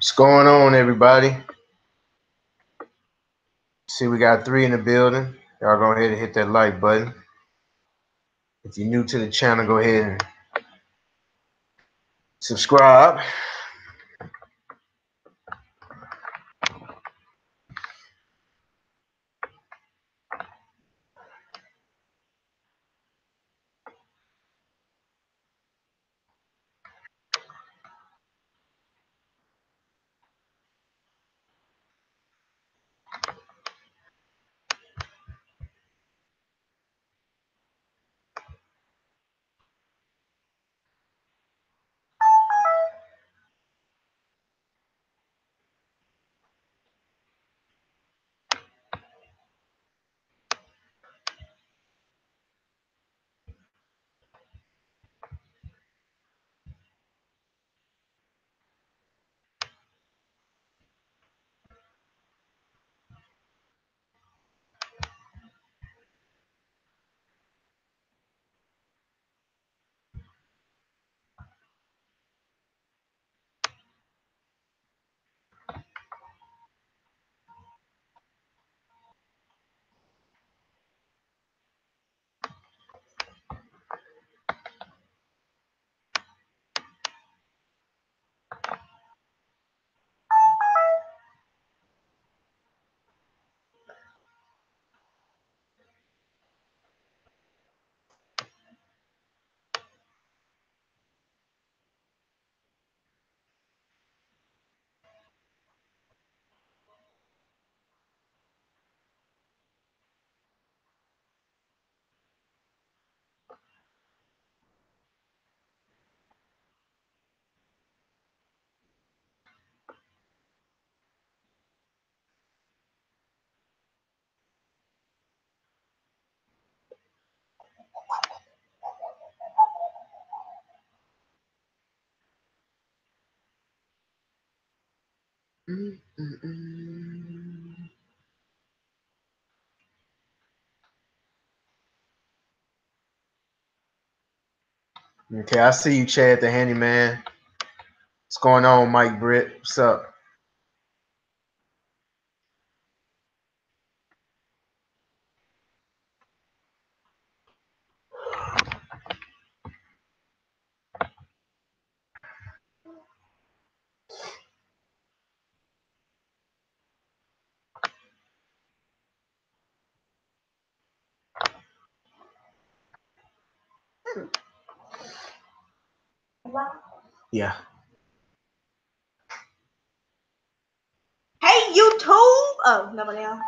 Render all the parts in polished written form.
What's going on, everybody? See, we got 3 in the building. Y'all go ahead and hit that like button. If you're new to the channel, go ahead and subscribe. Okay, I see you, Chad the handyman. What's going on, Mike Britt? What's up? Yeah. Hey, YouTube! Oh, nobody on.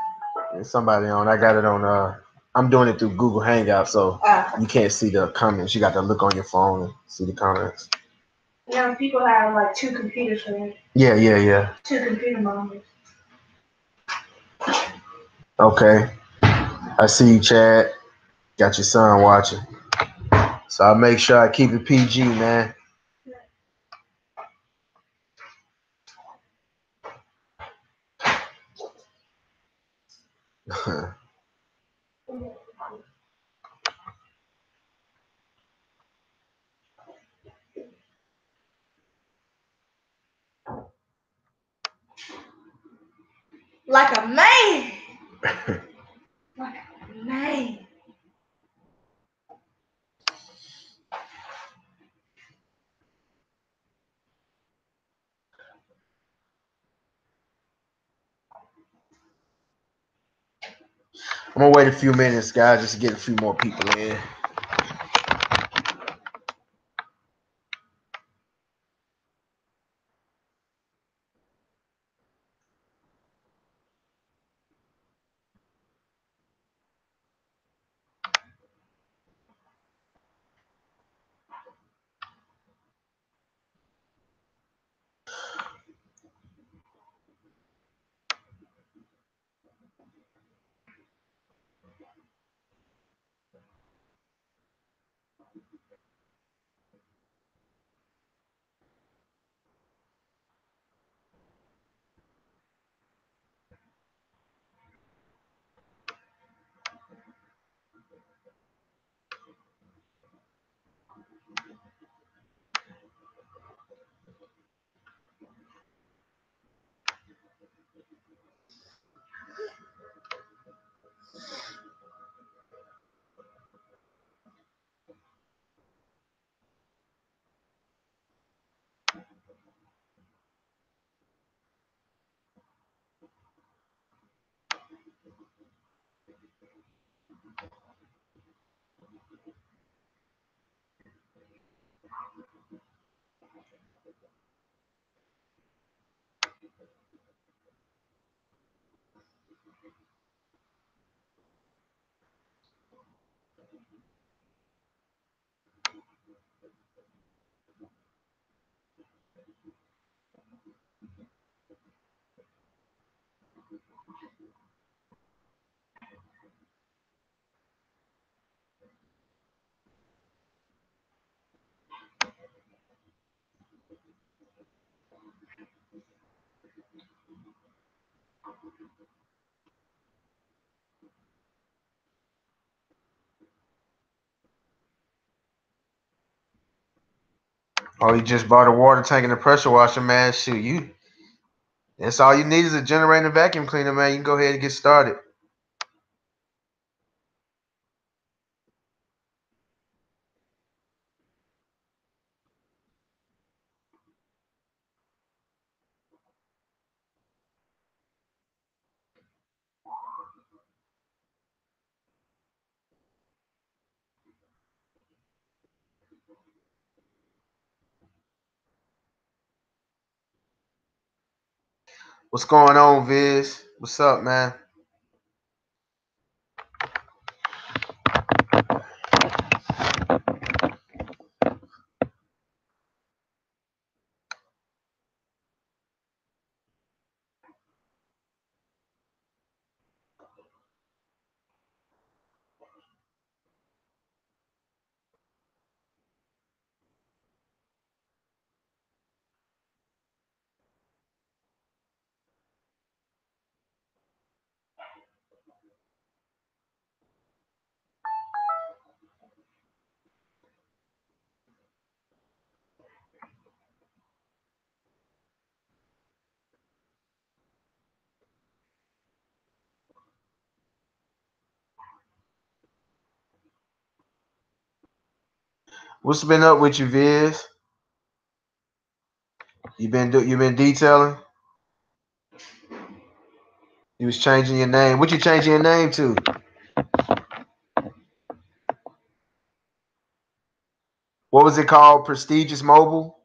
There's somebody on. I got it on. I'm doing it through Google Hangout, so you can't see the comments. You got to look on your phone and see the comments. Yeah, people have like 2 computers for that. Yeah. 2 computer monitors. Okay. I see you, Chad. Got your son watching. So I'll make sure I keep it PG, man. Like a man! Like a man. I'm gonna wait a few minutes, guys, just to get a few more people in. Oh, you just bought a water tank and a pressure washer, man. Shoot, you. That's all you need is a generator and vacuum cleaner, man. You can go ahead and get started. What's going on, Viz? What's up, man? What's been up with you, Viz? You been detailing? You was changing your name. What you changing your name to? What was it called? Prestigious Mobile?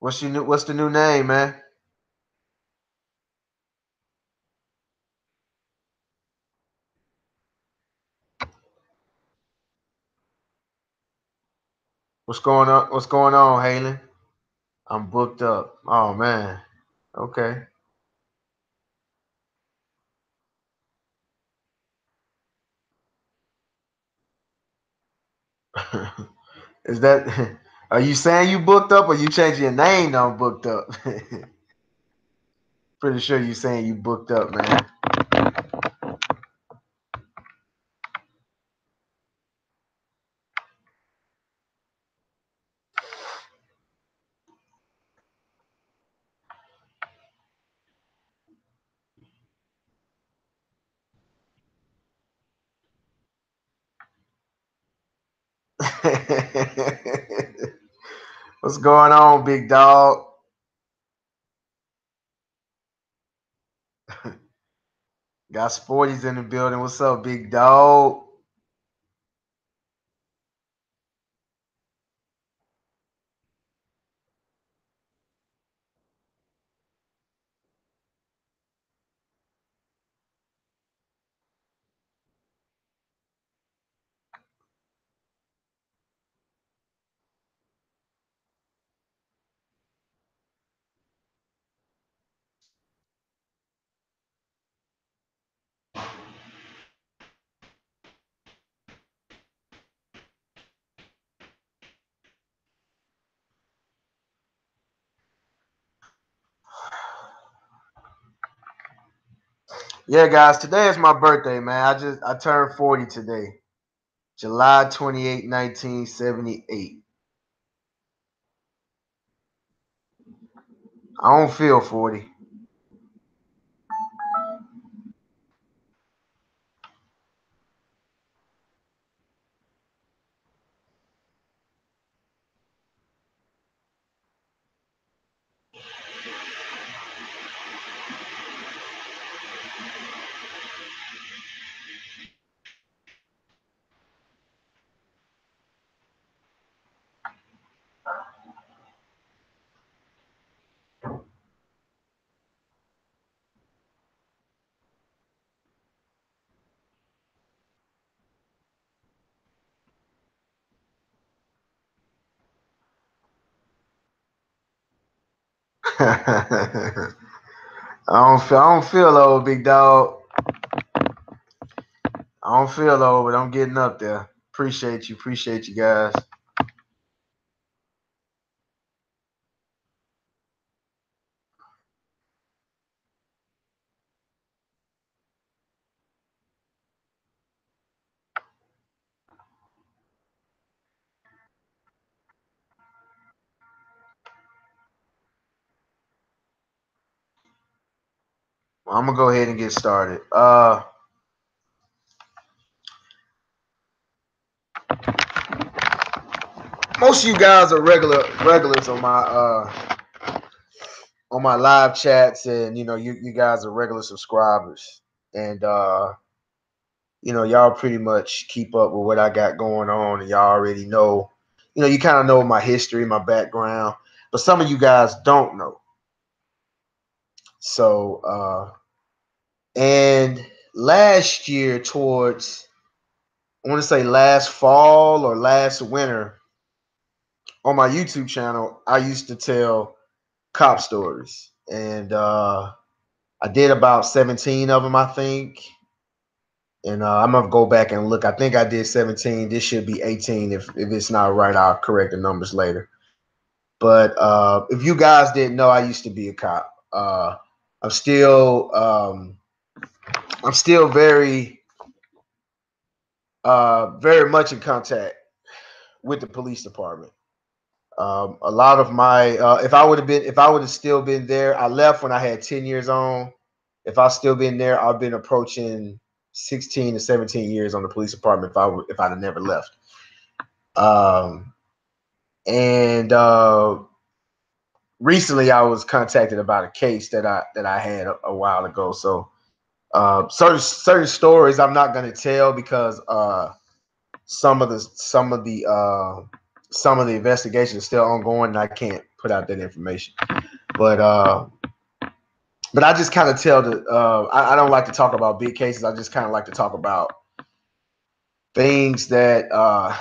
What's the new name, man? What's going on, Halen? I'm booked up. Oh man. Okay. Is that are you saying you booked up or you changing your name on booked up? Pretty sure you saying you booked up, man. What's going on, big dog? Got Sporties in the building. What's up, big dog? Yeah, guys, today is my birthday, man. I turned 40 today. July 28, 1978. I don't feel 40. I don't feel old, big dog. I don't feel old, but I'm getting up there. Appreciate you guys. Well, I'm gonna go ahead and get started. Most of you guys are regulars on my live chats, and you guys are regular subscribers, and y'all pretty much keep up with what I got going on, and y'all already know, you kind of know my history, my background, but some of you guys don't know. So and last year towards, I want to say last fall or last winter, on my YouTube channel, I used to tell cop stories, and I did about 17 of them, I think. And I'm gonna go back and look. I think I did 17. This should be 18. If it's not right, I'll correct the numbers later. But if you guys didn't know, I used to be a cop. I'm still very very much in contact with the police department. A lot of my if I would have still been there, I left when I had 10 years on. If I still been there, I've been approaching 16 to 17 years on the police department if I'd have never left. And recently I was contacted about a case that I had a while ago. So certain stories I'm not going to tell because some of the investigation is still ongoing, and I can't put out that information. But I just kind of tell I don't like to talk about big cases. I just kind of like to talk about things that I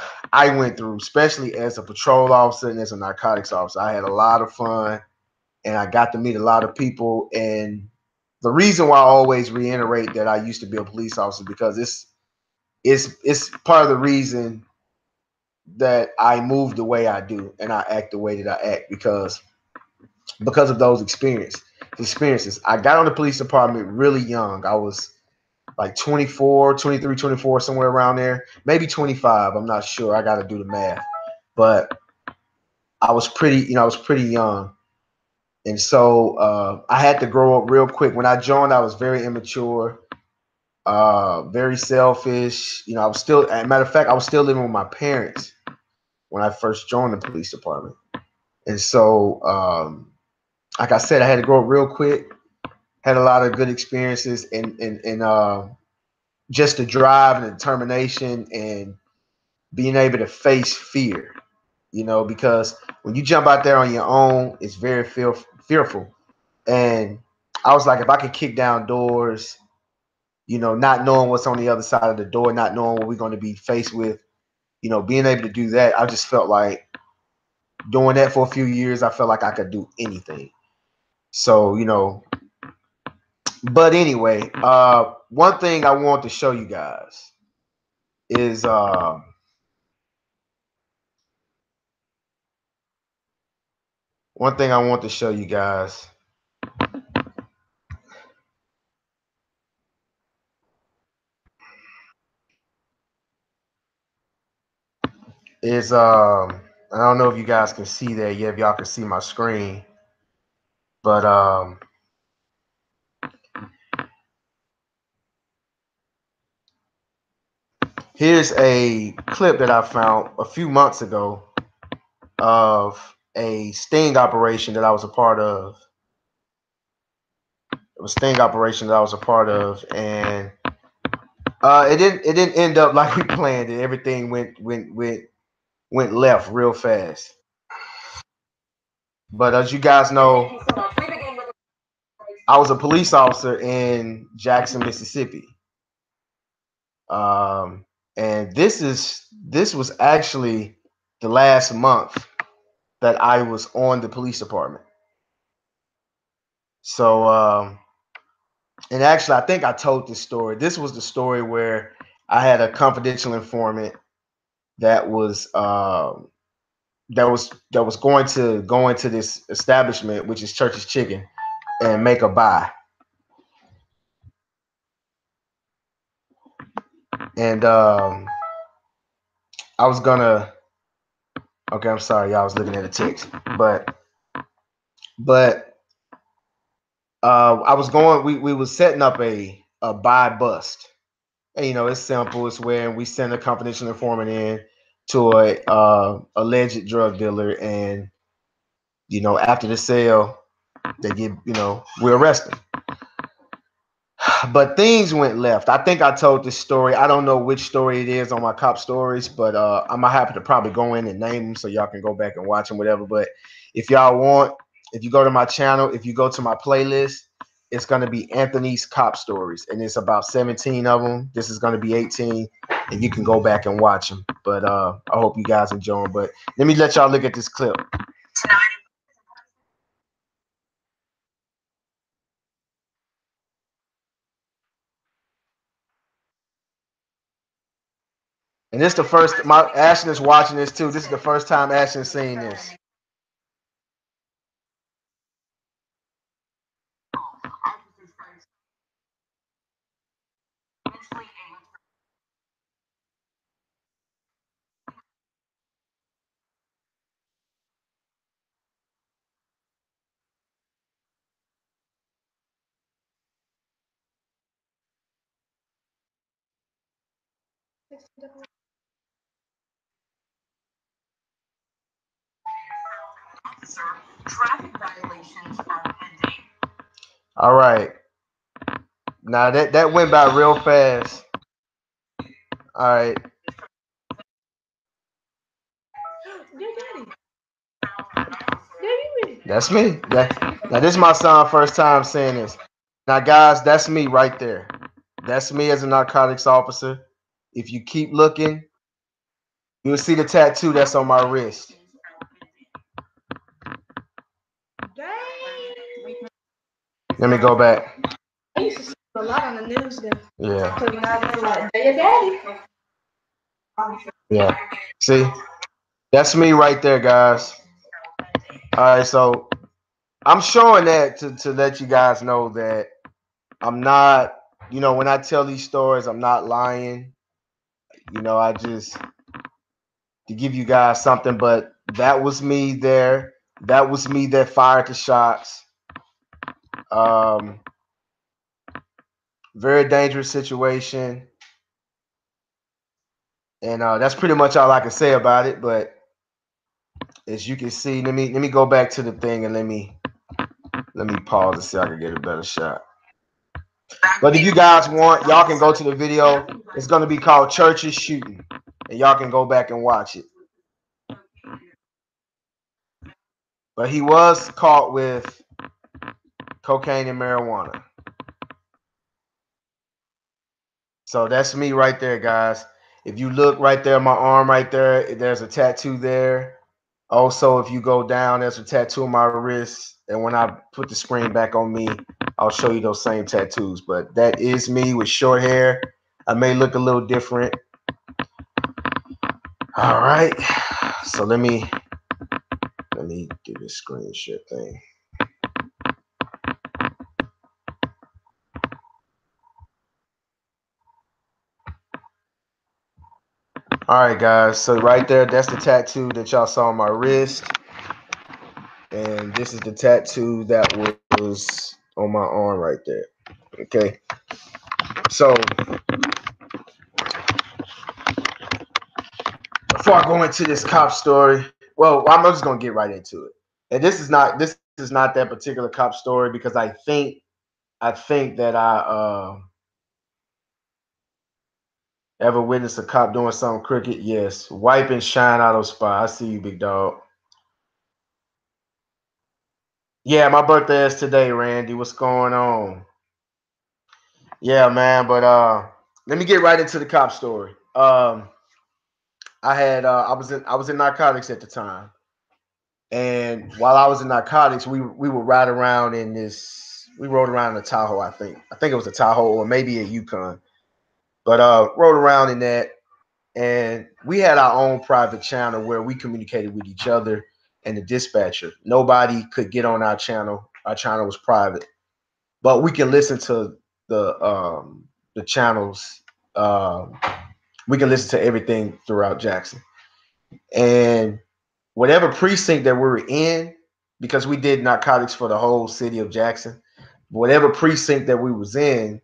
went through, especially as a patrol officer and as a narcotics officer. I had a lot of fun, and I got to meet a lot of people. And the reason why I always reiterate that I used to be a police officer, because it's part of the reason that I move the way I do and I act the way that I act, because of those experiences. I got on the police department really young. I was like 24, 23, 24, somewhere around there, maybe 25. I'm not sure. I got to do the math, but I was pretty young. And so I had to grow up real quick. When I joined, I was very immature, very selfish. I was still, as a matter of fact, I was still living with my parents when I first joined the police department. And so, like I said, I had to grow up real quick, had a lot of good experiences, and just the drive and the determination and being able to face fear, because when you jump out there on your own, it's very fearful. And I was like, if I could kick down doors, not knowing what's on the other side of the door, not knowing what we're going to be faced with, being able to do that, I just felt like doing that for a few years, I felt like I could do anything. So, but anyway, one thing I want to show you guys is one thing I want to show you guys is I don't know if you guys can see that yet, if y'all can see my screen, but here's a clip that I found a few months ago of a sting operation that I was a part of. It was a sting operation that I was a part of, and it didn't end up like we planned it. Everything went left real fast. But as you guys know, I was a police officer in Jackson, Mississippi. And this was actually the last month that I was on the police department. So, and actually, I think I told this story. This was the story where I had a confidential informant that was going to go into this establishment, which is Church's Chicken, and make a buy. And I was gonna. Okay, I'm sorry, y'all. I was looking at the text, but I was going. We was setting up a buy bust. And, you know, it's simple. It's when we send a confidential informant in to a alleged drug dealer, and you know, after the sale, they get, you know, we arrest them. But things went left. I think I told this story. I don't know which story it is on my cop stories, but I'm happy to probably go in and name them so y'all can go back and watch them, whatever. But if y'all want, if you go to my channel, if you go to my playlist, it's going to be Anthony's Cop Stories, and it's about 17 of them. This is going to be 18, and you can go back and watch them. But I hope you guys enjoy them. But let me let y'all look at this clip. And this is the first, my Ashton is watching this too. This is the first time Ashton's seen this. Traffic violations are pending. All right. Now that went by real fast. All right. That's me. Now this is my son first time saying this. Now guys, that's me right there. That's me as a narcotics officer. If you keep looking, you'll see the tattoo that's on my wrist. Let me go back. I used to see a lot on the news then. Yeah. So now they're like, "Hey, daddy." Yeah. See? That's me right there, guys. All right, so I'm showing that to let you guys know that I'm not, you know, when I tell these stories, I'm not lying. You know, I just to give you guys something, but that was me there. That was me that fired the shots. Very dangerous situation. And that's pretty much all I can say about it. But as you can see, let me go back to the thing and let me pause to see if I can get a better shot. But if you guys want, y'all can go to the video. It's gonna be called Church's Shooting, and y'all can go back and watch it. But he was caught with cocaine and marijuana. So that's me right there, guys. If you look right there, my arm right there, there's a tattoo there. Also, if you go down, there's a tattoo on my wrist. And when I put the screen back on me, I'll show you those same tattoos. But that is me with short hair. I may look a little different. All right. So let me do this screen share thing. All right, guys. So right there, that's the tattoo that y'all saw on my wrist. And this is the tattoo that was on my arm right there. Okay. So before I go into this cop story, well, I'm just gonna get right into it. And this is not that particular cop story because I think that I ever witnessed a cop doing something crooked. Yes, wipe and shine out of spot. I see you, big dog. Yeah, my birthday is today, Randy. What's going on? Yeah, man. But let me get right into the cop story. I was in narcotics at the time, and while I was in narcotics, we would ride around in this We rode around in a Tahoe, I think. I think it was a Tahoe or maybe a Yukon. But rode around in that, and we had our own private channel where we communicated with each other and the dispatcher. Nobody could get on our channel. Our channel was private, but we can listen to the channels. We can listen to everything throughout Jackson, and whatever precinct that we were in, because we did narcotics for the whole city of Jackson. Whatever precinct that we was in,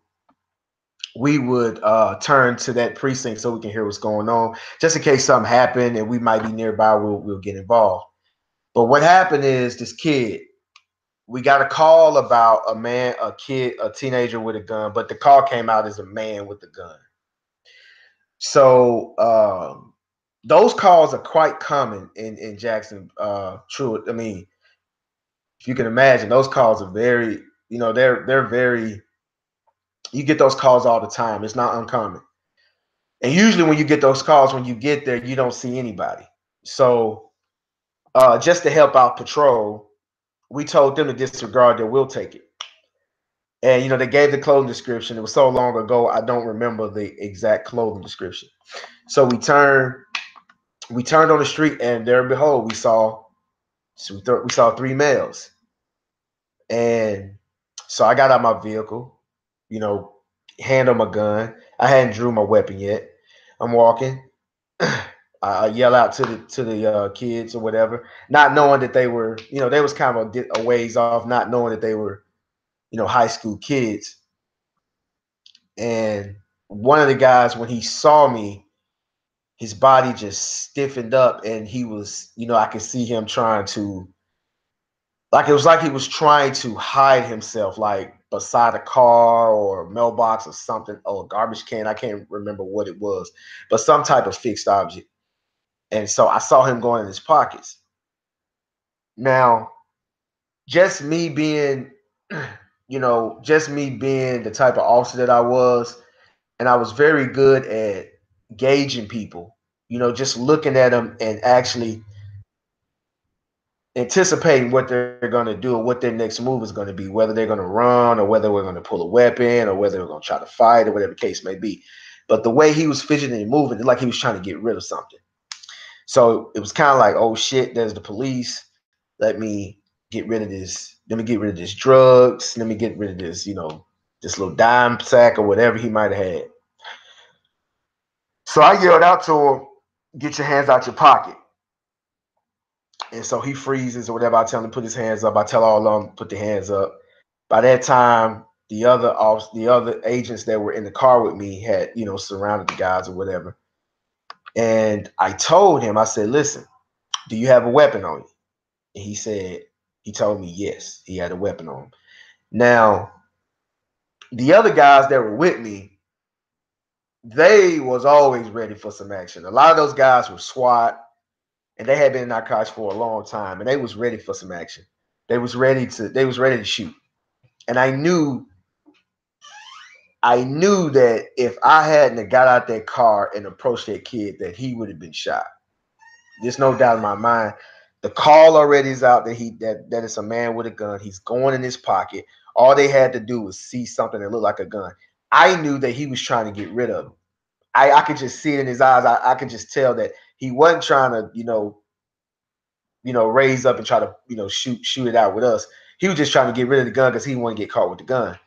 we would turn to that precinct so we can hear what's going on, just in case something happened and we might be nearby. We'll get involved. But what happened is this kid. We got a call about a teenager with a gun, but the call came out as a man with a gun. So those calls are quite common in Jackson. True. I mean, if you can imagine, those calls are very, they're very. You get those calls all the time. It's not uncommon. And usually when you get those calls, when you get there, you don't see anybody. So just to help out patrol, we told them to disregard that we'll take it. And they gave the clothing description. It was so long ago, I don't remember the exact clothing description. So we turned on the street, and there and behold, we saw three males. And so I got out my vehicle, hand on my gun. I hadn't drew my weapon yet. I'm walking. I yell out to the kids or whatever, not knowing that they were, they was kind of a ways off, not knowing that they were, high school kids. And one of the guys, when he saw me, his body just stiffened up, and he was, I could see him trying to, it was like he was trying to hide himself, like beside a car or a mailbox or something, or a garbage can. I can't remember what it was, but some type of fixed object. And so I saw him going in his pockets. Now, just me being, just me being the type of officer that I was, and I was very good at gauging people, just looking at them and actually anticipating what they're going to do or what their next move is going to be, whether they're going to run or whether we're going to pull a weapon or whether we're going to try to fight or whatever the case may be. But the way he was fidgeting and moving, it's like he was trying to get rid of something. So it was kind of like, oh shit, there's the police. Let me get rid of this. Let me get rid of this drugs. Let me get rid of this, this little dime sack or whatever he might have had. So I yelled out to him, get your hands out your pocket. And so he freezes or whatever. I tell him to put his hands up. I tell all of them put their hands up. By that time, the other agents that were in the car with me had, surrounded the guys or whatever. And I told him, I said, listen, do you have a weapon on you? And he told me yes, he had a weapon on him. Now, the other guys that were with me, they was always ready for some action. A lot of those guys were SWAT, and they had been in narcotics for a long time, and they was ready for some action. They was ready to shoot. And I knew that if I hadn't got out that car and approached that kid, that he would have been shot. There's no doubt in my mind. The call already is out that it's a man with a gun. He's going in his pocket. All they had to do was see something that looked like a gun. I knew that he was trying to get rid of him. I could just see it in his eyes. I could just tell that he wasn't trying to, raise up and try to, shoot it out with us. He was just trying to get rid of the gun because he didn't want to get caught with the gun.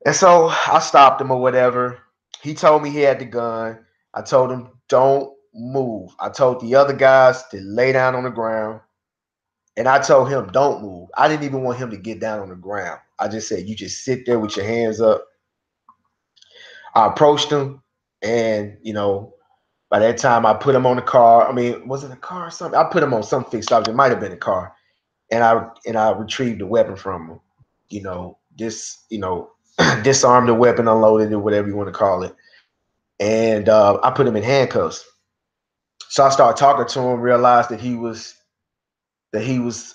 And so I stopped him or whatever. He told me he had the gun. I told him, don't move. I told the other guys to lay down on the ground. And I told him, don't move. I didn't even want him to get down on the ground. I just said, you just sit there with your hands up. I approached him, and, by that time I put him on the car. I mean, was it a car or something? I put him on some fixed object. It might have been a car. And I retrieved the weapon from him. Disarmed the weapon, unloaded it, whatever you want to call it. And I put him in handcuffs. So I started talking to him, realized that he was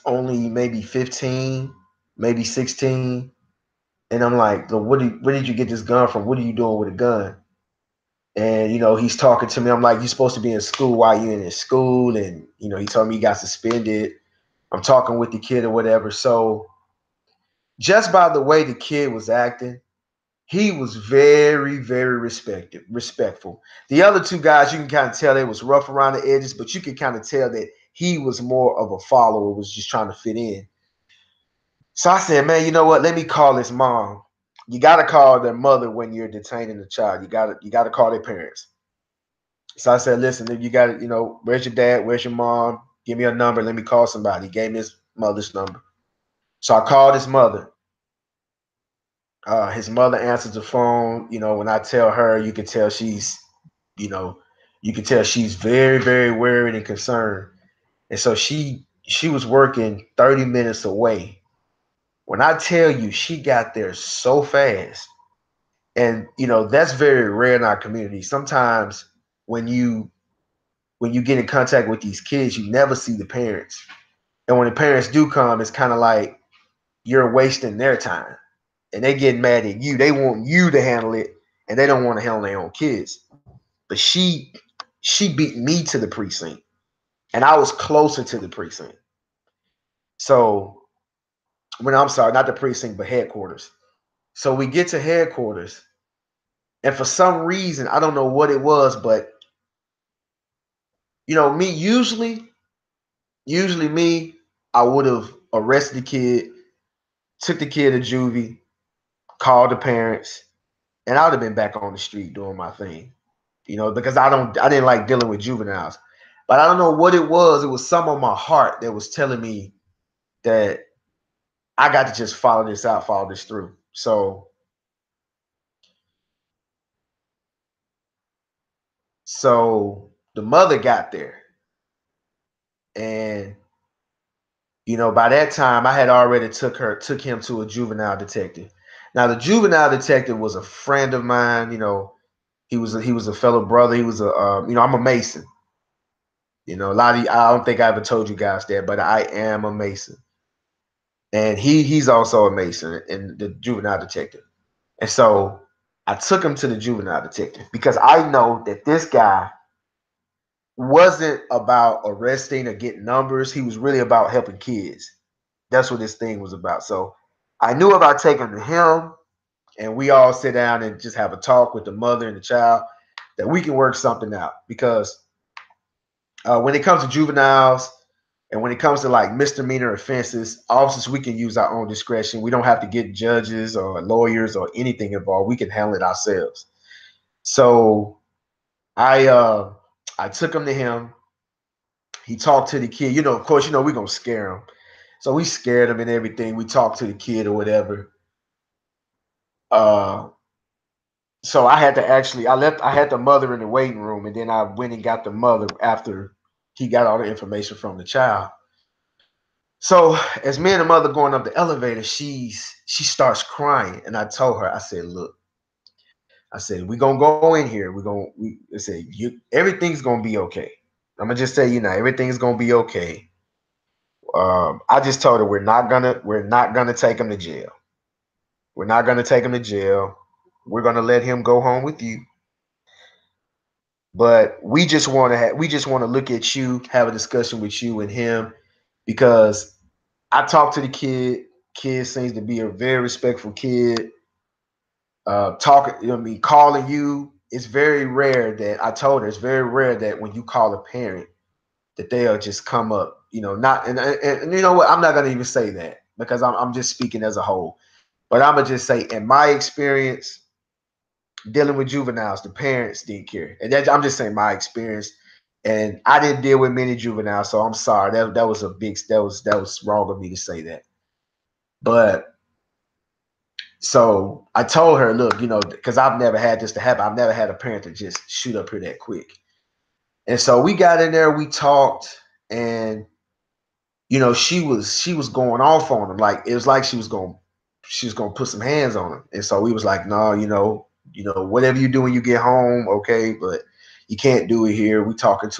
only maybe 15, maybe 16. And I'm like, where did you get this gun from? What are you doing with a gun? And, he's talking to me. I'm like, you're supposed to be in school. Why are you in school? And, he told me he got suspended. I'm talking with the kid or whatever. So Just by the way the kid was acting, he was very, very respectful. The other two guys, you can kind of tell they was rough around the edges, but you can kind of tell that he was more of a follower, was just trying to fit in. So I said, man, you know what? Let me call his mom. You got to call their mother when you're detaining a child. You got to call their parents. So I said, listen, if you got it, where's your dad? Where's your mom? Give me a number. Let me call somebody. He gave me his mother's number. So I called his mother. His mother answers the phone. When I tell her, you know, you can tell she's very, very worried and concerned. And so she was working 30 minutes away. When I tell you, she got there so fast. And that's very rare in our community. Sometimes when you when you get in contact with these kids, you never see the parents. And when the parents do come, it's kind of like you're wasting their time. And they get mad at you. They want you to handle it, and they don't want to handle their own kids. But she beat me to the precinct, and I was closer to the precinct. So I'm sorry, not the precinct, but headquarters. So we get to headquarters, and for some reason, I don't know what it was, but me usually me, I would have arrested the kid, took the kid to juvie, called the parents, and I would have been back on the street doing my thing. Because I didn't like dealing with juveniles. But I don't know what it was. It was some of my heart that was telling me that I got to just follow this out, follow this through. So the mother got there, and by that time I had already took him to a juvenile detective. Now the juvenile detective was a friend of mine. He was a fellow brother. He was I'm a Mason. A lot of I don't think I ever told you guys that, but I am a Mason, and he's also a Mason and the juvenile detective. And so I took him to the juvenile detective because I know that this guy wasn't about arresting or getting numbers. He was really about helping kids. That's what this thing was about. So I knew about taking to him, and we all sit down and just have a talk with the mother and the child that we can work something out. Because when it comes to juveniles and when it comes to like misdemeanor offenses, officers, we can use our own discretion. We don't have to get judges or lawyers or anything involved. We can handle it ourselves. So I took him to him. He talked to the kid. Of course, we're gonna scare him. So we scared him and everything. We talked to the kid or whatever. Uh so I had the mother in the waiting room, and then I went and got the mother after he got all the information from the child. So as me and the mother going up the elevator, she starts crying, and I told her, I said, "Look, I said we're gonna go in here. I said everything's gonna be okay. I'm gonna just tell you now, everything's gonna be okay." I just told her we're not gonna take him to jail. We're not gonna take him to jail. We're gonna let him go home with you. But we just want to look at you, have a discussion with you and him, because I talked to the kid. Kid seems to be a very respectful kid. Talking, calling you. It's very rare that I told her. It's very rare that when you call a parent, that they'll just come up. Not and you know what? I'm not gonna even say that because I'm just speaking as a whole. But I'm gonna just say, in my experience dealing with juveniles, the parents didn't care, and I'm just saying my experience. And I didn't deal with many juveniles, so I'm sorry. That was that was wrong of me to say that. But so I told her, look, because I've never had this to happen. I've never had a parent to just shoot up here that quick. And so we got in there, we talked, and she was going off on him. Like it was like she was gonna put some hands on him. And so we was like, no, whatever you do when you get home, okay, but you can't do it here. We talking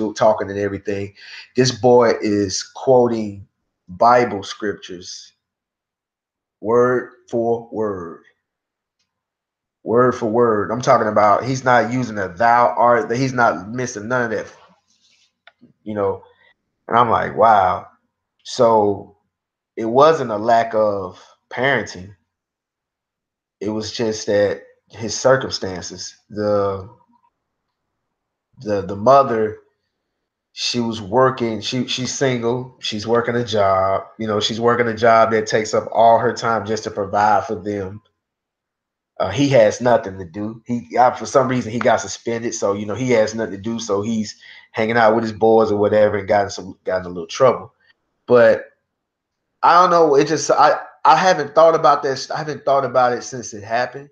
and everything. This boy is quoting Bible scriptures word for word. Word for word. I'm talking about he's not using a thou art, that he's not missing none of that, you know. And I'm like, wow. So it wasn't a lack of. parenting. It was just that his circumstances. The mother, she was working. She's single. She's working a job. She's working a job that takes up all her time just to provide for them. He has nothing to do. For some reason he got suspended, so he has nothing to do. So he's hanging out with his boys or whatever, and got in a little trouble. But I don't know. I haven't thought about this. I haven't thought about it since it happened,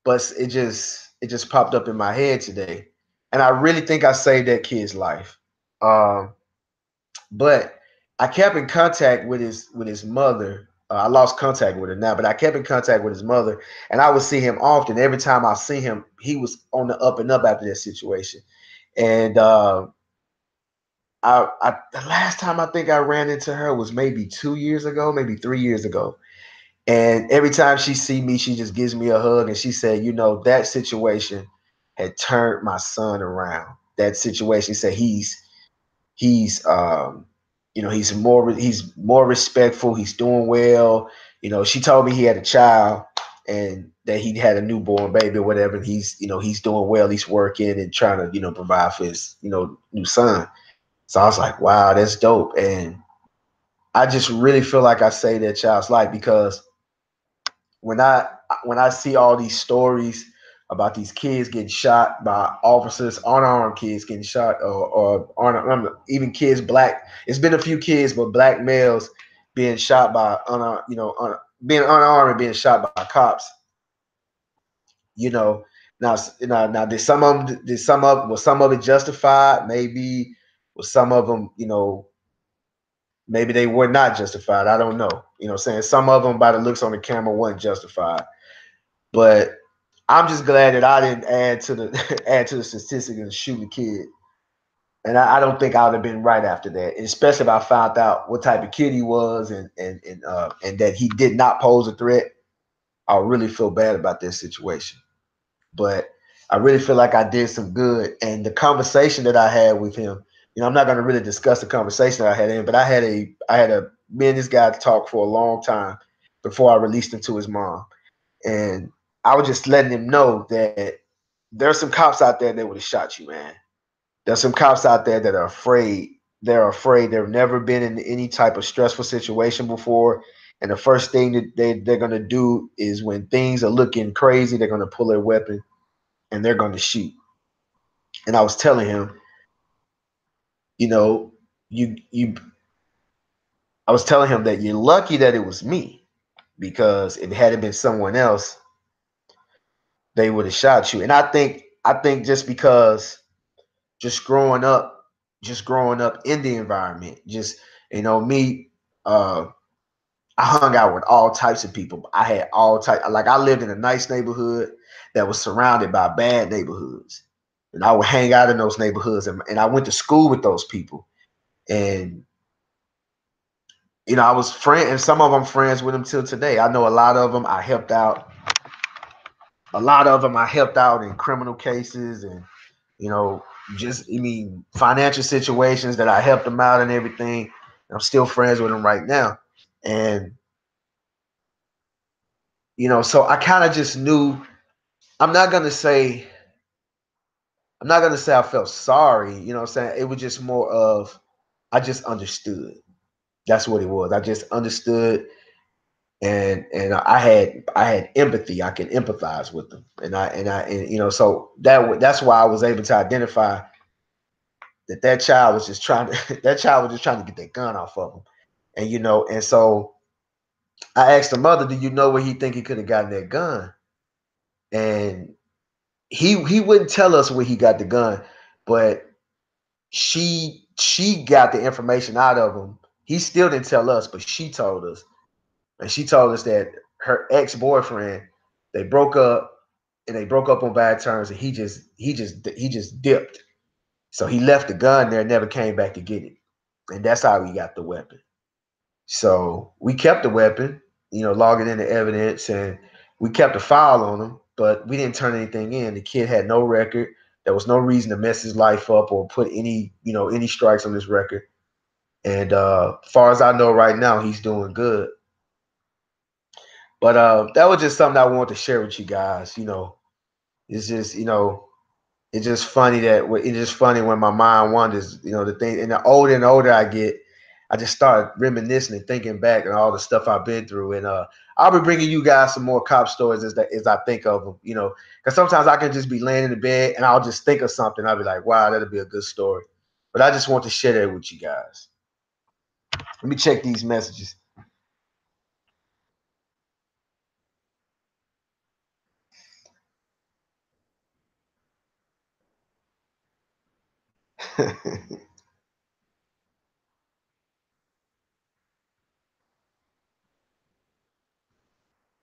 but it just popped up in my head today, and I really think I saved that kid's life. Um, but I kept in contact with his mother. I lost contact with her now, but I kept in contact with his mother, and I would see him often. Every time I see him, he was on the up and up after that situation. And the last time I think I ran into her was maybe 2 years ago, maybe 3 years ago. And every time she see me, she just gives me a hug, and she said, that situation had turned my son around. That situation, said he's he's more respectful. He's doing well. She told me he had a child and that he had a newborn baby or whatever. And he's doing well. He's working and trying to provide for his new son. So I was like, wow, that's dope. And I just really feel like I saved that child's life, because when I when I see all these stories about these kids getting shot by officers, unarmed kids getting shot, even kids black. It's been a few kids, but black males being shot by being unarmed and being shot by cops. You know, now was some of it justified? Maybe. Was some of them, maybe they were not justified. I don't know. Saying some of them by the looks on the camera weren't justified. But I'm just glad that I didn't add to the add to the statistic and shoot a kid. And I don't think I would have been right after that, and especially if I found out what type of kid he was, and that he did not pose a threat. I really feel bad about that situation. But I really feel like I did some good. And the conversation that I had with him, I'm not going to really discuss the conversation that I had in, but I had a me and this guy talk for a long time before I released him to his mom. And I was just letting him know that there's some cops out there that would have shot you, man. There's some cops out there that are afraid. They're afraid. They've never been in any type of stressful situation before. And the first thing that they're going to do is, when things are looking crazy, they're going to pull their weapon and they're going to shoot. And I was telling him, you know, you I was telling him that you're lucky that it was me, because if it had been someone else, they would have shot you. And I think just because, just growing up, in the environment, just me, uh I hung out with all types of people. I had all type like I lived in a nice neighborhood that was surrounded by bad neighborhoods. And I would hang out in those neighborhoods, and I went to school with those people. And I was friend, and some of them friends with them till today. I know a lot of them I helped out. A lot of them I helped out in criminal cases, and you know, financial situations that I helped them out and everything. And I'm still friends with them right now. And so I kind of just knew. I'm not gonna say I felt sorry. What I'm saying? It was just more of, I just understood. That's what it was. I just understood, and I had empathy. I can empathize with them, so that's why I was able to identify that child was just trying to that child was just trying to get that gun off of him. And so I asked the mother, "Do you know where he think he could have gotten that gun?" And he wouldn't tell us where he got the gun, but she got the information out of him. He still didn't tell us, but she told us. And she told us that her ex-boyfriend, they broke up, and they broke up on bad terms, and he just dipped. So he left the gun there and never came back to get it. And that's how we got the weapon. So we kept the weapon, logging in the evidence, and we kept a file on him, but we didn't turn anything in. The kid had no record. There was no reason to mess his life up or put any strikes on his record. And far as I know right now, he's doing good. But that was just something I wanted to share with you guys. It's just it's just funny when my mind wanders. The thing. And the older I get, I just start reminiscing and thinking back and all the stuff I've been through. And I'll be bringing you guys some more cop stories as I think of them. Because sometimes I can just be laying in the bed and I'll just think of something. I'll be like, wow, that'll be a good story. But I just want to share that with you guys. Let me check these messages.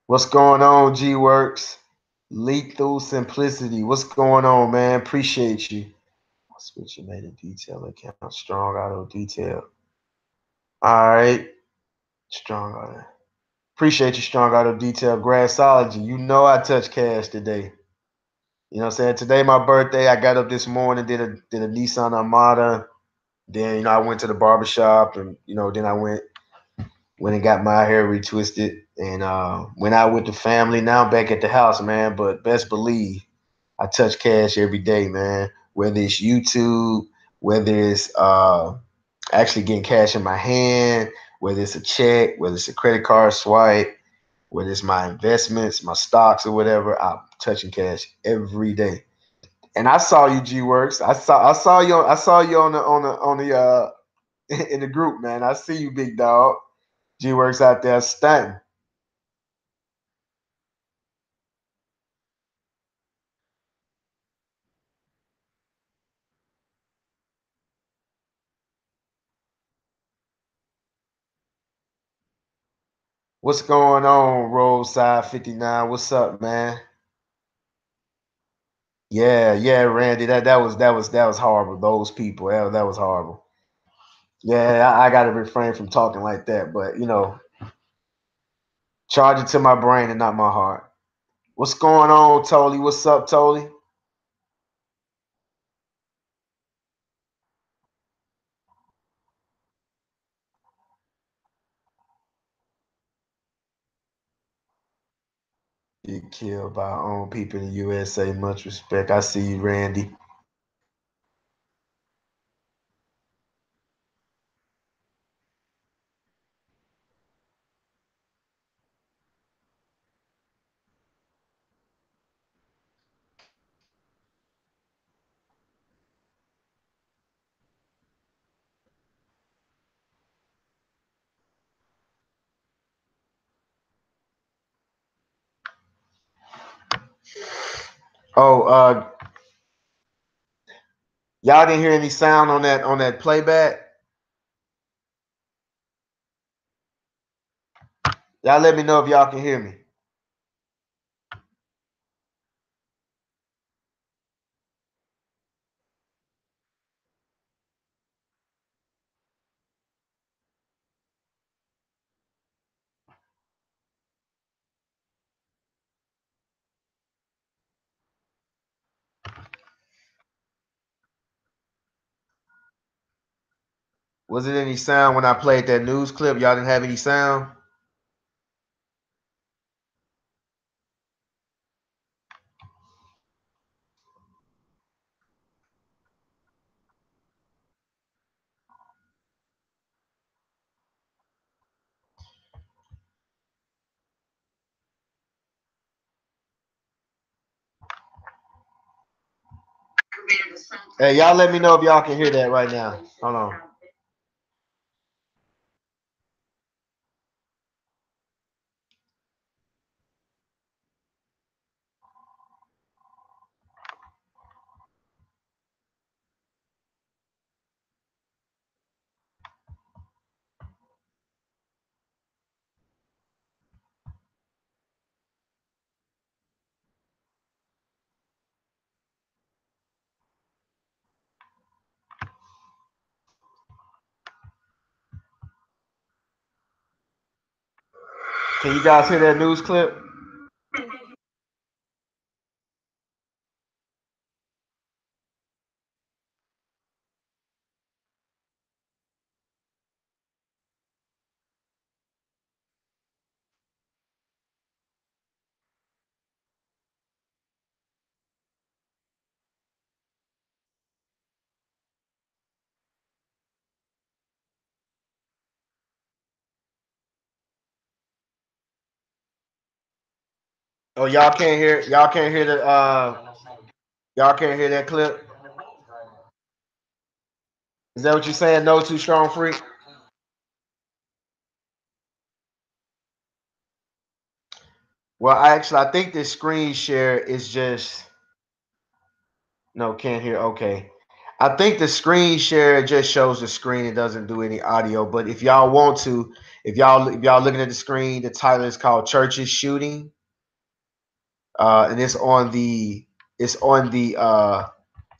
What's going on, G Works? Lethal Simplicity. What's going on, man? Appreciate you. Switch your made detail account. Strong auto detail. All right. Strong auto. Appreciate you, Strong Auto Detail. Grassology. I touched cash today. You know what I'm saying? Today my birthday. I got up this morning, did a Nissan Armada. Then, I went to the barbershop and then I went and got my hair retwisted and went out with the family. Now I'm back at the house, man. But best believe I touch cash every day, man. Whether it's YouTube, whether it's actually getting cash in my hand, whether it's a check, whether it's a credit card swipe, whether it's my investments, my stocks or whatever, I'm touching cash every day. And I saw you, G Works. I saw you on the in the group, man. I see you, big dog. G Works out there stunting. What's going on, Roadside 59? What's up, man? Yeah, Randy. That was horrible. Those people, that was horrible. Yeah, I got to refrain from talking like that, but charge it to my brain and not my heart. What's going on, Tolly? What's up, Tolly? Get killed by our own people in the USA. Much respect. I see you, Randy. Oh, y'all didn't hear any sound on that playback? Y'all let me know if y'all can hear me. Was it any sound when I played that news clip? Y'all didn't have any sound? Hey, y'all let me know if y'all can hear that right now. Hold on. Can you guys hear that news clip? Oh, y'all can't hear. Y'all can't hear the. Y'all can't hear that clip. Is that what you're saying? No, too strong, freak. Well, I think this screen share is just no, can't hear. Okay. I think the screen share just shows the screen. It doesn't do any audio. But if y'all want to, if y'all looking at the screen, the title is called "Churches Shooting," and it's on the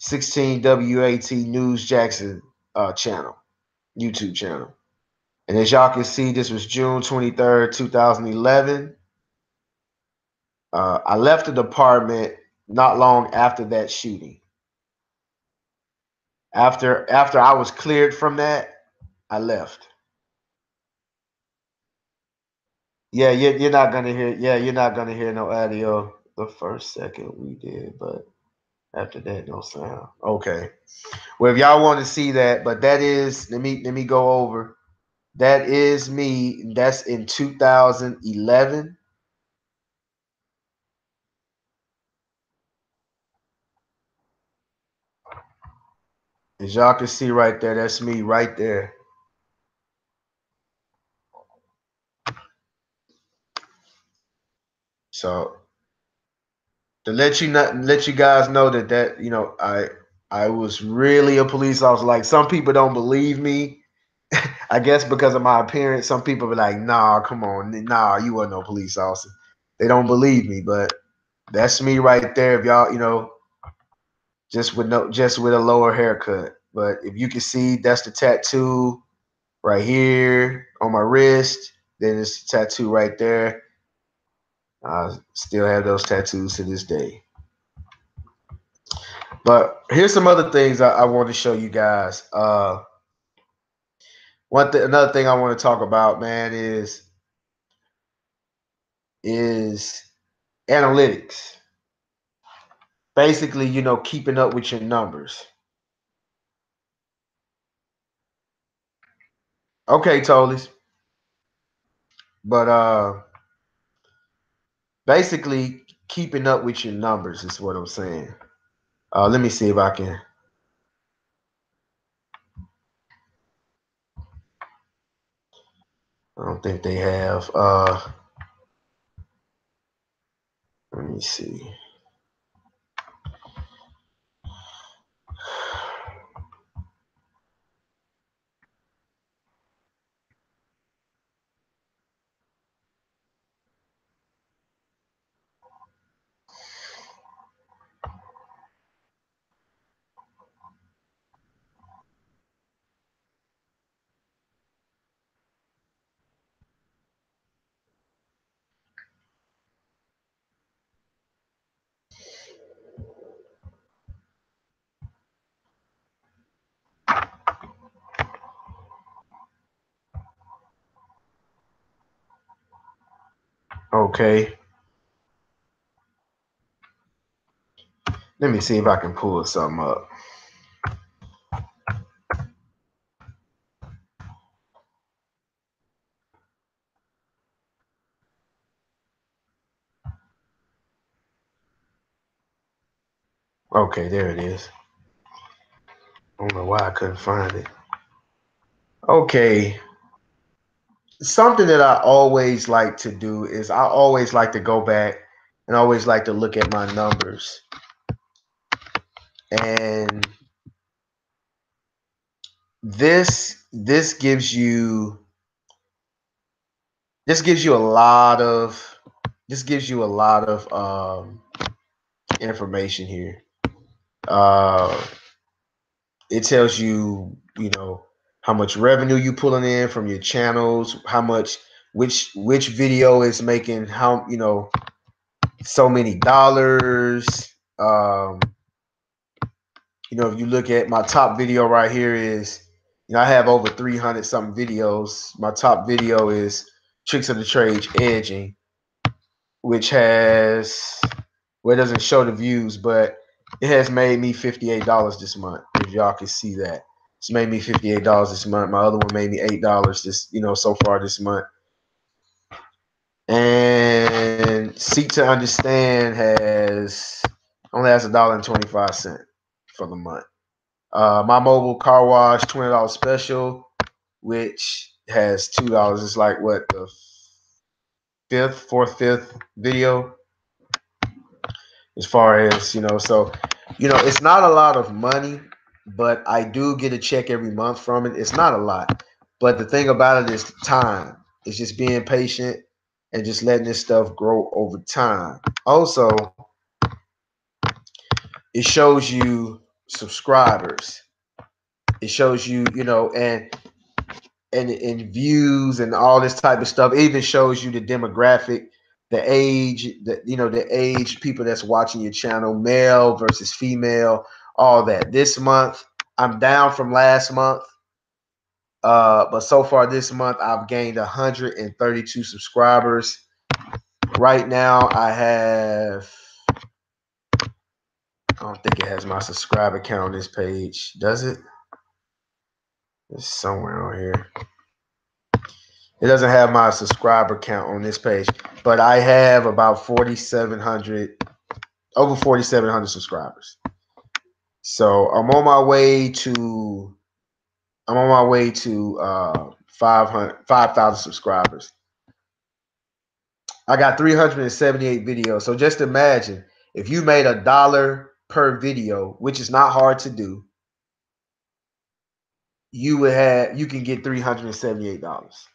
16 WAT News Jackson channel, YouTube channel. And as y'all can see, this was June 23rd, 2011. I left the department not long after that shooting. After I was cleared from that, I left. Yeah, you're not gonna hear. Yeah, you're not gonna hear no audio the first second we did, but after that, no sound. Okay. Well, if y'all want to see that, but that is let me go over. That is me. That's in 2011. As y'all can see right there, that's me right there. So to let you guys know that I was really a police officer. Like some people don't believe me. I guess because of my appearance, some people be like, "Nah, come on, nah, you weren't no police officer." They don't believe me, but that's me right there. If y'all, just with a lower haircut. But if you can see, that's the tattoo right here on my wrist. Then it's the tattoo right there. I still have those tattoos to this day. But here's some other things I want to show you guys. Another thing I want to talk about, man, is analytics. Basically, keeping up with your numbers. Okay, Tolies. But basically, keeping up with your numbers is what I'm saying. Let me see if I can. I don't think they have. Let me see. Okay. Let me see if I can pull something up. Okay, there it is. I don't know why I couldn't find it. Okay. Something that I always like to do is I always like to go back and always like to look at my numbers. And this gives you a lot of information here. Uh, it tells you, how much revenue you pulling in from your channels, how much which video is making how so many dollars. If you look at my top video right here is, I have over 300 something videos. My top video is Tricks of the Trade Edging, which has, well, it doesn't show the views, but it has made me $58 this month. If y'all can see that, it's made me $58 this month. My other one made me $8 this, so far this month. And Seek to Understand only has $1.25 for the month. My Mobile Car Wash $20 special, which has $2. It's like what, the fifth video, as far as so it's not a lot of money, but I do get a check every month from it. It's not a lot, but the thing about it is time. It's just being patient and just letting this stuff grow over time. Also, it shows you subscribers. It shows you, and views and all this type of stuff. It even shows you the demographic, the age, the age people that's watching your channel, male versus female, all that. This month, I'm down from last month. But so far this month, I've gained 132 subscribers. Right now, I don't think it has my subscriber count on this page. Does it? It's somewhere on here. It doesn't have my subscriber count on this page, but I have about over 4,700 subscribers. So I'm on my way to 5,000 subscribers. I got 378 videos. So just imagine if you made $1 per video, which is not hard to do, you can get $378.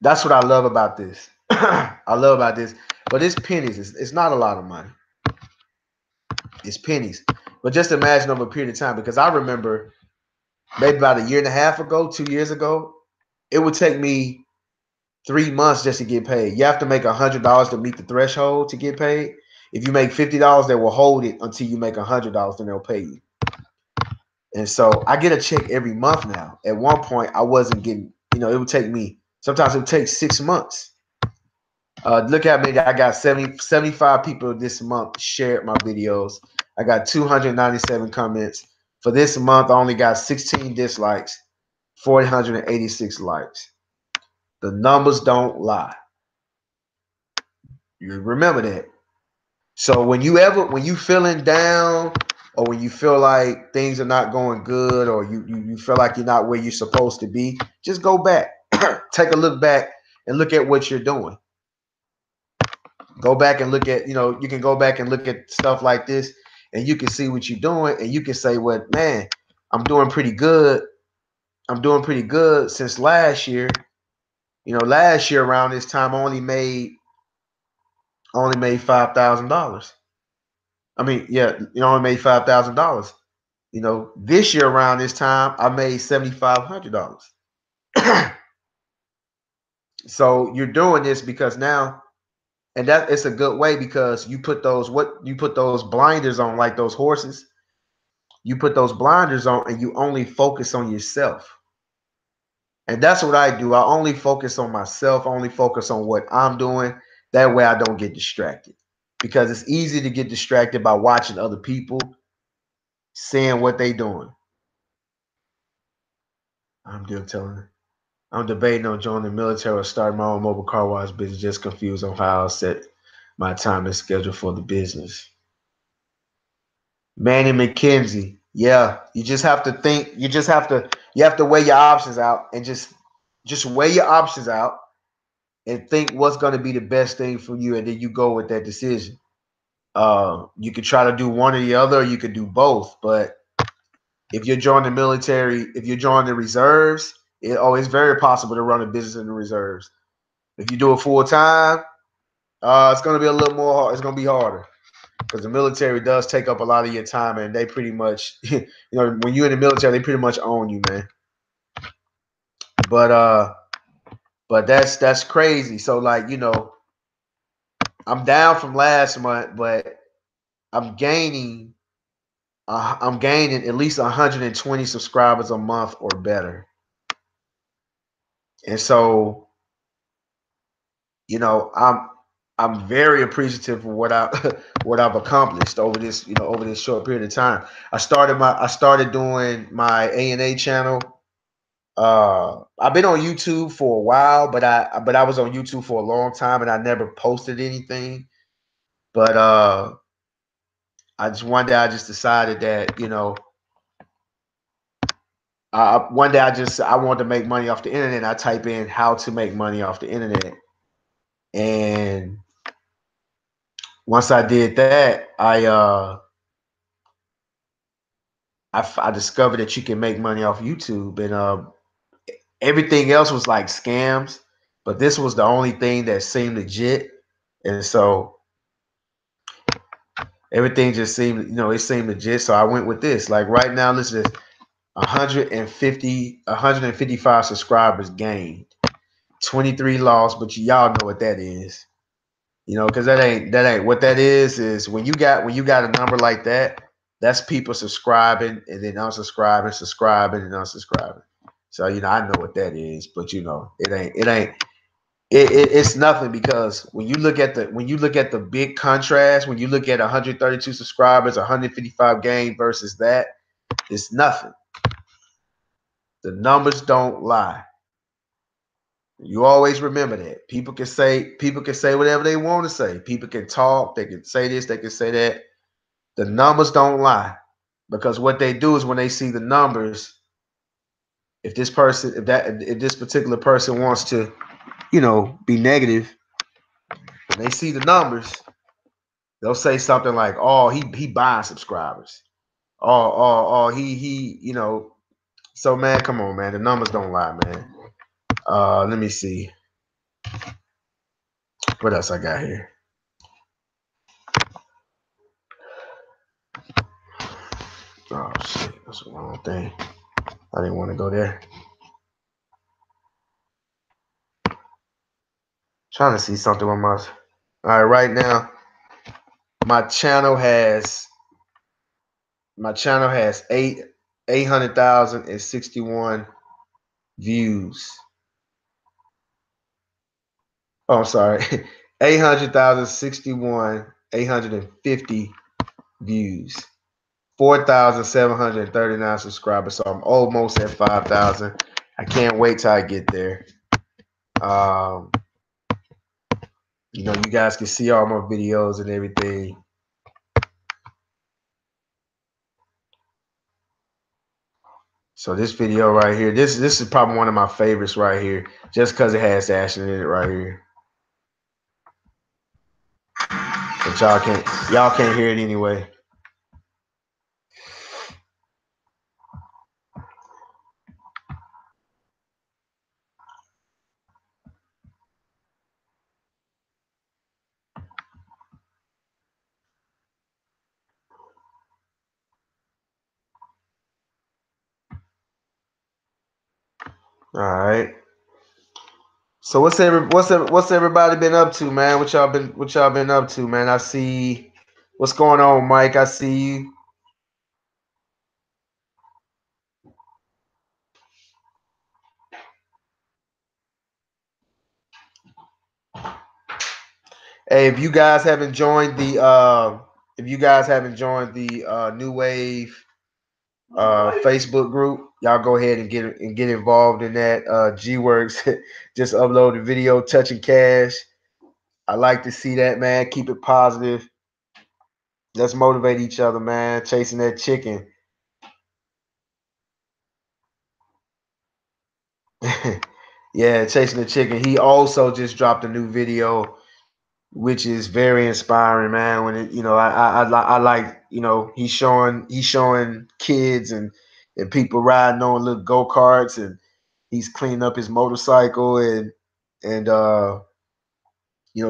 That's what I love about this. I love about this, but it's pennies. It's not a lot of money. It's pennies. But just imagine over a period of time, because I remember maybe about a year and a half ago, 2 years ago, it would take me 3 months just to get paid. You have to make $100 to meet the threshold to get paid. If you make $50, they will hold it until you make $100, then they'll pay you. And so I get a check every month now. At one point, I wasn't getting, it would take me, sometimes it would take 6 months. Look at me. I got 75 people this month shared my videos. I got 297 comments. For this month, I only got 16 dislikes, 486 likes. The numbers don't lie. You remember that. So when you feeling down, or when you feel like things are not going good, or you feel like you're not where you're supposed to be, just go back. Take a look back and look at what you're doing. Go back and look at, you can go back and look at stuff like this, and you can see what you're doing, and you can say, well, man, I'm doing pretty good. I'm doing pretty good since last year. Last year around this time, I only made $5,000. I mean, yeah, only made $5,000. This year around this time, I made $7,500. So you're doing this because now, and that it's a good way, because you put those blinders on, like those horses. You put those blinders on and you only focus on yourself. And that's what I do. I only focus on myself. I only focus on what I'm doing. That way I don't get distracted, because it's easy to get distracted by watching other people, seeing what they doing. I'm still telling you. I'm debating on joining the military or starting my own mobile car wash business. Just confused on how I'll set my time and schedule for the business. Manny McKenzie. Yeah, you just have to think. You have to weigh your options out, and just weigh your options out and think what's going to be the best thing for you, and then you go with that decision. You could try to do one or the other, or you could do both. But if you're joining the military, if you're joining the reserves, it's very possible to run a business in the reserves. If you do it full time, it's going to be a little more hard. It's going to be harder, because the military does take up a lot of your time, and they pretty much, when you're in the military, they pretty much own you, man. But that's crazy. So, like, I'm down from last month, but I'm gaining at least 120 subscribers a month or better. And so, I'm very appreciative of what I've accomplished over this short period of time. I started doing my A&A channel I've been on YouTube for a while, but I was on YouTube for a long time and I never posted anything. But I just one day I just decided that, one day I wanted to make money off the internet. I type in how to make money off the internet. And once I did that, I discovered that you can make money off YouTube, and everything else was like scams, but this was the only thing that seemed legit. And so everything just seemed, it seemed legit. So I went with this. Like right now, this is 155 subscribers gained, 23 lost, but y'all know what that is. Because that ain't what that is when you got a number like that, that's people subscribing and then unsubscribing, subscribing and unsubscribing. So I know what that is, but it's nothing, because when you look at the big contrast, when you look at 132 subscribers, 155 gained versus that, it's nothing. The numbers don't lie. You always remember that. People can say whatever they want to say. People can talk, they can say this, they can say that. The numbers don't lie. Because what they do is when they see the numbers, if this particular person wants to, be negative, when they see the numbers, they'll say something like, "Oh, he buying subscribers." He. So man, come on, man. The numbers don't lie, man. Let me see. What else I got here? Oh shit, that's the wrong thing. I didn't want to go there. Trying to see something with my. All right, right now, my channel has eight hundred thousand and 61 views. Oh, I'm sorry, 850 views. 4,739 subscribers. So I'm almost at 5,000. I can't wait till I get there. You guys can see all my videos and everything. So this video right here, this is probably one of my favorites right here, just because it has Ashton in it right here. But y'all can't hear it anyway. All right. So what's everybody been up to, man? What y'all been up to, man? I see what's going on, Mike. I see you. Hey, if you guys haven't joined the New Wave Facebook group, y'all go ahead and get involved in that. G Works just uploaded a video touching cash. I like to see that, man. Keep it positive. Let's motivate each other, man. Chasing that chicken. Yeah, chasing the chicken. He also just dropped a new video, which is very inspiring, man. When I like, he's showing kids and people riding on little go-karts, and he's cleaning up his motorcycle, and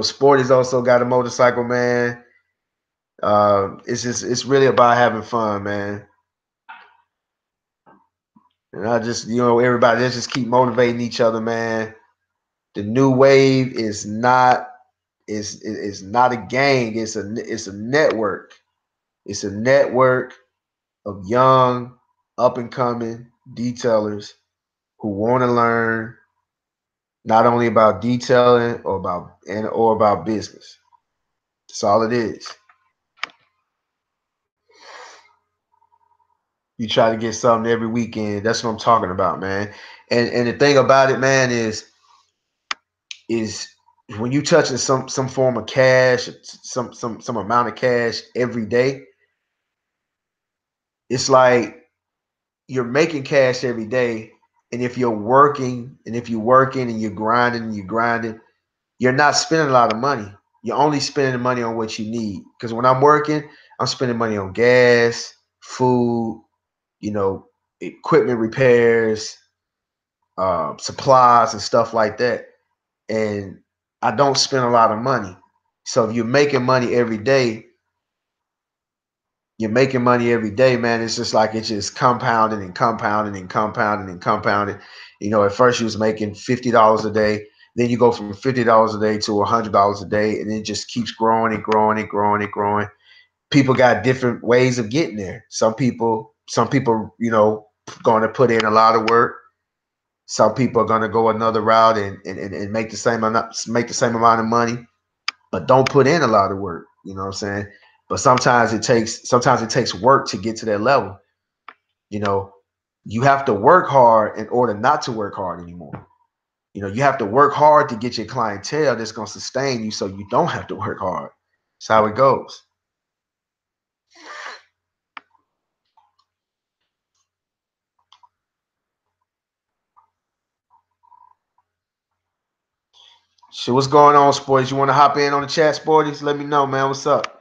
Sport has also got a motorcycle, man. It's really about having fun, man. And I just, everybody, let's just keep motivating each other, man. The new wave is not not a gang. It's a network. It's a network of young, up and coming detailers who want to learn not only about detailing or about business. That's all it is. You try to get something every weekend. That's what I'm talking about, man. And the thing about it, man, is when you touching some form of cash, some amount of cash every day, it's like you're making cash every day. And if you're working and if you're working and you're grinding, you're not spending a lot of money. You're only spending the money on what you need. Because when I'm working, I'm spending money on gas, food, you know, equipment repairs, supplies, and stuff like that. And I don't spend a lot of money. So if you're making money every day, man. It's just like it's just compounding and compounding and compounding and compounding. You know, at first you was making $50 a day, then you go from $50 a day to $100 a day, and it just keeps growing and growing and growing and growing. People got different ways of getting there. Some people, you know, going to put in a lot of work. Some people are going to go another route and make the same amount of money, but don't put in a lot of work. You know what I'm saying? But sometimes it takes work to get to that level. You know, you have to work hard in order not to work hard anymore. You know, you have to work hard to get your clientele that's going to sustain you so you don't have to work hard. That's how it goes. So what's going on, Sporties? You want to hop in on the chat, Sporties? Let me know, man. What's up?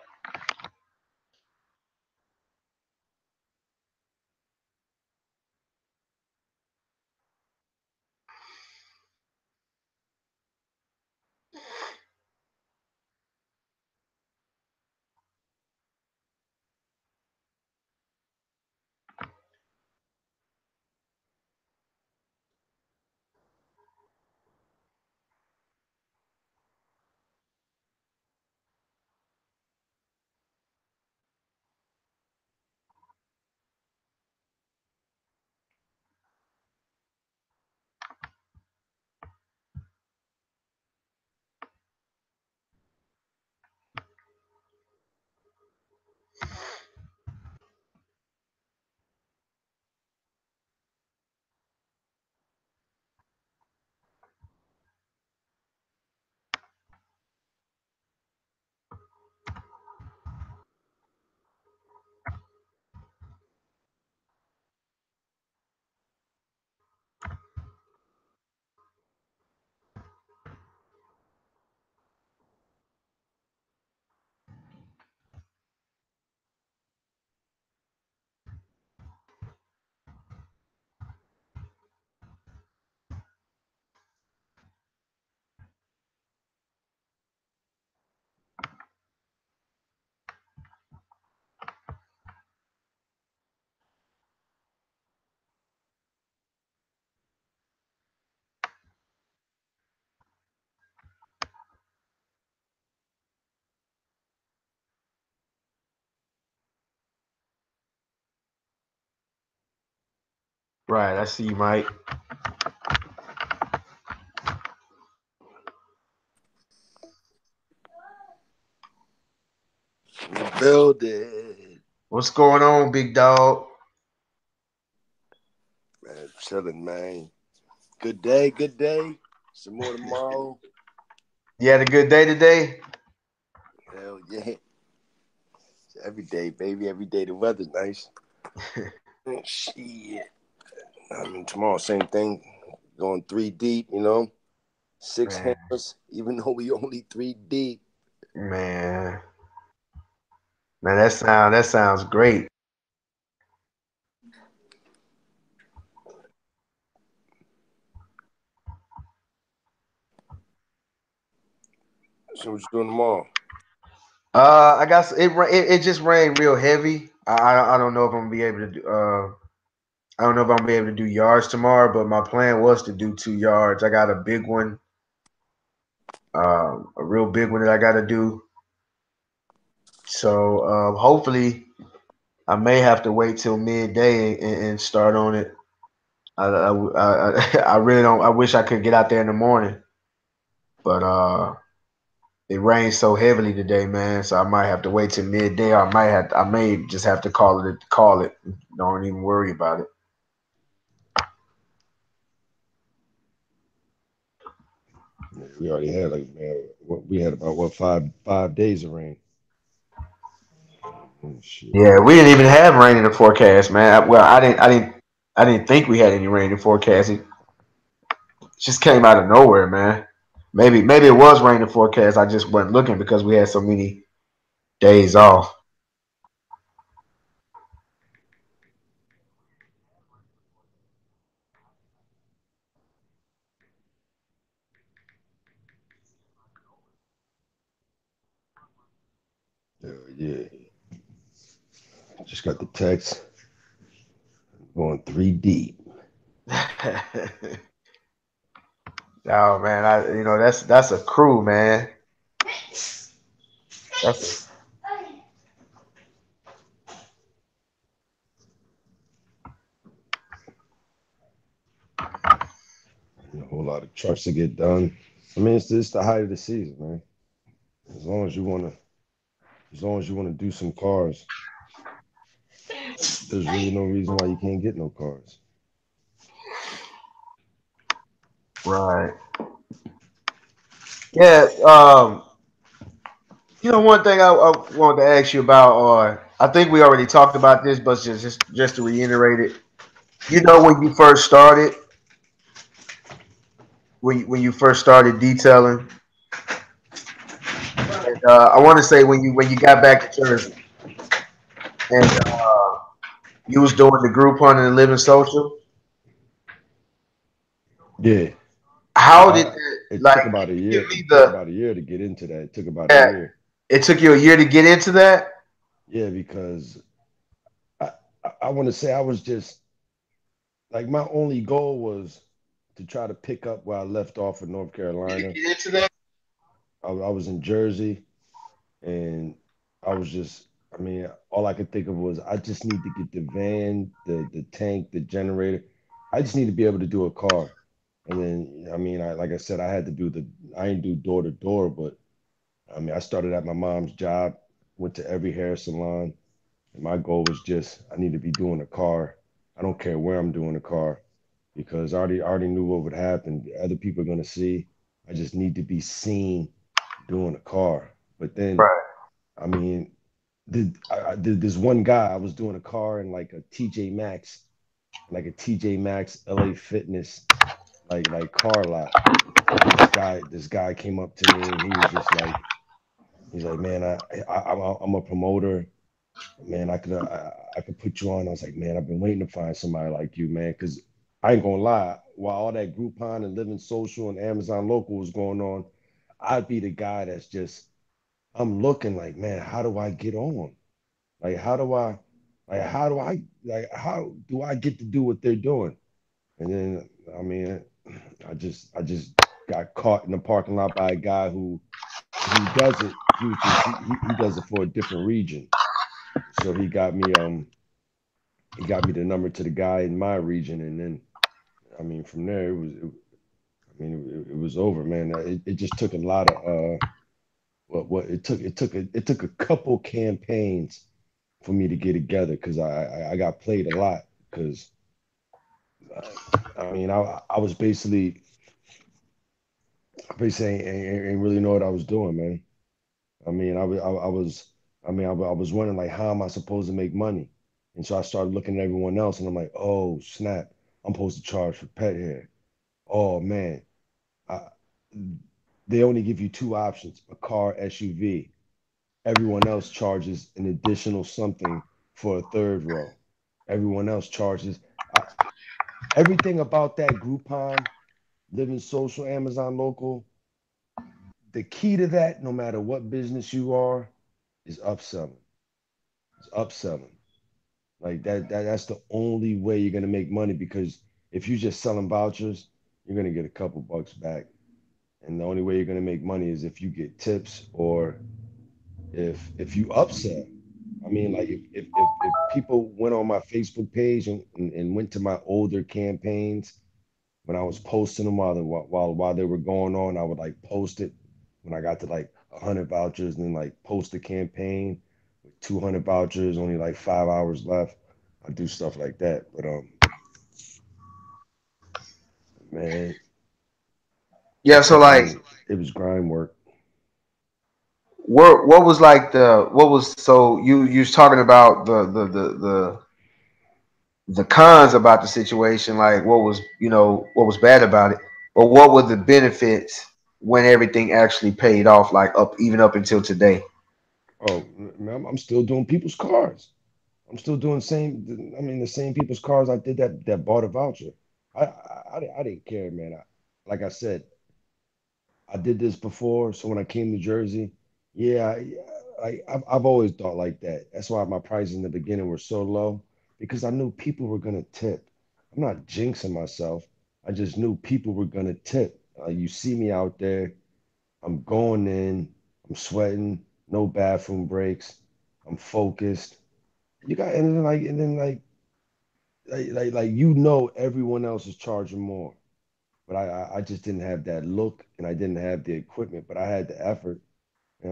Right, I see you, Mike. Building. What's going on, big dog? Man, chilling, man. Good day, good day. Some more tomorrow. You had a good day today? Hell yeah. Every day, baby. Every day. The weather's nice. Shit. I mean, tomorrow, same thing. Going 3 deep, you know? 6 Man, hammers, even though we only 3 deep. man, man, that sounds great. So what you doing tomorrow? I got it just rained real heavy. I don't know if I'm gonna be able to do. I don't know if I'm gonna be able to do yards tomorrow, but my plan was to do 2 yards. I got a big one, a real big one that I got to do. So hopefully, I may have to wait till midday and start on it. I really don't. I wish I could get out there in the morning, but it rained so heavily today, man. So I might have to wait till midday. Or I may just have to call it. Don't even worry about it. We already had like man, we had about what 5 days of rain. Oh shit. Yeah, we didn't even have rain in the forecast, man. Well, I didn't think we had any rain in the forecast. It just came out of nowhere, man. Maybe it was rain in the forecast. I just wasn't looking because we had so many days off. Yeah. Just got the text going 3 deep. Oh man, that's a crew, man. That's A whole lot of trucks to get done. I mean, it's the height of the season, man. As long as you wanna, as long as you wanna do some cars, there's really no reason why you can't get no cars. right. Yeah. One thing I wanted to ask you about, or I think we already talked about this, but just to reiterate it. When you first started, when you first started detailing, and I want to say when you got back to Jersey and you was doing the group hunt and living social. Yeah, How did I. that, It like? took Can about a you year. give me It took the? about a year to get into that. It took about a Yeah, year. it took you a year to get into that. Yeah, because I, I want to say I was just like my only goal was to try to pick up where I left off in North Carolina. Get into that. I was in Jersey, and I was just, I mean, all I could think of was I just need to get the van, the tank, the generator. I just need to be able to do a car. And then, I mean, I like I said, I didn't do door to door, but I mean, I started at my mom's job, went to every hair salon, and my goal was just I need to be doing a car. I don't care where I'm doing a car because I already knew what would happen. Other people are gonna see. I just need to be seen doing a car. But then, Right. I mean, did this one guy I was doing a car in like a TJ Maxx, like a TJ Maxx LA Fitness, like car lot. And this guy came up to me and he was just like, he's like, man, I'm a promoter. Man, I could put you on. I was like, man, I've been waiting to find somebody like you, man, because I ain't gonna lie. While all that Groupon and Living Social and Amazon Local was going on, I'd be the guy that's just I'm looking like, man, how do I get on? Like, how do I get to do what they're doing? And then, I mean, I just got caught in the parking lot by a guy who does it. He does it for a different region. So he got me the number to the guy in my region, and then I mean from there it was over, man. It just took a lot of what it took a couple campaigns for me to get together because I got played a lot because I mean I was basically ain't really know what I was doing, man. I mean I was I was wondering like how am I supposed to make money, and so I started looking at everyone else, and I'm like, oh snap, I'm supposed to charge for pet hair. Oh man, I, they only give you two options: a car, SUV. Everyone else charges an additional something for a third row. Everyone else charges. I, Everything about that Groupon, Living Social, Amazon Local, the key to that, no matter what business you are, is upselling. It's upselling. Like that's the only way you're gonna make money because if you're just selling vouchers, you're gonna get a couple bucks back. And the only way you're gonna make money is if you get tips or if you upsell. I mean, like if people went on my Facebook page and went to my older campaigns when I was posting them while they were going on, I would like post it when I got to like 100 vouchers and then like post the campaign with 200 vouchers, only like 5 hours left. I do stuff like that. But man, Yeah. So I like, mean, it was grind work. what was like the what was so you was talking about the cons about the situation, like what was what was bad about it, but what were the benefits when everything actually paid off, like up even up until today? Oh, man, I'm still doing people's cars. I'm still doing same. I mean, the same people's cars I did that bought a voucher. I didn't care, man. Like I said, I did this before. So when I came to Jersey, yeah, I've always thought like that. That's why my prices in the beginning were so low because I knew people were gonna tip. I'm not jinxing myself. I just knew people were gonna tip. You see me out there. I'm going in. I'm sweating. No bathroom breaks. I'm focused. You got and then everyone else is charging more, but I just didn't have that look and I didn't have the equipment, but I had the effort. And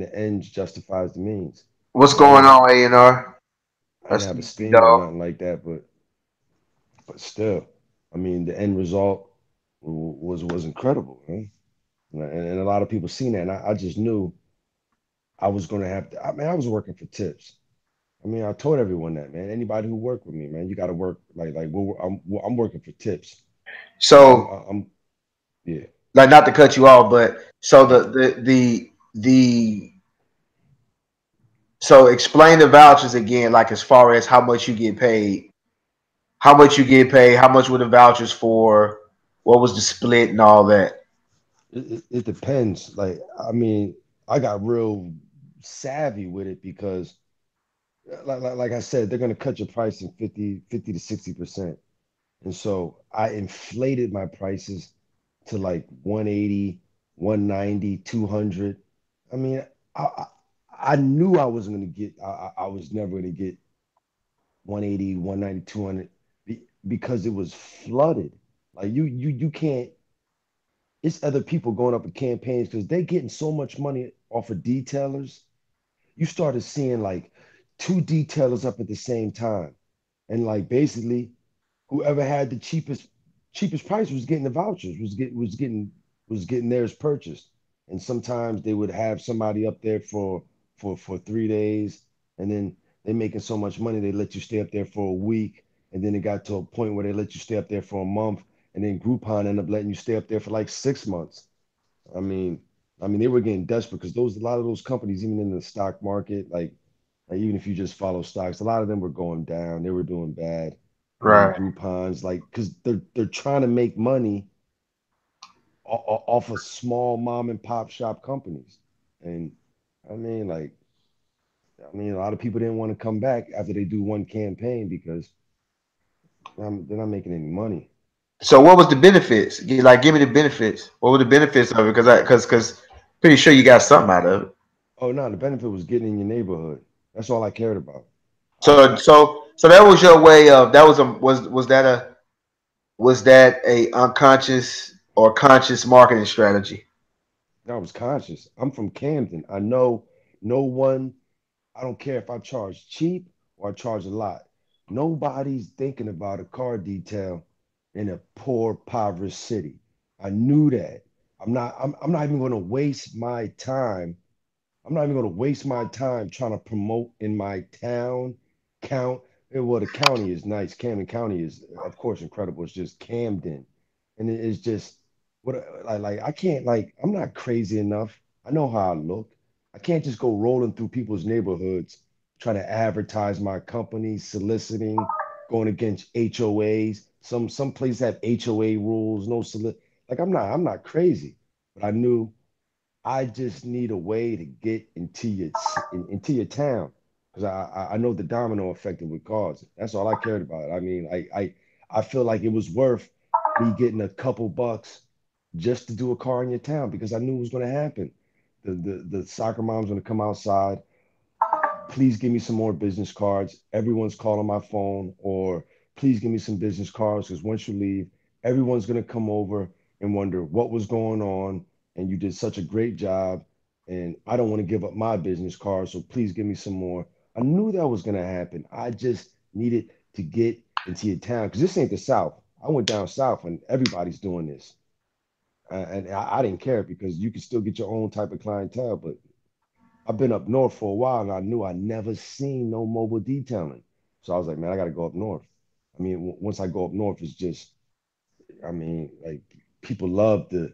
the ends justifies the means. What's And I going didn't on, A&R? I I didn't have see a you, big steam or dog. nothing like that, but still, I mean the end result was incredible, man. And a lot of people seen that, and I just knew I was gonna have to. I mean, I was working for tips. I mean, I told everyone that, man. Anybody who worked with me, man, you got to work I'm working for tips. So I'm yeah. like, not to cut you off, but so No, the so explain the vouchers again, like as far as how much you get paid, how much were the vouchers for, what was the split and all that. it depends. Like, I mean, I got real savvy with it because, like I said, they're gonna cut your price in 50 to 60%. And so I inflated my prices to like 180, 190, 200. I mean, I I, I knew I wasn't gonna get. I was never gonna get 180, 190, 200 because it was flooded. Like you can't. It's other people going up in campaigns because they're getting so much money off of detailers. You started seeing like two detailers up at the same time, and like basically whoever had the cheapest price was getting the vouchers, was getting theirs purchased. And sometimes they would have somebody up there for 3 days, and then they're making so much money they let you stay up there for a week, and then it got to a point where they let you stay up there for a month, and then Groupon ended up letting you stay up there for like 6 months. I mean, they were getting desperate because those a lot of those companies, even in the stock market, like even if you just follow stocks, a lot of them were going down. They were doing bad. I mean, Right. Groupon's like because they're trying to make money off of small mom and pop shop companies, and I mean, like, a lot of people didn't want to come back after they do one campaign because they're not making any money. So what was the benefits? Like, give me the benefits. What were the benefits of it? Because pretty sure you got something out of it. Oh no, the benefit was getting in your neighborhood. That's all I cared about. So that was your way of that was a was that a unconscious or conscious marketing strategy? I was conscious. I'm from Camden. I know no one. I don't care if I charge cheap or I charge a lot. Nobody's thinking about a car detail in a poor, impoverished city. I knew that. I'm not even going to waste my time. I'm not even going to waste my time trying to promote in my town, count. Well, the county is nice. Camden County is, of course, incredible. It's just Camden, and it's just what I can't I'm not crazy enough. I know how I look. I can't just go rolling through people's neighborhoods trying to advertise my company, soliciting, going against HOAs. Some places have HOA rules, no like I'm not crazy, but I knew I just need a way to get into your town because I know the domino effect it would cause. That's all I cared about. I mean, I feel like it was worth me getting a couple bucks just to do a car in your town because I knew it was going to happen. The soccer mom's going to come outside. Please give me some more business cards. Everyone's calling my phone, or please give me some business cards because once you leave, everyone's going to come over and wonder what was going on. And you did such a great job. And I don't want to give up my business cards, so please give me some more. I knew that was going to happen. I just needed to get into your town because this ain't the South. I went down south and everybody's doing this. And I didn't care because you could still get your own type of clientele. But I've been up north for a while, and I knew I never seen no mobile detailing. So I was like, man, I got to go up north. I mean, once I go up north, it's just, I mean, like people love the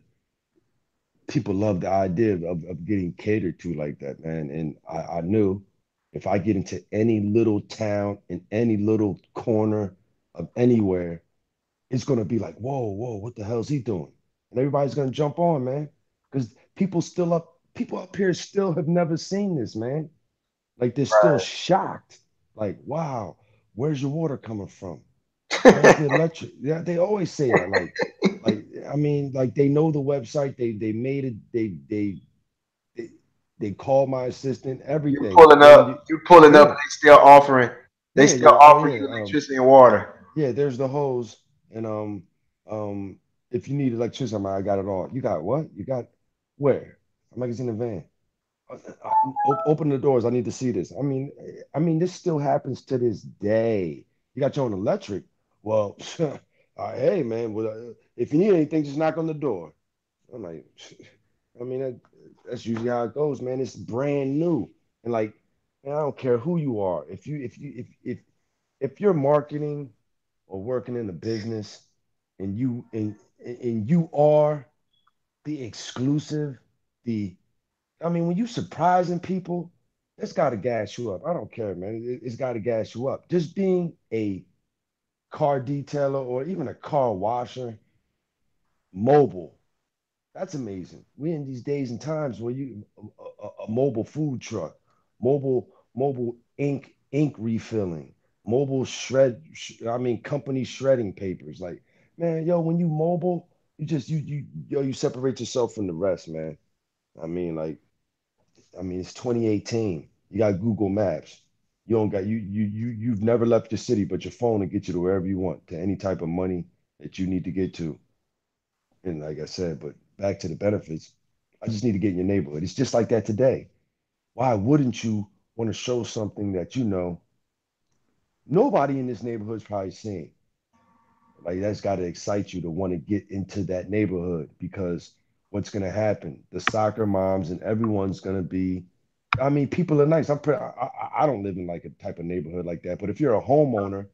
idea of getting catered to like that, man. And I knew if I get into any little town in any little corner of anywhere, it's gonna be like, whoa, what the hell's he doing? And everybody's gonna jump on, man, because people up here still have never seen this, man. Like they're still shocked. Like, wow, where's your water coming from? Where's the electric? Yeah, they always say that. Like I mean, like they know the website. They made it. They, they called my assistant. Everything. But when You pulling up, yeah, and they yeah, still yeah. Oh offering yeah. you electricity and water. Yeah, there's the hose, and if you need electricity, I got it all. You got what? You got where? I'm like, it's in the van. Open the doors. I need to see this. This still happens to this day. You got your own electric. Well, hey man, well, if you need anything, just knock on the door. I'm like, that's usually how it goes, man. It's brand new, and like, man, I don't care who you are. If you're marketing or working in a business and you are the exclusive, the when you surprising people, it's got to gas you up. I don't care, man. It's got to gas you up. Just being a car detailer or even a car washer, mobile, that's amazing. We're in these days and times where a mobile food truck, mobile ink refilling, mobile company shredding papers. Like, man, yo, when you mobile, you separate yourself from the rest, man. I mean, like, it's 2018. You got Google Maps. You don't got you've never left your city, but your phone will get you to wherever you want, to any type of money that you need to get to. And like I said, but back to the benefits, I just need to get in your neighborhood. It's just like that today. Why wouldn't you want to show something that nobody in this neighborhood is probably seeing? Like that's got to excite you to want to get into that neighborhood because what's going to happen? The soccer moms and everyone's going to be. People are nice. I don't live in like a type of neighborhood like that, but if you're a homeowner,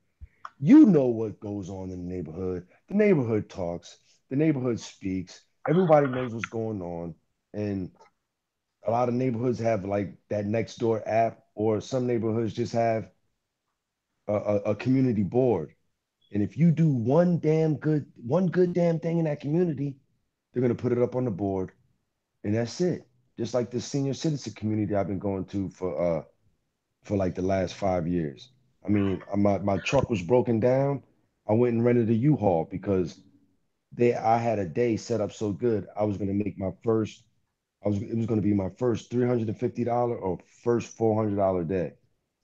you know what goes on in the neighborhood. The neighborhood talks. The neighborhood speaks. Everybody knows what's going on, and a lot of neighborhoods have like that next door app, or some neighborhoods just have a community board. And if you do one good damn thing in that community, they're gonna put it up on the board, and that's it. Just like the senior citizen community I've been going to for like the last 5 years. My truck was broken down. I went and rented a U-Haul because I had a day set up so good. I was gonna make my first. It was gonna be my first $350 or first $400 day,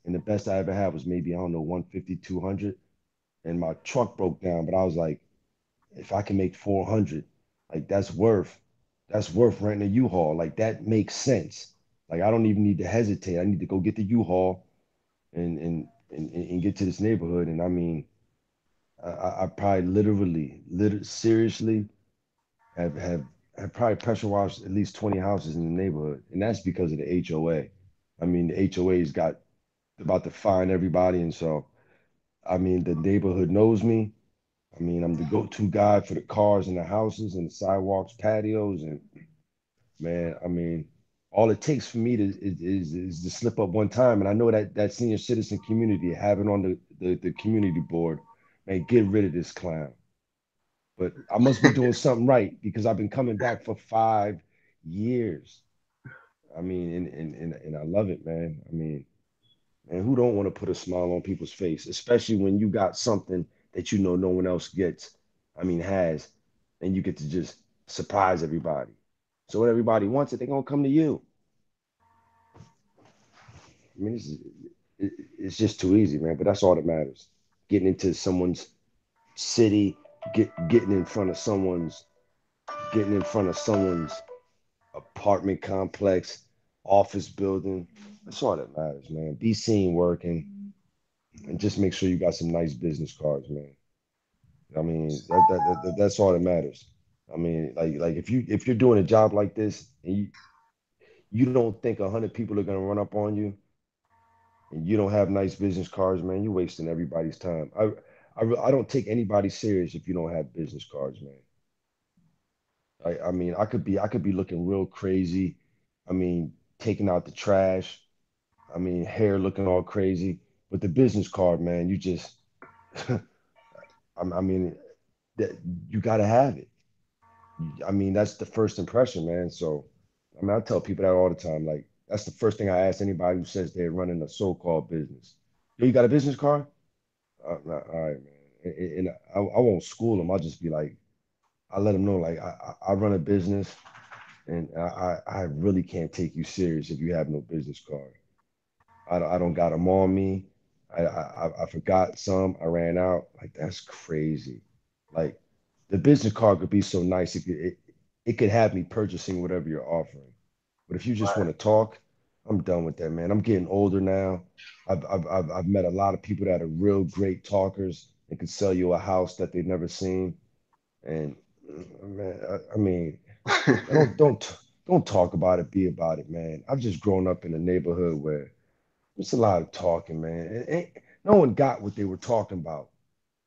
and the best I ever had was maybe I don't know 150, 200, and my truck broke down. But I was like, if I can make 400, like that's worth renting a U-Haul. Like that makes sense. Like I don't even need to hesitate. I need to go get the U-Haul and get to this neighborhood. And I probably literally, seriously have probably pressure washed at least 20 houses in the neighborhood, and that's because of the HOA. The HOA's got about to fine everybody, and so the neighborhood knows me. I'm the go-to guy for the cars and the houses and the sidewalks, patios, and man, all it takes for me is to slip up one time, and I know that senior citizen community having on the community board, man, get rid of this clown. But I must be doing something right because I've been coming back for 5 years. And I love it, man. And who don't want to put a smile on people's face, especially when you got something that no one else gets, has, and you get to just surprise everybody. So when everybody wants it, they're gonna come to you. I mean, it's just too easy, man. But that's all that matters. Getting into someone's city, getting in front of someone's apartment complex, office building. That's all that matters, man. Be seen working, and just make sure you got some nice business cards, man. That's all that matters. I mean, like if you're doing a job like this and you don't think 100 people are gonna run up on you and you don't have nice business cards, man, you're wasting everybody's time. I don't take anybody serious if you don't have business cards, man. I mean, I could be looking real crazy. I mean, taking out the trash. I mean, hair looking all crazy. But the business card, man, you just, I mean, that you got to have it. I mean, that's the first impression, man. So, I mean, I tell people that all the time. Like, that's the first thing I ask anybody who says they're running a so-called business. Yo, you got a business card? Nah, all right, man. And I won't school them. I'll just be like, I let them know, like, I run a business, and I really can't take you serious if you have no business card. I don't got them on me. I forgot some. I ran out. Like that's crazy. Like the business card could be so nice. It could have me purchasing whatever you're offering. But if you just want to talk, I'm done with that, man. I'm getting older now. I've met a lot of people that are real great talkers and can sell you a house that they've never seen. And man, I mean, don't talk about it. Be about it, man. I've just grown up in a neighborhood where it's a lot of talking, man. No one got what they were talking about.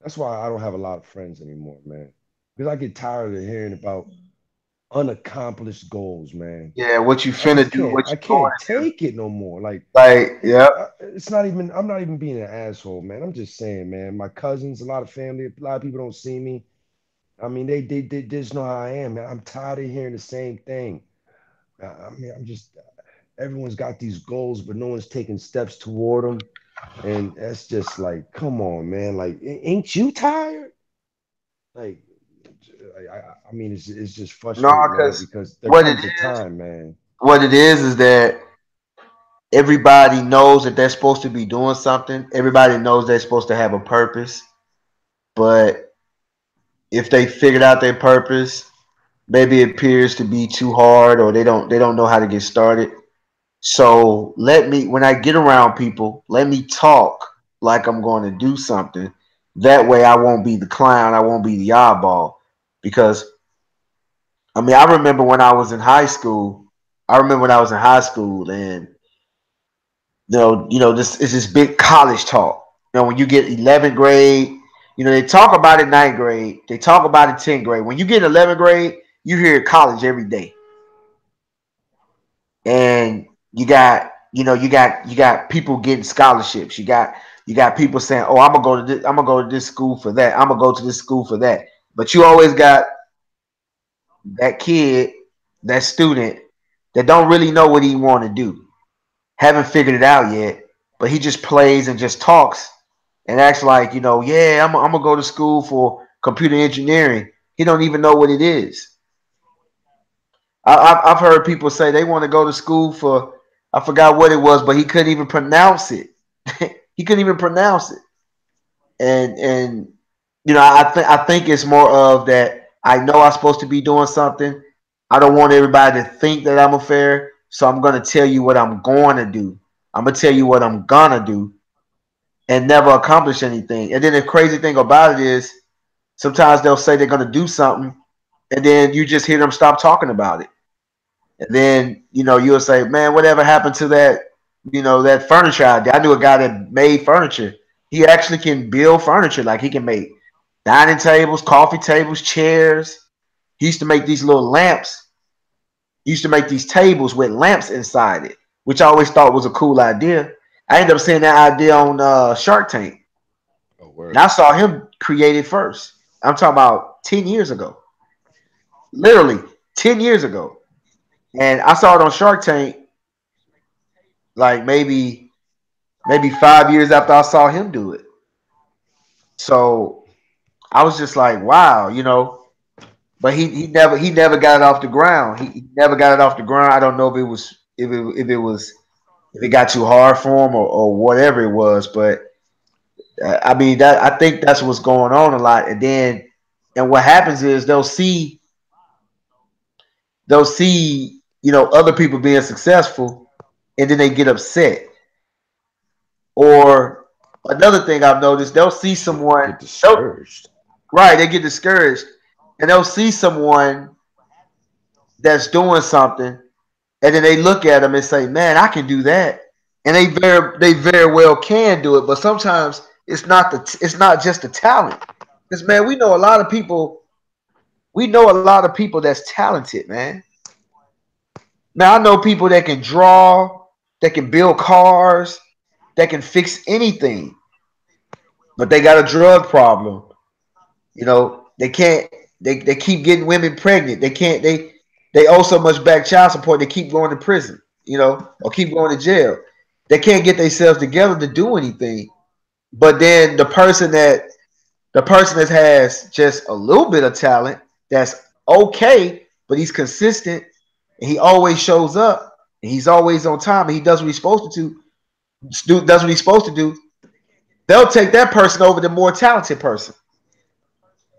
That's why I don't have a lot of friends anymore, man. Because I get tired of hearing about unaccomplished goals, man. Yeah, what you finna do, what I you going can't take it no more. like, yeah. It's not even. I'm not even being an asshole, man. I'm just saying, man. My cousins, a lot of family, a lot of people don't see me. I mean, they just know how I am, man. I'm tired of hearing the same thing. I mean, I'm just. Everyone's got these goals, but no one's taking steps toward them. And that's just like, come on, man. Like, ain't you tired? Like, I mean, it's just No, frustrating, man, because because there what it comes a is, time, man. is that everybody knows that they're supposed to be doing something. Everybody knows they're supposed to have a purpose. But if they figured out their purpose, maybe it appears to be too hard or they don't know how to get started. So let me when I get around people, let me talk like I'm going to do something. That way I won't be the clown, I won't be the oddball. Because I mean I remember when I was in high school, and this is this big college talk. When you get 11th grade, they talk about it ninth grade, they talk about it 10th grade. When you get 11th grade, you hear college every day, and you got people getting scholarships. You got people saying, "Oh, I'm gonna go to this school for that. I'm gonna go to this school for that." But you always got that kid, that student that don't really know what he want to do, haven't figured it out yet, but he just plays and just talks and acts like, yeah, I'm gonna go to school for computer engineering. He don't even know what it is. I've heard people say they want to go to school for, I forgot what it was, but he couldn't even pronounce it. He couldn't even pronounce it. And I think it's more of that. I know I'm supposed to be doing something. I don't want everybody to think that I'm a fair, so I'm gonna tell you what I'm going to do. I'm gonna tell you what I'm gonna do, and never accomplish anything. And then the crazy thing about it is, sometimes they'll say they're gonna do something, and then you just hear them stop talking about it. And then you'll say, "Man, whatever happened to that? That furniture out there? I knew a guy that made furniture. He actually can build furniture. Like he can make dining tables, coffee tables, chairs. He used to make these little lamps. He used to make these tables with lamps inside it, which I always thought was a cool idea. I ended up seeing that idea on Shark Tank, Oh, and I word. saw him create it first. I'm talking about 10 years ago, literally 10 years ago, and I saw it on Shark Tank like maybe 5 years after I saw him do it. So I was just like, wow. But he never got it off the ground. He never got it off the ground. I don't know if it got too hard for him or whatever it was. But I mean that I think that's what's going on a lot. And what happens is they'll see other people being successful, and then they get upset. Or another thing I've noticed, they'll see someone. Get They'll, discouraged. right, they get discouraged. and they'll see someone that's doing something, and then they look at them and say, "Man, I can do that," and they very well can do it. But sometimes it's not just the talent, because man, we know a lot of people. We know a lot of people that's talented, man. Now I know people that can draw, that can build cars, that can fix anything, but they got a drug problem. You know, they can't. They keep getting women pregnant. They can't. They owe so much back child support. They keep going to prison. You know, or keep going to jail. They can't get themselves together to do anything. But then the person that has just a little bit of talent, that's okay, but he's consistent and he always shows up and he's always on time and he does what he's supposed to does what he's supposed to do. They'll take that person over the more talented person.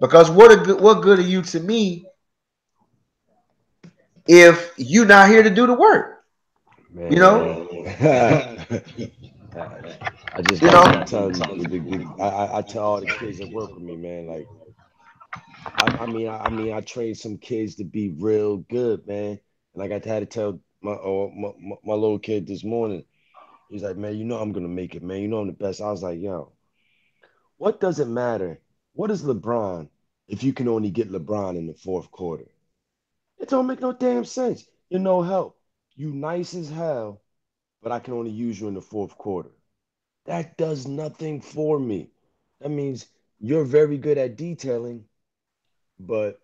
Because what good are you to me if you're not here to do the work? You know, Man. I just you gotta keep know, telling I tell all the kids that work with me, man. Like I trained some kids to be real good, man. And like I had to tell my little kid this morning. He's like, man, you know I'm gonna make it, man. You know I'm the best. I was like, yo, what does it matter? What is LeBron if you can only get LeBron in the fourth quarter? It don't make no damn sense. You're no help. You nice as hell, but I can only use you in the fourth quarter. That does nothing for me. That means you're very good at detailing, but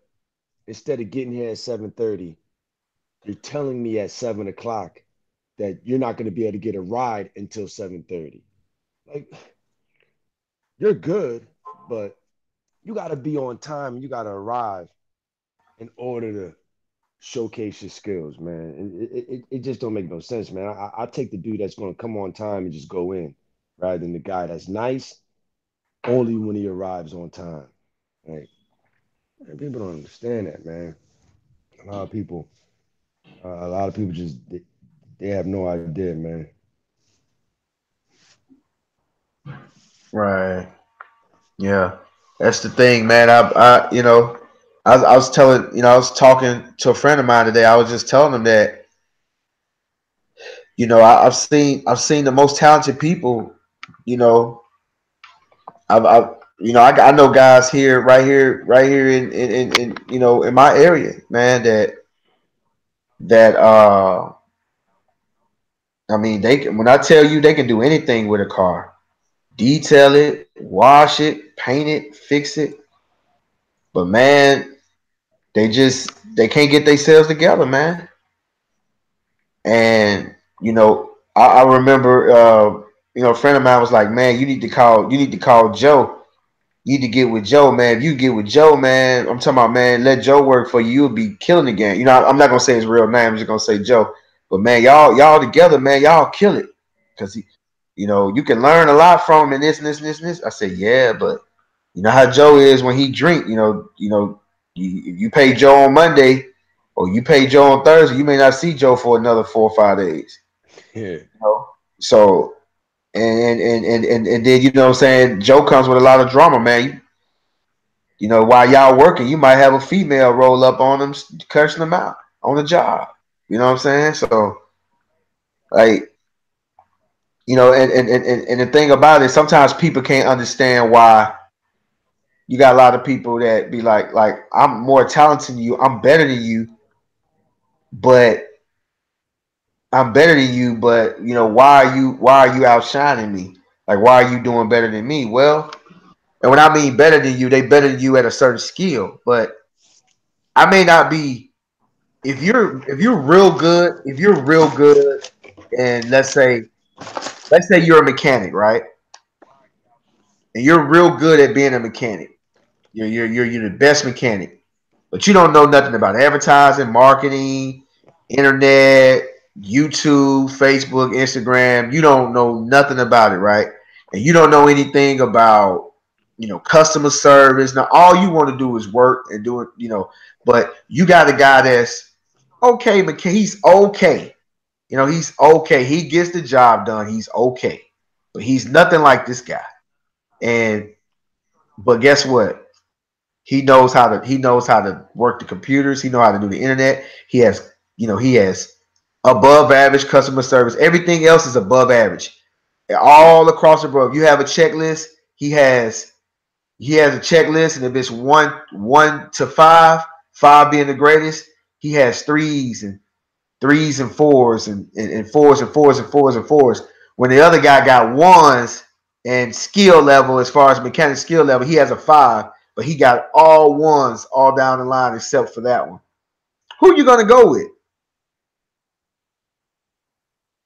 instead of getting here at 7:30, you're telling me at 7 o'clock that you're not going to be able to get a ride until 7:30. Like, you're good, but you got to be on time. You got to arrive in order to showcase your skills, man. And it just don't make no sense, man. I take the dude that's going to come on time and just go in rather than the guy that's nice only when he arrives on time. Like, man, people don't understand that, man. A lot of people, a lot of people just they have no idea, man. right? Yeah, that's the thing, man. I was telling, I was talking to a friend of mine today. I was just telling him that, I've seen the most talented people. You know, I know guys here, right here in in my area, man. That I mean, they can. When I tell you, they can do anything with a car, detail it, wash it, paint it, fix it. But man, they can't get themselves together, man. And I remember, a friend of mine was like, "Man, you need to call Joe. You need to get with Joe, man. If you get with Joe, man, I'm talking about, man, let Joe work for you. You'll be killing the game. I'm not gonna say his real name. I'm just gonna say Joe. But man, y'all together, man, y'all kill it. Cause you can learn a lot from him and this and this and this and this." I said, "Yeah, but you know how Joe is when he drink. You pay Joe on Monday, or you pay Joe on Thursday. You may not see Joe for another 4 or 5 days. Yeah. So and then what I'm saying, Joe comes with a lot of drama, man. While y'all working, you might have a female roll up on them, cursing them out on the job. You know what I'm saying? So like, and the thing about it, sometimes people can't understand why you got a lot of people that be like, I'm more talented than you, I'm better than you, but why are you outshining me? Like, why are you doing better than me? Well, and when I mean better than you, they better than you at a certain skill. But I may not be. If you're real good, and let's say you're a mechanic, right? And you're real good at being a mechanic. You're the best mechanic, but you don't know nothing about advertising, marketing, internet, YouTube, Facebook, Instagram. You don't know nothing about it, right? And you don't know anything about customer service. Now all you want to do is work and do it. But you got a guy that's okay, but he's okay. He's okay. He gets the job done. He's okay, but he's nothing like this guy. And but guess what? He knows how to work the computers. He knows how to do the internet. He has above average customer service. Everything else is above average. All across the board. If you have a checklist, he has a checklist, and if it's one to five, five being the greatest, he has threes and fours and fours and fours and fours and fours. When the other guy got ones and skill level, as far as mechanic skill level, he has a five, but he got all ones all down the line except for that one. Who you gonna go with?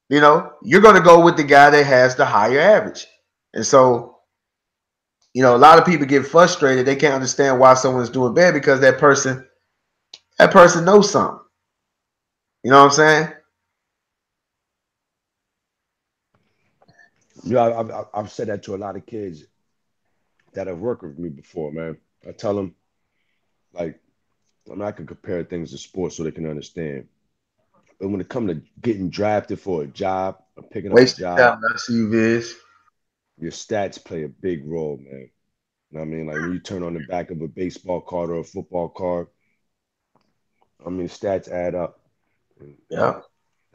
You know, you're gonna go with the guy that has the higher average. And so, a lot of people get frustrated. They can't understand why someone's doing bad because that person knows something. You know what I'm saying? I've said that to a lot of kids that have worked with me before, man. I tell them, like, I'm not gonna compare things to sports so they can understand. But when it comes to getting drafted for a job or picking up a Wasting job, time. I see you, Viz. your stats play a big role, man. You know what I mean? Like when you turn on the back of a baseball card or a football card, I mean, stats add up. Yeah.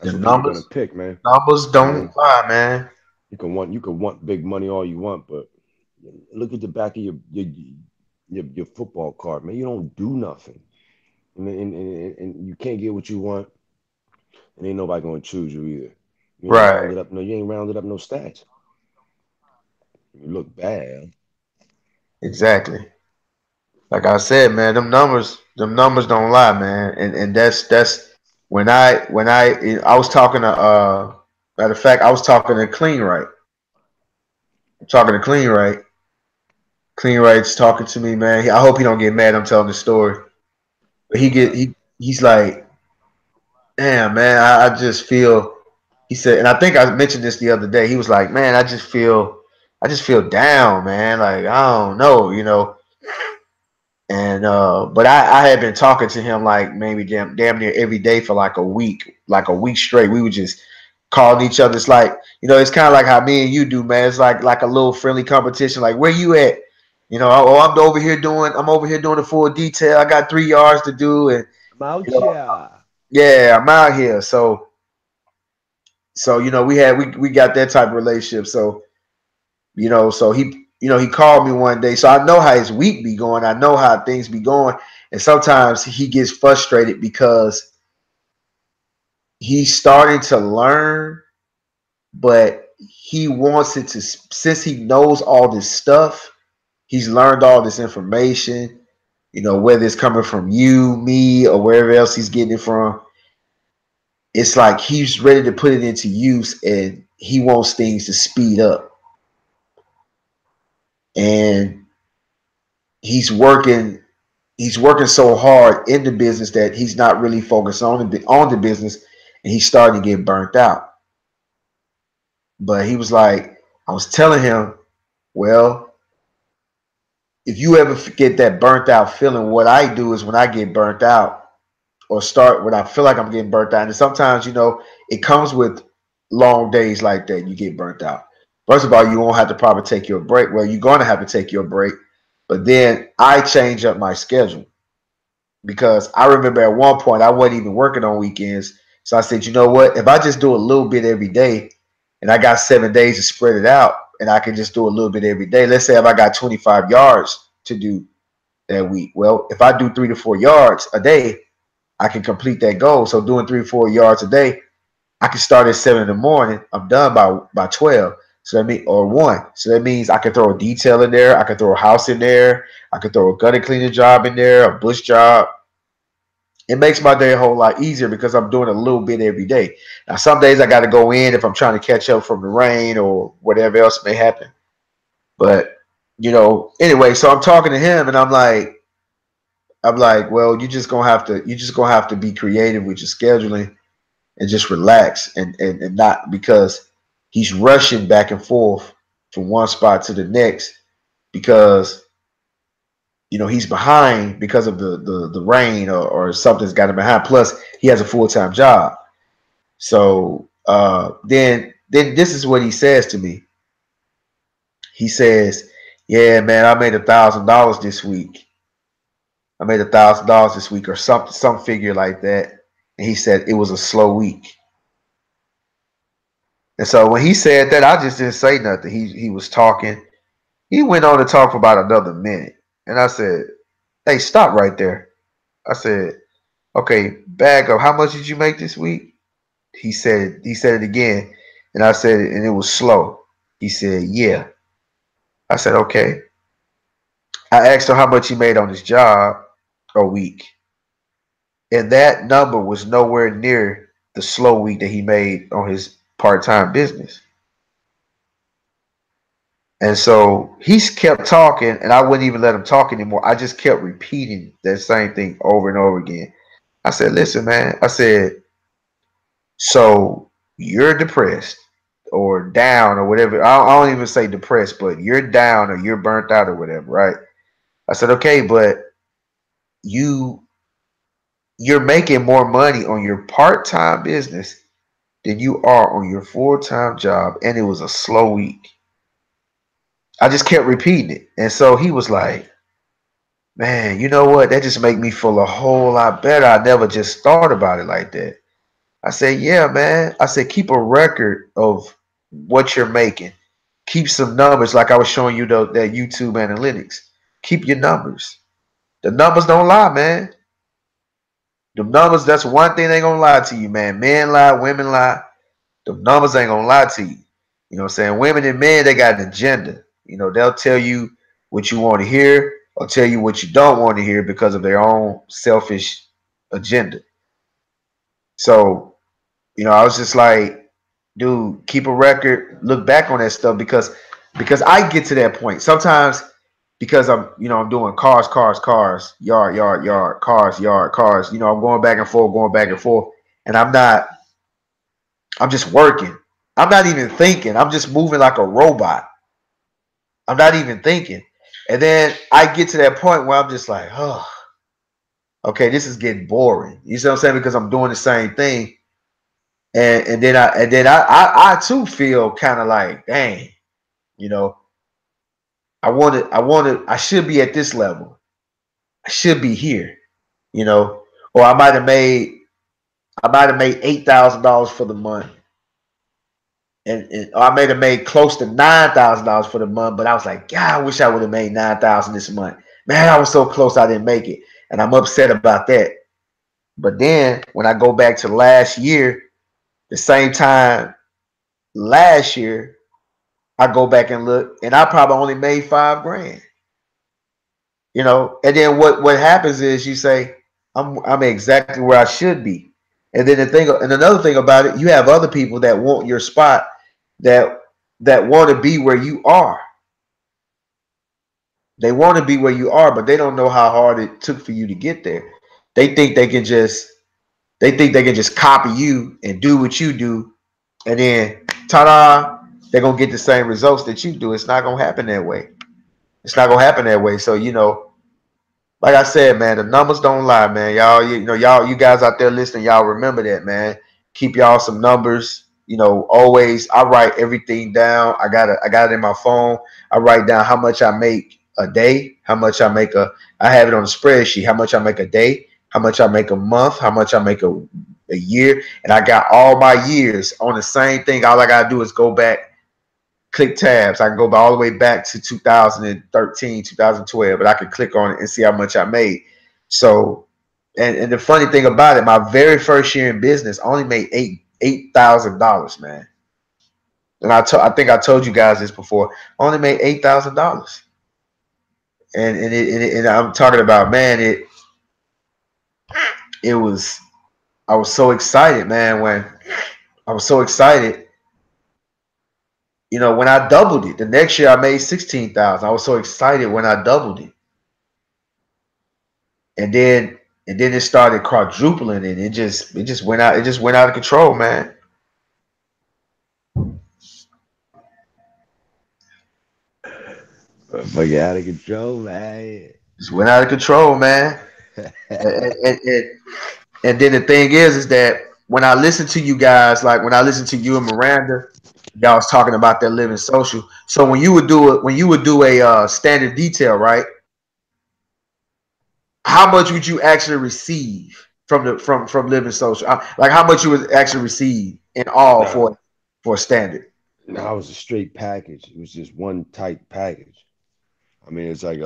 The That's what people are gonna numbers pick, man. numbers I don't mean, lie, man. you can want big money all you want, but look at the back of your football card, man. You don't do nothing, and you can't get what you want, and ain't nobody gonna choose you either. Right. You ain't rounded up no stats. You look bad. Exactly. Like I said, man, them numbers don't lie, man. And that's when I was talking to matter of fact, I was talking to Clean Right. I'm talking to Clean Right. Clean Right's talking to me, man. I hope he don't get mad I'm telling the story. But he's like, damn, man, I just feel, he said, and I think I mentioned this the other day. He was like, man, I just feel down, man. Like, I don't know. And but I had been talking to him like maybe damn near every day for like a week straight. We would just calling each other. It's like, it's kind of like how me and you do, man. It's like a little friendly competition. Like, where you at? I'm over here doing the full detail. I got 3 yards to do, and I'm out you know, here. yeah, I'm out here. So we got that type of relationship. So so he called me one day. So I know how his week be going. I know how things be going. And sometimes he gets frustrated because he's starting to learn, but he wants it to, since he knows all this stuff, he's learned all this information, whether it's coming from you, me, or wherever else he's getting it from. It's like he's ready to put it into use and he wants things to speed up. And he's working so hard in the business that he's not really focused on the business, and he's starting to get burnt out. But he was like, I was telling him, well, if you ever get that burnt out feeling, what I do is when I get burnt out or start when I feel like I'm getting burnt out, and sometimes it comes with long days like that, you get burnt out. First of all, you won't have to probably take your break. Well, you're going to have to take your break, but then I change up my schedule. Because I remember at one point I wasn't even working on weekends. So I said, you know what? If I just do a little bit every day and I got 7 days to spread it out and I can just do a little bit every day. Let's say if I got 25 yards to do that week. Well, if I do 3 to 4 yards a day, I can complete that goal. So doing 3 or 4 yards a day, I can start at 7 in the morning. I'm done by 12. So that means, or 1. So that means I can throw a detail in there. I can throw a house in there. I can throw a gutter cleaning job in there, a bush job. It makes my day a whole lot easier because I'm doing a little bit every day. Now, some days I got to go in if I'm trying to catch up from the rain or whatever else may happen. But, anyway, so I'm talking to him and I'm like, well, you're just gonna have to be creative with your scheduling and just relax and not, because he's rushing back and forth from one spot to the next because he's behind because of the rain or something's got him behind. Plus, he has a full-time job. So then this is what he says to me. He says, "Yeah, man, I made $1,000 this week." I made $1,000 this week or something, some figure like that. And he said it was a slow week. And so when he said that, I just didn't say nothing. He was talking. He went on to talk for about another minute. And I said, hey, stop right there. I said, okay, bag up. How much did you make this week? He said it again. And I said, and it was slow. He said, yeah. I said, okay. I asked him how much he made on his job a week. And that number was nowhere near the slow week that he made on his part-time business. And so he's kept talking, and I wouldn't even let him talk anymore. I just kept repeating that same thing over and over again. I said, listen, man. I said, so you're depressed or down or whatever. I don't even say depressed, but you're down or you're burnt out or whatever, right? I said, okay, but you're making more money on your part-time business than you are on your full-time job, and it was a slow week. I just kept repeating it. And so he was like, man, you know what? That just made me feel a whole lot better. I never just thought about it like that. I said, yeah, man. I said, keep a record of what you're making. Keep some numbers like I was showing you that YouTube analytics. Keep your numbers. The numbers don't lie, man. The numbers, that's one thing they ain't gonna lie to you, man. Men lie, women lie. The numbers ain't gonna lie to you. You know what I'm saying? Women and men, they got an agenda. You know, they'll tell you what you want to hear or tell you what you don't want to hear because of their own selfish agenda. So, you know, I was just like, dude, keep a record, look back on that stuff because I get to that point. Sometimes because I'm doing cars, yard, cars, yard, cars. You know, I'm going back and forth, and I'm just working. I'm not even thinking. I'm just moving like a robot. I'm not even thinking. And then I get to that point where I'm just like, oh, okay, this is getting boring. You see what I'm saying? Because I'm doing the same thing. And then I too feel kind of like, dang, you know, I should be at this level. I should be here, you know, or I might have made $8,000 for the month. And I may have made close to $9,000 for the month, but I was like, God, I wish I would have made $9,000 this month. Man, I was so close, I didn't make it, and I'm upset about that. But then when I go back to last year, the same time last year, I go back and look, and I probably only made $5,000. You know, and then what happens is you say, I'm exactly where I should be. And then another thing about it, you have other people that want your spot that want to be where you are. They want to be where you are, but they don't know how hard it took for you to get there. They think they can just copy you and do what you do, and then ta-da, they're gonna get the same results that you do. It's not gonna happen that way. It's not gonna happen that way. So, you know, like I said, man, the numbers don't lie, man. Y'all, you guys out there listening, y'all remember that, man. Keep y'all some numbers. You know, always I write everything down. I got it in my phone. I write down how much I make a day, how much I have it on a spreadsheet, how much I make a day, how much I make a month, how much I make a year. And I got all my years on the same thing. All I gotta do is go back, click tabs. I can go all the way back to 2013, 2012, but I can click on it and see how much I made. So, and the funny thing about it, my very first year in business, I only made $8,000, man. And I think I told you guys this before. I only made $8,000, and I'm talking about, man, it was. I was so excited, man. When I was so excited. You know, when I doubled it, the next year I made 16,000. I was so excited when I doubled it, and then it started quadrupling, and it just went out. It just went out of control, man. But get out of control, man. Just went out of control, man. And then the thing is that when I listen to you guys, like when I listen to you and Miranda, y'all was talking about that living social. So when you would do a standard detail, right? how much would you actually receive from the from Living Social? Like how much you would actually receive in all Nah, for a standard? nah, it was a straight package. It was just one tight package. I mean, it's like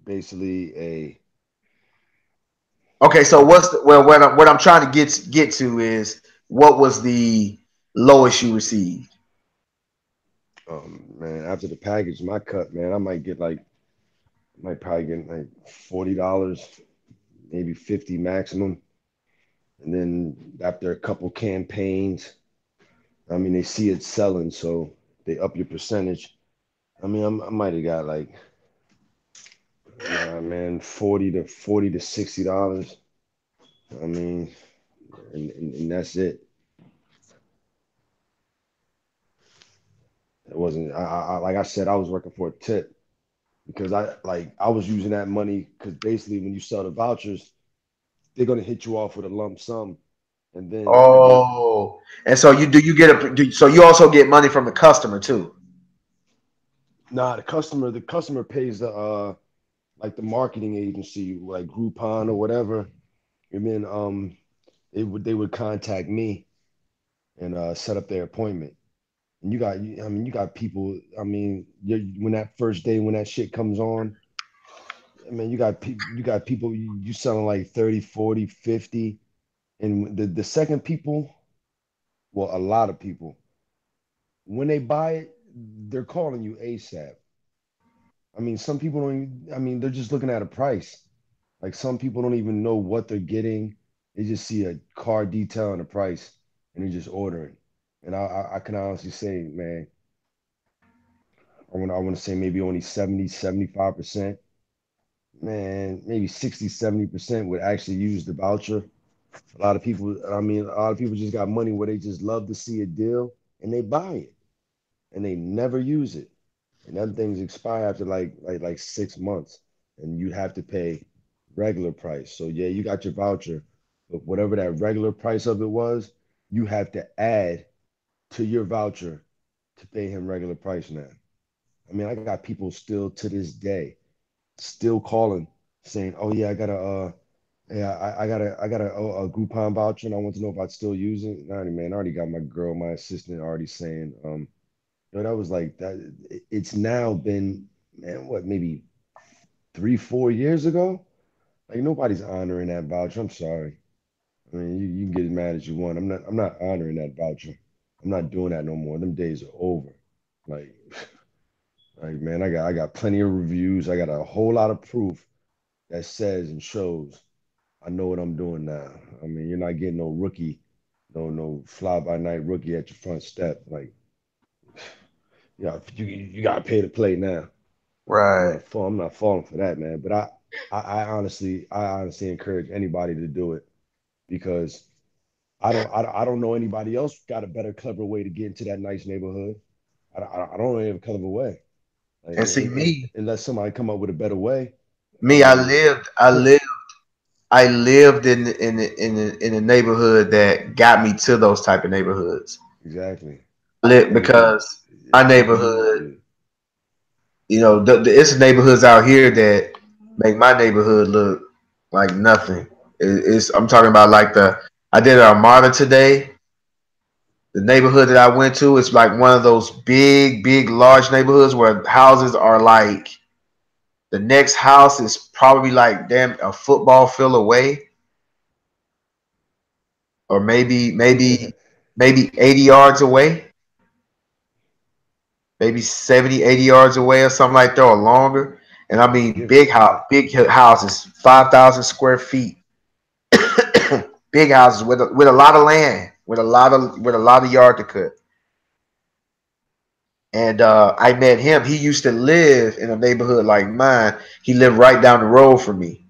basically a Okay, so what's the, well what I'm trying to get to is what was the lowest you received? man, after the package, my cut, man, I might get like might probably get like $40, maybe 50 maximum. And then after a couple campaigns, I mean, they see it selling, so they up your percentage. I mean, I might have got like, nah, man, 40 to $60. I mean, and that's it. It wasn't. Like I said, I was working for a tip because I was using that money because basically when you sell the vouchers, they're gonna hit you off with a lump sum, and then they Oh, and so you get so you also get money from the customer too. nah the customer pays the like the marketing agency like Groupon or whatever, and then they would contact me and set up their appointment. And I mean, you got people. I mean, when that first day when that shit comes on, I mean, you got people you selling like 30, 40, 50. And the second people, well, a lot of people, when they buy it, they're calling you ASAP. I mean, some people don't even, I mean, they're just looking at a price. Like some people don't even know what they're getting. They just see a car detail and a price and they're just ordering. And I can honestly say, man, I want to say maybe only 70, 75%. Man, maybe 60, 70% would actually use the voucher. A lot of people, I mean, a lot of people just got money where they just love to see a deal and they buy it and they never use it. And them things expire after like 6 months, and you'd have to pay regular price. So yeah, you got your voucher, but whatever that regular price of it was, you have to add to your voucher to pay him regular price now. I mean, I got people still to this day still calling saying, "Oh yeah, I got a Groupon voucher, and I want to know if I'd still use it." And man, I already got my girl, my assistant, already saying, that was like that. It's now been, man, what, maybe 3, 4 years ago? Like nobody's honoring that voucher. I'm sorry. I mean, you can get as mad as you want. I'm not honoring that voucher. I'm not doing that no more. Them days are over. Like, like man, I got plenty of reviews. I got a whole lot of proof that says and shows I know what I'm doing now. I mean, you're not getting no rookie, no fly by night rookie at your front step. Like, yeah, you got to pay to play now. Right. I'm not falling for that, man. But I honestly encourage anybody to do it because I don't know anybody else got a better, clever way to get into that nice neighborhood. I don't know any clever way. Like, And see me, unless somebody come up with a better way. I me, mean, I lived in the neighborhood that got me to those type of neighborhoods. exactly. I lived And it, because my people use neighborhood, it. it's neighborhoods out here that make my neighborhood look like nothing. I'm talking about like I did an Armada today. The neighborhood that I went to is like one of those big, large neighborhoods where houses are like the next house is probably like damn a football field away, or maybe 80 yards away, maybe 70, 80 yards away or something like that or longer. And I mean Yeah, big houses, 5,000 square feet, big houses with a lot of land, with a lot of yard to cut. And I met him. He used to live in a neighborhood like mine. He lived right down the road from me.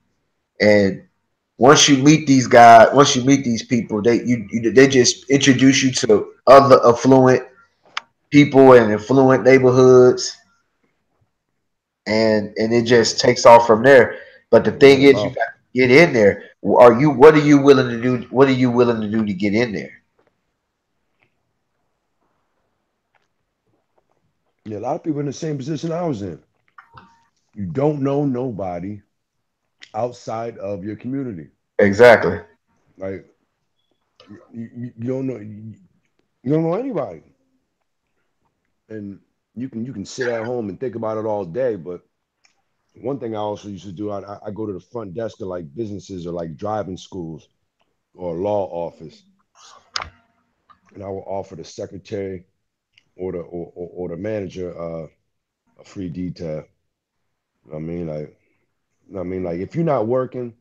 And once you meet these people, they just introduce you to other affluent people and affluent neighborhoods, and it just takes off from there. But the thing word of is, you mouth. got to get in there. What are you willing to do? What are you willing to do to get in there? Yeah, a lot of people in the same position I was in. You don't know nobody. outside of your community. Exactly. Like you don't know you don't know anybody, and you can sit at home and think about it all day. But one thing I also used to do, I go to the front desk of like businesses or like driving schools or a law office, and I will offer the secretary or the manager a free detail. I mean, like if you're not working,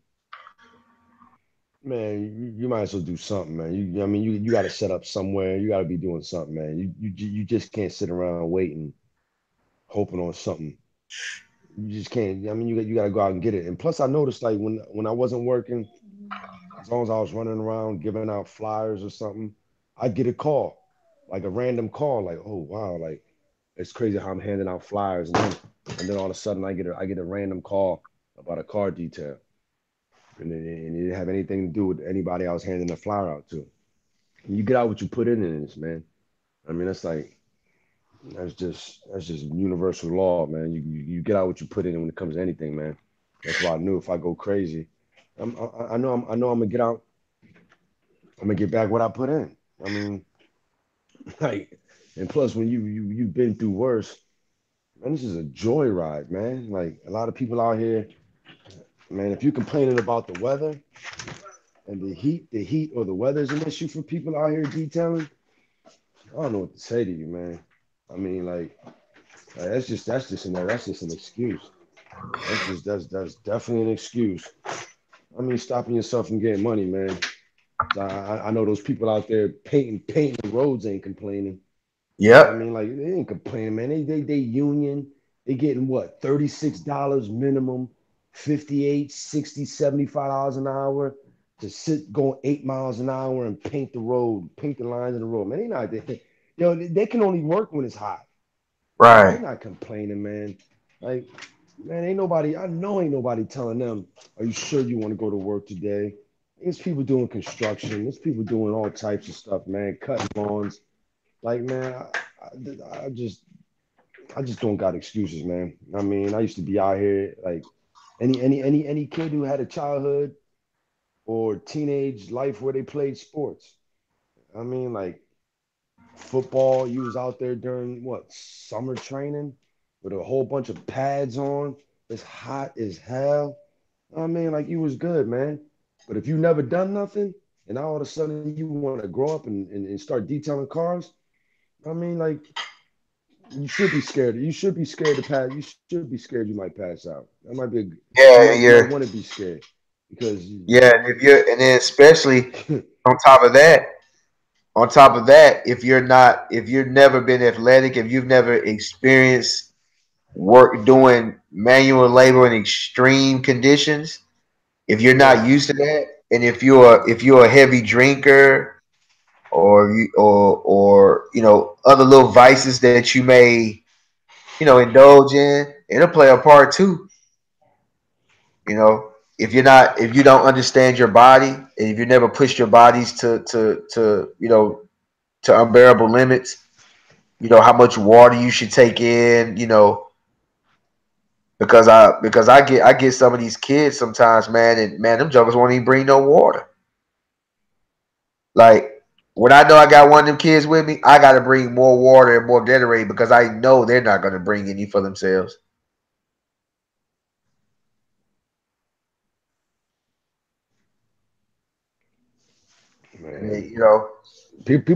man, you might as well do something, man. I mean, you got to set up somewhere. You got to be doing something, man. You just can't sit around waiting, hoping on something. You just can't. I mean, you got to go out and get it. And plus, I noticed like when I wasn't working, as long as I was running around giving out flyers or something, I'd get a call, like a random call, like, oh wow, like it's crazy how I'm handing out flyers, and then all of a sudden I get a random call about a car detail, and it didn't have anything to do with anybody I was handing a flyer out to. And you get out what you put in this, man. I mean, that's just universal law, man. You get out what you put in when it comes to anything, man. That's why I knew if I go crazy, I know I'm gonna get out. I'm gonna get back what I put in. I mean, like, and plus when you've been through worse, man, this is a joyride, man. Like a lot of people out here, man. If you're complaining about the weather and the heat or the weather is an issue for people out here detailing, I don't know what to say to you, man. I mean, like that's just an excuse. That's definitely an excuse. I mean, stopping yourself from getting money, man. So I know those people out there painting the roads ain't complaining. I Yep. mean, like they ain't complaining, man. They union. They getting what, $36 minimum, 58, 60, $75 an hour to sit going 8 miles an hour and paint the road, paint the lines in the road. Man, they can only work when it's hot. They Right. not complaining, man. Like, man, I know ain't nobody telling them, are you sure you want to go to work today? There's people doing construction. There's people doing all types of stuff, man, cutting lawns. Like, man, I just don't got excuses, man. I mean, I used to be out here like any kid who had a childhood or teenage life where they played sports. I mean, like football, you was out there during what, summer training with a whole bunch of pads on. It's hot as hell. I mean, like you was good, man. But if you never done nothing and now all of a sudden you want to grow up and start detailing cars, I mean, like you should be scared. You should be scared to pass. You should be scared you might pass out. That might be Yeah, you might you're want to be scared because yeah, if you're and then especially on top of that, if you've never been athletic, if you've never experienced work doing manual labor in extreme conditions, if you're yeah. not used to that, and if you're a heavy drinker or other little vices that you may indulge in, it'll play a part too. You know, if you don't understand your body, and if you never pushed your bodies to unbearable limits, how much water you should take in, because I get some of these kids sometimes, man, and man, them jokers won't even bring no water. Like when I know I got one of them kids with me, I got to bring more water and more Gatorade because I know they're not going to bring any for themselves. And Man, people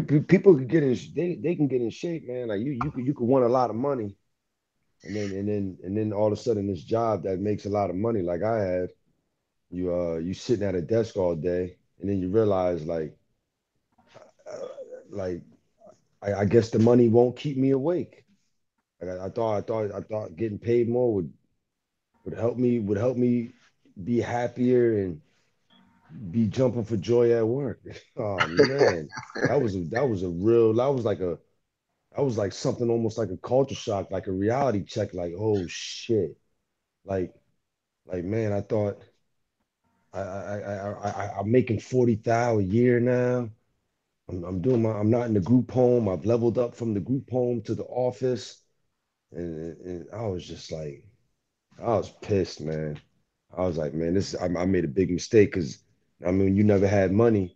can get in. They can get in shape, man. Like you could want a lot of money, and then all of a sudden this job that makes a lot of money, like I had, you sitting at a desk all day, and then you realize uh, like I guess the money won't keep me awake. Like I thought getting paid more would help me be happier and be jumping for joy at work. Oh man, that was like something almost like a culture shock, like a reality check. Like, oh shit, like man, I thought I'm making 40,000 a year now. I'm not in the group home. I've leveled up from the group home to the office, and I was just like, I was pissed, man. I was like, man, I made a big mistake because I mean, you never had money.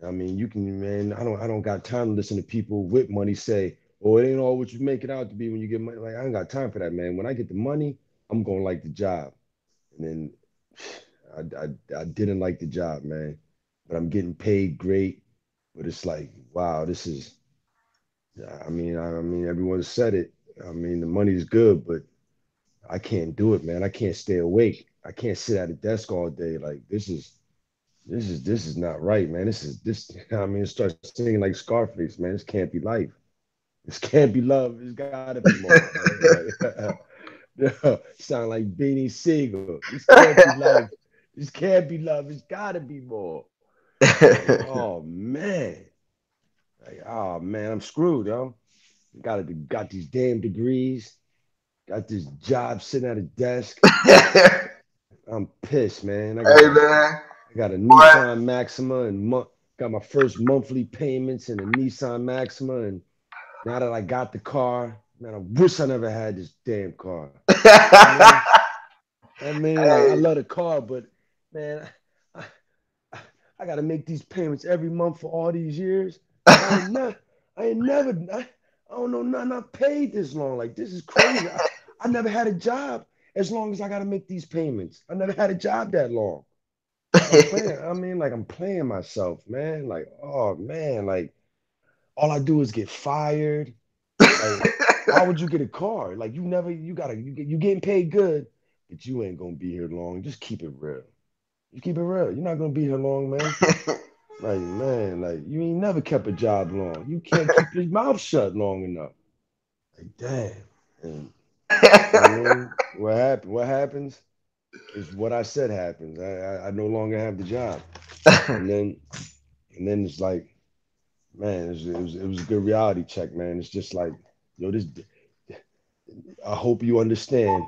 I mean, you can, man. I don't got time to listen to people with money say, "Oh, it ain't all what you make it out to be when you get money." Like, I ain't got time for that, man. When I get the money, I'm gonna like the job. And then I didn't like the job, man. But I'm getting paid great. But it's like, wow, this is. I mean, everyone said it. I mean, the money's good, but I can't do it, man. I can't stay awake. I can't sit at a desk all day. Like this is not right, man. This. I mean, it starts singing like Scarface, man. This can't be life. This can't be love. It's gotta be more, man. Like, sound like Beanie Siegel. This can't be life. This can't be love. It's gotta be more. Like, oh man. Like, oh man, I'm screwed, yo. Got these damn degrees. Got this job sitting at a desk. I'm pissed, man. Hey man, I got a boy. Nissan Maxima and got my first monthly payments in a Nissan Maxima. And now that I got the car, man, I wish I never had this damn car. Like, I Hey. love the car, but man, I, I got to make these payments every month for all these years. Like, I ain't never, I don't know nothing I've paid this long. Like, this is crazy. I never had a job as long as I got to make these payments. I never had a job that long. Like, I'm playing, I mean, like, I'm playing myself, man. Like, oh, man, like, all I do is get fired. Like, why would you get a car? Like, you getting paid good, but you ain't gonna be here long. Just keep it real. You keep it real. You're not gonna be here long, man. Like, man, like you ain't never kept a job long. You can't keep your mouth shut long enough. Like, damn. And I mean, what happens is what I said happens. I no longer have the job. And then it's like, man, it was a good reality check, man. It's just like, this. I hope you understand.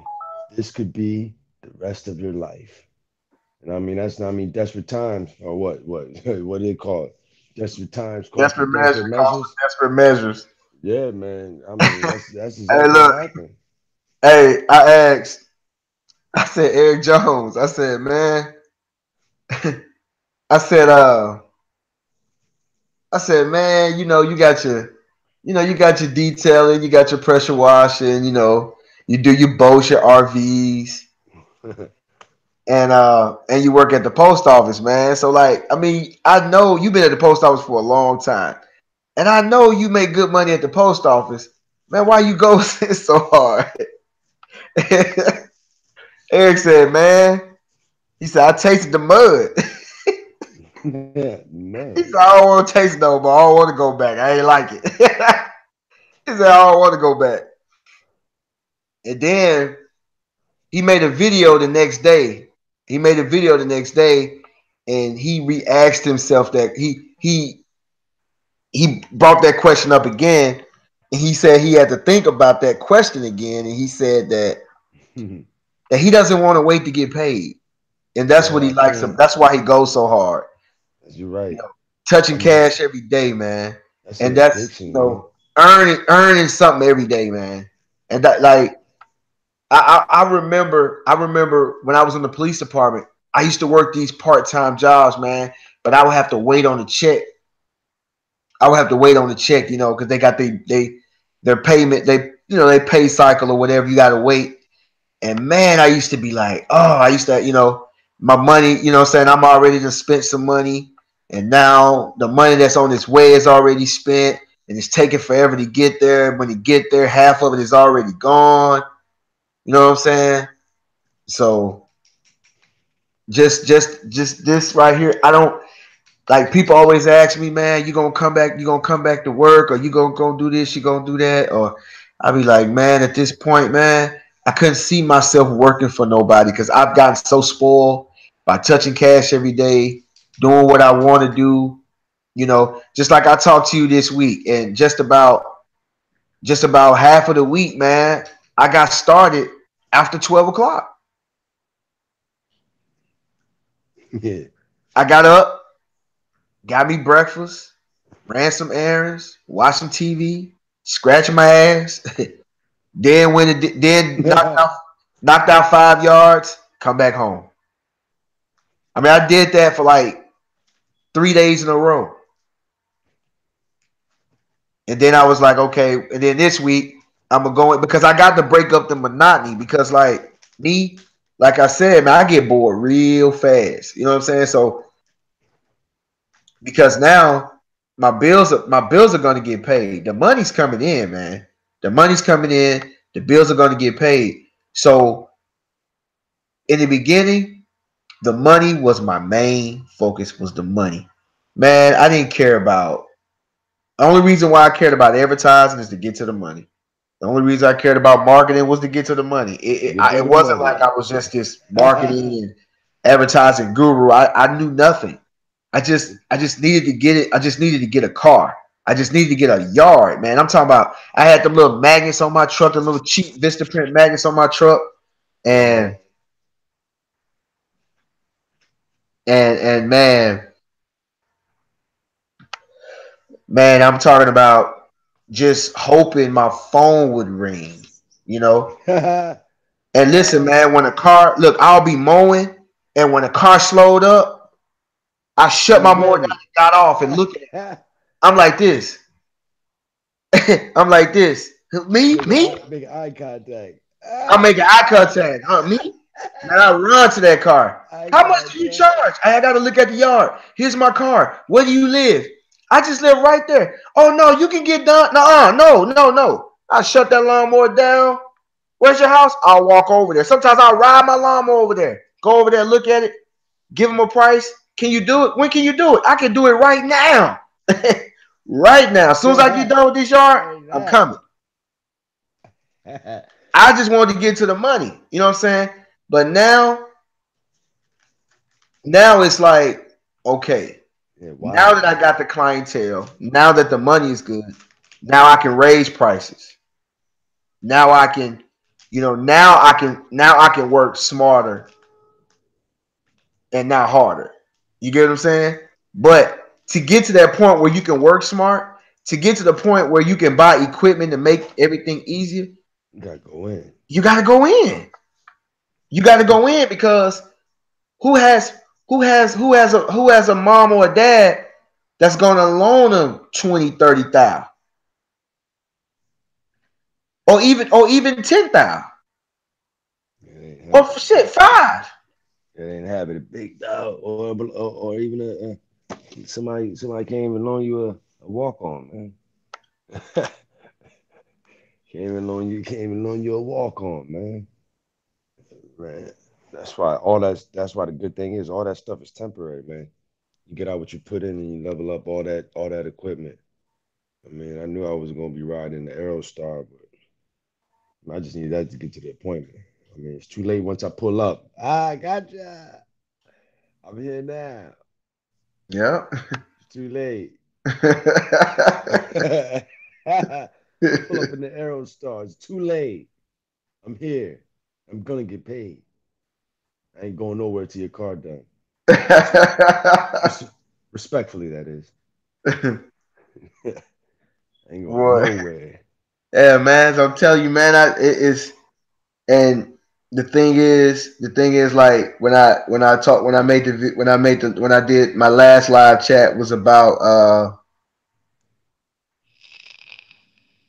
This could be the rest of your life. And I mean, desperate times or what do they call it? Desperate times call for Desperate measures desperate call for measures. desperate measures. Yeah, man. I mean, that's Hey, exactly what look. happened. Hey, I asked. I said Eric Jones. I said, man. I said, man. You got your detailing. You got your pressure washing. You do your boats, your RVs, and you work at the post office, man. So, like, I mean, I know you've been at the post office for a long time. And I know you make good money at the post office. Man, why you go so hard? Eric said, man, he said, I tasted the mud. He Man. said, I don't want to taste no more. I don't want to go back. I ain't like it. He said, I don't want to go back. And then he made a video the next day. And he re-asked himself that he brought that question up again. And he said he had to think about that question again. And he said that he doesn't want to wait to get paid. And that's what Yeah, he I likes. can't. That's why he goes so hard. You're You right. know, touching I mean, cash every day, man. that's an And that's addiction, man. earning something every day, man. And that, like, I remember when I was in the police department, I used to work these part-time jobs, man, but I would have to wait on the check. Because they got their payment, they pay cycle or whatever. You got to wait. And man, I used to be like, oh, I used to, my money, what I'm saying, I'm already just spent some money. And now the money that's on its way is already spent. And it's taking forever to get there. When you get there, half of it is already gone. You know what I'm saying? So just this right here. I don't like people always ask me, man, you gonna come back to work, or you gonna go do this, you gonna do that, or I be like, man, at this point, man, I couldn't see myself working for nobody because I've gotten so spoiled by touching cash every day, doing what I want to do, just like I talked to you this week, and just about half of the week, man, I got started after 12 o'clock. Yeah. I got up, got me breakfast, ran some errands, watched some TV, scratching my ass, then knocked out 5 yards, come back home. I mean, I did that for like 3 days in a row. And then I was like, okay. And then this week, I'm going to go in because I got to break up the monotony because, like, me, like I said, man, I get bored real fast. You know what I'm saying? So, because now my bills are going to get paid. The money's coming in, man. The money's coming in. The bills are going to get paid. So, in the beginning, the money was my main focus was the money. Man, I didn't care about the only reason why I cared about advertising is to get to the money. The only reason I cared about marketing was to get to the money. It wasn't like I was just this marketing and advertising guru. I knew nothing. I just needed to get it. I just needed to get a car. I just needed to get a yard, man. I'm talking about I had them little magnets on my truck, the little cheap Vistaprint magnets on my truck, and and man, I'm talking about just hoping my phone would ring, you know. And listen, man, when a car look, I'll be mowing, and when a car slowed up, I shut my mower down, got off, and look at it. I'm like this. I'm like this. Me. Make eye contact. I'm making eye contact. Me. And I run to that car. How much do you charge? I got to look at the yard. Here's my car. Where do you live? I just live right there. Oh no, you can get done. No. I shut that lawnmower down. Where's your house? I'll walk over there. Sometimes I'll ride my lawnmower over there. Go over there, look at it, give them a price. Can you do it? When can you do it? I can do it right now. Right now. As soon as I get done with this yard, I'm coming. I just wanted to get to the money. You know what I'm saying? But now it's like, okay, now that I got the clientele, now that the money is good, now I can raise prices. Now I can, now I can work smarter and not harder. You get what I'm saying? But to get to that point where you can work smart, to get to the point where you can buy equipment to make everything easier, you gotta go in. You gotta go in. You gotta go in because who has a mom or a dad that's gonna loan them 20, 30,000? Or even 10,000. Or shit, 5. It ain't having a big dog or even somebody can't even loan you a walk on, man. Can't even loan you a walk on, man. Man, that's why the good thing is all that stuff is temporary, man. You get out what you put in and you level up all that equipment. I mean, I knew I was gonna be riding the Aerostar, but I just needed that to get to the appointment. I mean, it's too late once I pull up. I gotcha. I'm here now. Yeah. It's too late. Pull up in the Aerostar. It's too late. I'm here. I'm gonna get paid. I ain't going nowhere till your car done. Respectfully, that is. I ain't going nowhere. Yeah, man. So I'm telling you, man, it is. And the thing is, like when I did my last live chat was about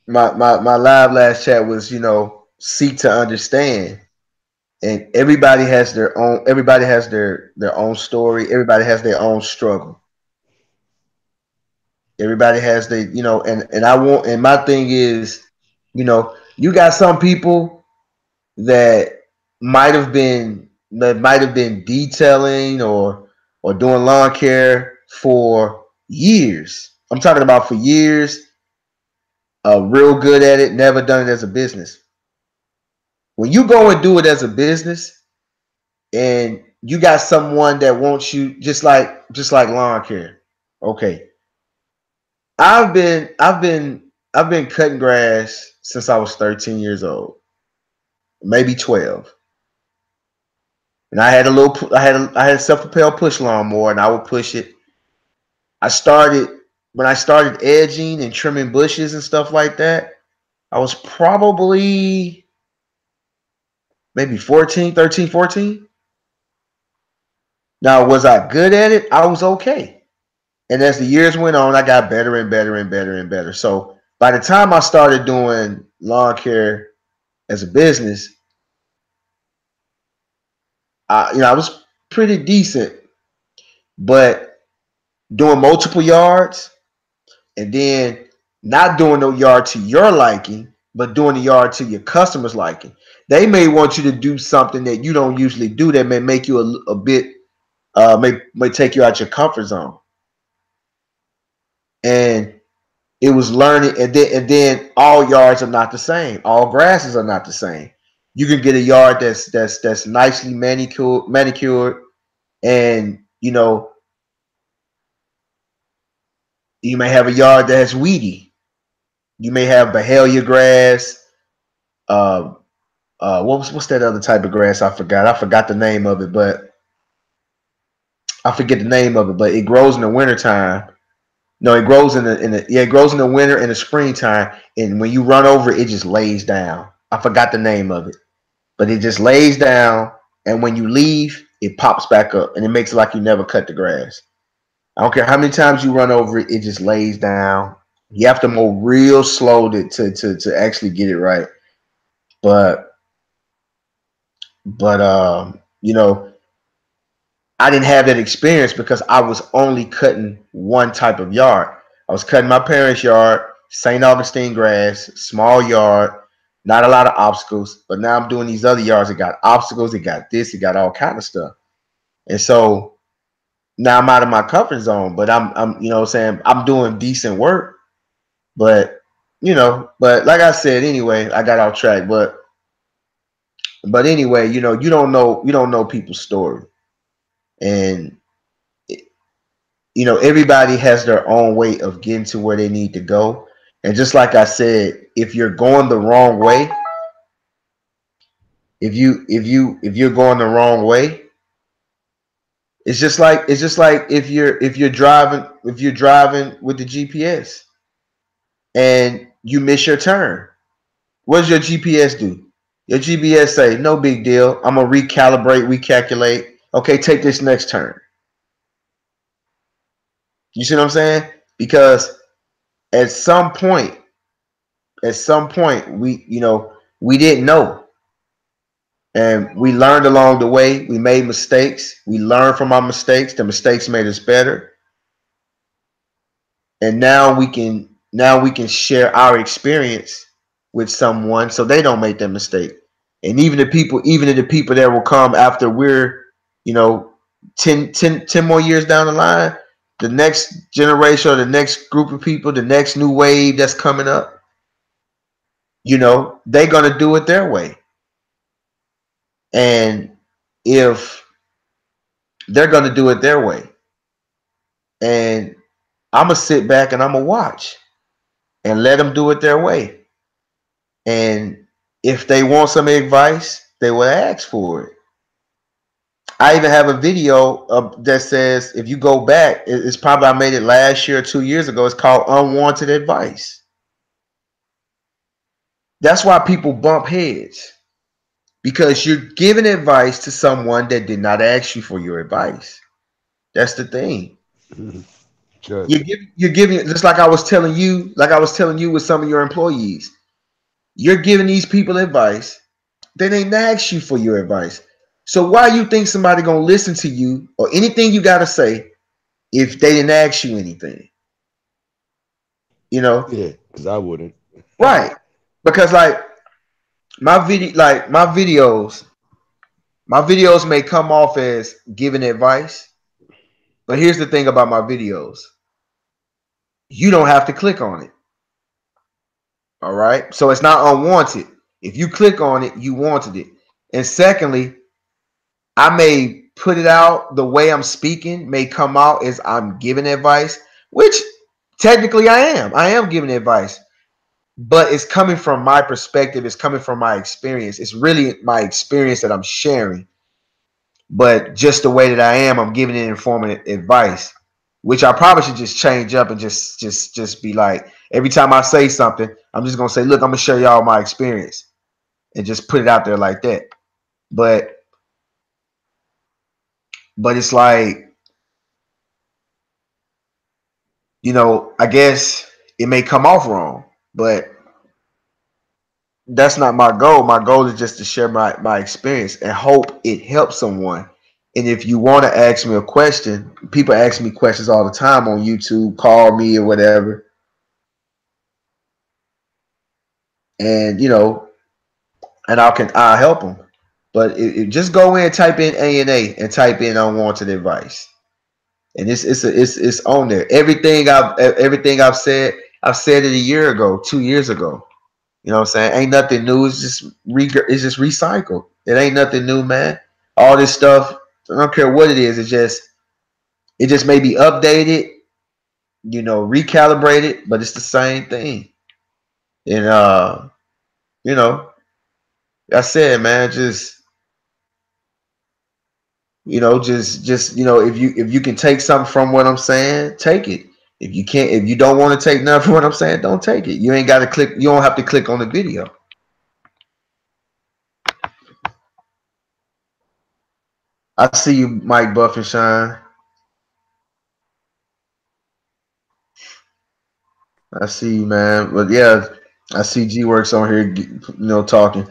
my live last chat was seek to understand, and everybody has their own story, everybody has their own struggle, everybody has and my thing is, you got some people that might have been detailing or doing lawn care for years. I'm talking about for years. Real good at it, never done it as a business. When you go and do it as a business, and you got someone that wants you just like lawn care. Okay. I've been cutting grass since I was 13 years old, maybe 12. And I had a self-propelled push lawnmower, and I would push it. When I started edging and trimming bushes and stuff like that, I was probably maybe 13, 14. Now, was I good at it? I was okay. And as the years went on, I got better and better and better and better. So by the time I started doing lawn care as a business, I was pretty decent, but doing multiple yards and then not doing the yard to your liking, but doing the yard to your customers' liking. They may want you to do something that you don't usually do that may make you a bit, may take you out your comfort zone. And it was learning, and then all yards are not the same. All grasses are not the same. You can get a yard that's nicely manicured, and you may have a yard that's weedy. You may have Bahalia grass. Uh, what's that other type of grass? I forgot. I forgot the name of it, but I forget the name of it. But it grows in the wintertime. No, it grows it grows in the winter and the springtime. And when you run over it, it just lays down. I forgot the name of it, but it just lays down. And when you leave, it pops back up, and it makes it like you never cut the grass. I don't care how many times you run over it, it just lays down. You have to mow real slow to actually get it right. But but I didn't have that experience because I was only cutting one type of yard. I was cutting my parents' yard, St. Augustine grass, small yard, not a lot of obstacles. But now I'm doing these other yards. It got obstacles, it got this, it got all kind of stuff. And so now I'm out of my comfort zone, but I'm what I'm saying, I'm doing decent work. But but like I said, anyway, I got off track. But anyway, you don't know people's story. And everybody has their own way of getting to where they need to go. And just like I said, if you're going the wrong way, if you're going the wrong way, it's just like if you're driving with the GPS and you miss your turn. What does your GPS do? Your GPS say, no big deal. I'm gonna recalculate. Okay, take this next turn. You see what I'm saying? Because at some point, we didn't know. And we learned along the way. We made mistakes. We learned from our mistakes. The mistakes made us better. And now we can share our experience with someone so they don't make that mistake. And even the people that will come after we're, you know, 10 more years down the line, the next generation or the next group of people, the next new wave that's coming up, they're gonna do it their way. And if they're gonna do it their way, and I'm gonna sit back and I'm gonna watch and let them do it their way. And if they want some advice, they will ask for it. I even have a video that says, if you go back, it's probably, I made it last year or 2 years ago. It's called Unwanted Advice. That's why people bump heads, because you're giving advice to someone that did not ask you for your advice. That's the thing. Good. You're giving, just like I was telling you with some of your employees. You're giving these people advice. They didn't ask you for your advice. So why you think somebody gonna listen to you or anything you gotta say if they didn't ask you anything? You know, Yeah, because I wouldn't. right? Because like my videos may come off as giving advice, but here's the thing about my videos: you don't have to click on it. All right, so it's not unwanted. If you click on it, you wanted it. And secondly, I may put it out the way I'm speaking, may come out as I'm giving advice, which technically I am. I am giving advice, but it's coming from my perspective. It's coming from my experience. It's really my experience that I'm sharing. But just the way that I am, I'm giving it informative advice, which I probably should just change up and just be like, every time I say something, I'm just gonna say, look, I'm gonna show y'all my experience and just put it out there like that. But But it's like, you know, I guess it may come off wrong, but that's not my goal. My goal is just to share my experience and hope it helps someone. And if you want to ask me a question, people ask me questions all the time on YouTube, call me or whatever. And you know, and I'll help them. But just go in, type in A and type in unwanted advice. And it's on there. Everything I've said it a year ago, 2 years ago. You know what I'm saying? Ain't nothing new. It's just recycled. It ain't nothing new, man. All this stuff, I don't care what it is. It just may be updated, you know, recalibrated, but it's the same thing. And you know, I said, man, just you know, if you can take something from what I'm saying, take it. If you can't, if you don't want to take nothing from what I'm saying, don't take it. You ain't got to click. You don't have to click on the video. I see you, Mike Buff and Shine. I see you, man. But yeah, I see G Works on here, you know, talking,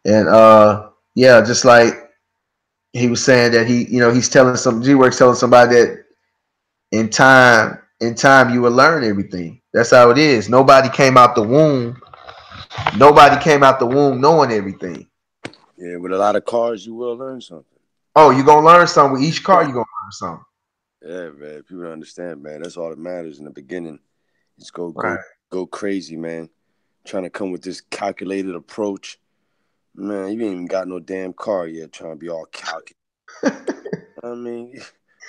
and yeah, just like he was saying that you know, he's telling G Works telling somebody that in time, you will learn everything. That's how it is. Nobody came out the womb. Nobody came out the womb knowing everything. Yeah, with a lot of cars, you will learn something. Oh, you're gonna learn something with each car. You're gonna learn something. Yeah, man. People don't understand, man. That's all that matters in the beginning. It's Right. go crazy, man. Trying to come with this calculated approach. Man, you ain't even got no damn car yet. Trying to be all calculated. I mean,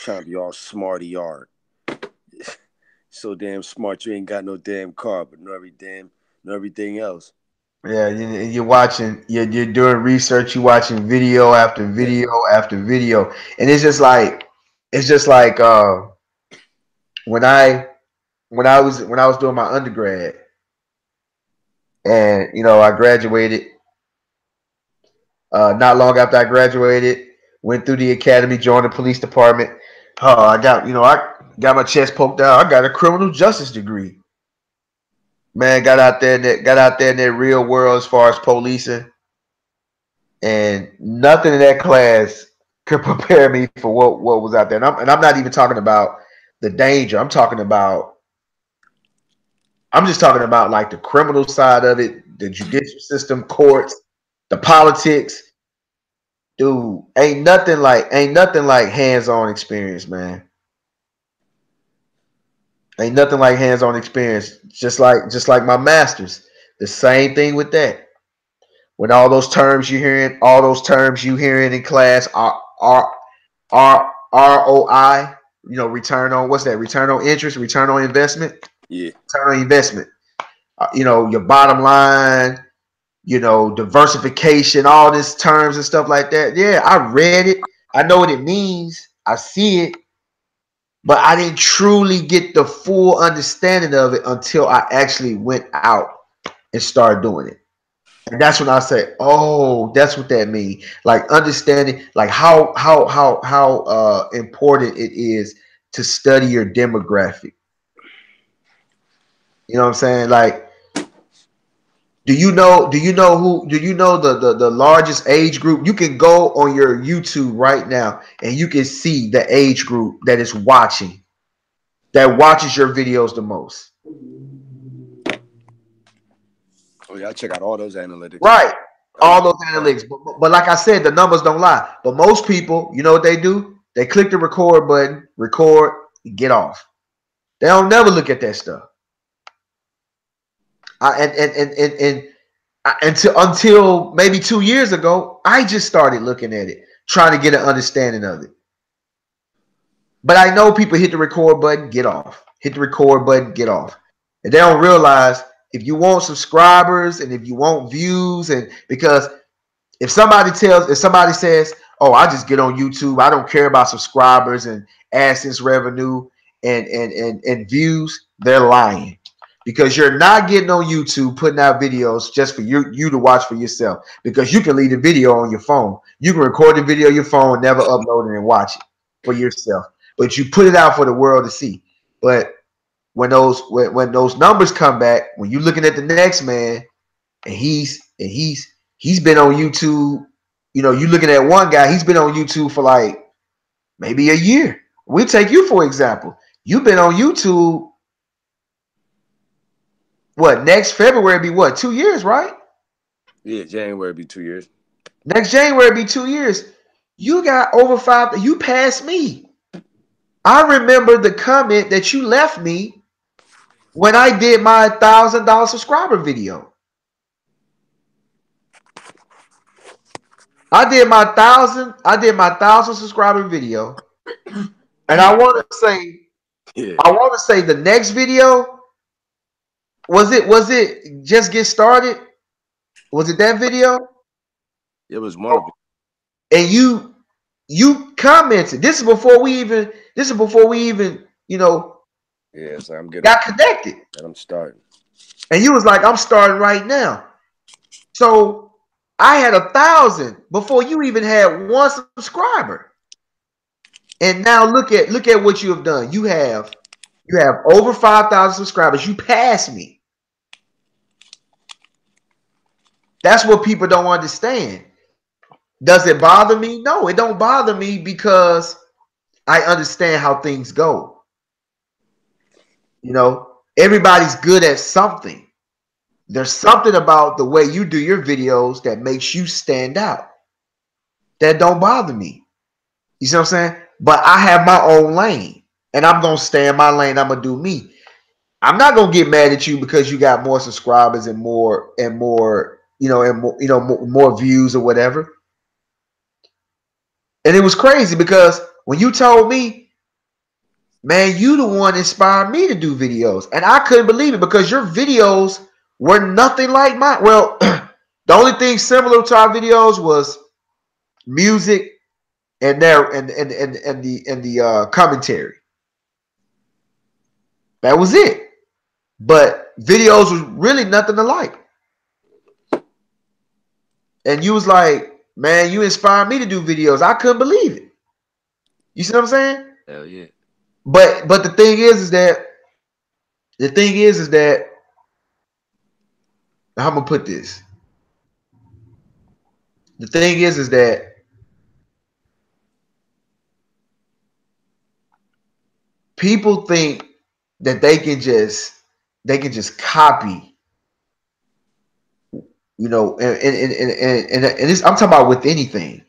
trying to be all smarty yard. So damn smart, you ain't got no damn car, but know everything else. Yeah, you're watching. You're doing research. You're watching video after video after video, and it's just like when I was doing my undergrad, and you know, I graduated. Not long after I graduated, went through the academy, joined the police department. I got my chest poked out. I got a criminal justice degree. Man, got out there in that real world as far as policing, and nothing in that class could prepare me for what was out there. And I'm not even talking about the danger. I'm just talking about like the criminal side of it, the judicial system, courts, the politics. Dude, ain't nothing like hands-on experience, man. Ain't nothing like hands-on experience. Just like my masters. The same thing with that. When all those terms you hearing in class ROI, you know, return on what's that? Return on interest, return on investment. Yeah. Return on investment. You know, your bottom line, you know, diversification, all these terms and stuff like that. Yeah, I read it. I know what it means. I see it. But I didn't truly get the full understanding of it until I actually went out and started doing it. And that's when I say, oh, that's what that means. Like understanding like how important it is to study your demographic. You know what I'm saying? Like, do you know the largest age group? You can go on your YouTube right now and you can see the age group that watches your videos the most. Oh yeah, I check out all those analytics. Right. All those analytics. But like I said, the numbers don't lie. But most people, you know what they do? They click the record button, record, get off. They don't never look at that stuff. Until maybe 2 years ago, I just started looking at it, trying to get an understanding of it. But I know people hit the record button, get off. Hit the record button, get off. And they don't realize if you want subscribers and if you want views, and because if somebody says, oh, I just get on YouTube, I don't care about subscribers and AdSense revenue and views, they're lying. Because you're not getting on YouTube putting out videos just for you to watch for yourself. Because you can leave the video on your phone. You can record the video on your phone, never upload it and watch it. for yourself, but you put it out for the world to see. But when those numbers come back, when you're looking at the next man, and he's been on YouTube, you know, you looking at one guy, he's been on YouTube for like maybe a year. We take you for example. You've been on YouTube. What, next February be what, 2 years, right? Yeah, January be 2 years. Next January be 2 years. You got over 5. You passed me. I remember the comment that you left me when I did my $1,000 subscriber video. I did my 1,000 subscriber video, and I want to say the next video was it just get started? Was it that video? It was one of them. And you commented. This is before we even you know. Yeah, so I'm getting got connected. And I'm starting. And you was like, I'm starting right now. So I had 1,000 before you even had one subscriber. And now look at what you have done. You have over 5,000 subscribers. You passed me. That's what people don't understand. Does it bother me? No, it don't bother me because I understand how things go. You know, everybody's good at something. There's something about the way you do your videos that makes you stand out. That don't bother me. You see what I'm saying? But I have my own lane, and I'm gonna stay in my lane. I'm gonna do me. I'm not gonna get mad at you because you got more subscribers and more, more views or whatever. And it was crazy because when you told me, man, you the one inspired me to do videos, and I couldn't believe it because your videos were nothing like mine. Well, the only thing similar to our videos was music and the commentary. That was it. But videos was really nothing alike. And you was like, man, you inspired me to do videos. I couldn't believe it. You see what I'm saying? Hell yeah. But the thing is that how I'm gonna put this. The thing is that people think that they can just copy, you know, and it's, I'm talking about with anything.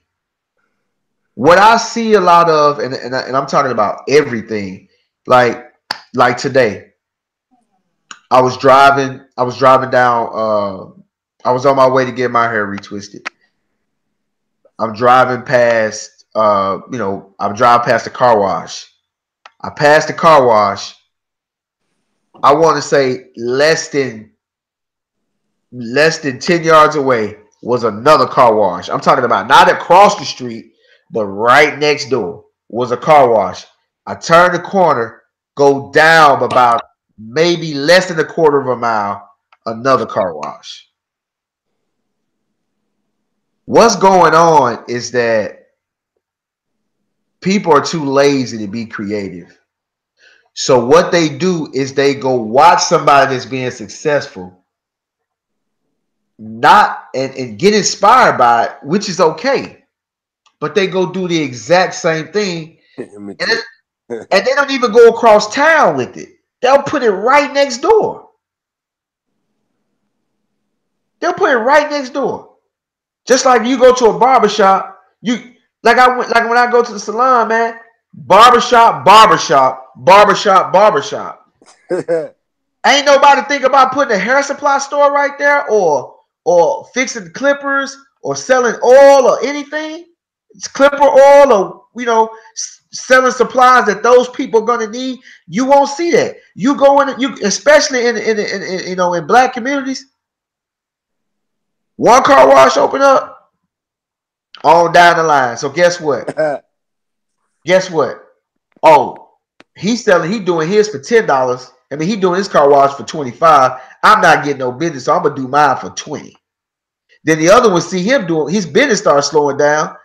What I see a lot of, and I'm talking about everything, like today, I was driving down, I was on my way to get my hair retwisted. I'm driving past, I'm driving past the car wash. I passed the car wash. I want to say less than 10 yards away was another car wash. I'm talking about not across the street, but right next door was a car wash. I turn the corner, go down about maybe less than a quarter of a mile, another car wash. What's going on is that people are too lazy to be creative. So what they do is they go watch somebody that's being successful, and get inspired by it, which is okay. But they go do the exact same thing, and they don't even go across town with it. They'll put it right next door. They'll put it right next door. Just like you go to a barbershop, when I go to the salon, man, barbershop. Ain't nobody think about putting a hair supply store right there, or fixing clippers, or selling oil or anything. It's clipper oil, or selling supplies that those people are gonna need. You won't see that. You go in, especially in black communities. One car wash open up, on down the line. So guess what? Guess what? Oh, he doing his for $10. I mean, he doing his car wash for $25. I'm not getting no business, so I'm gonna do mine for $20. Then the other one see him doing his business start slowing down.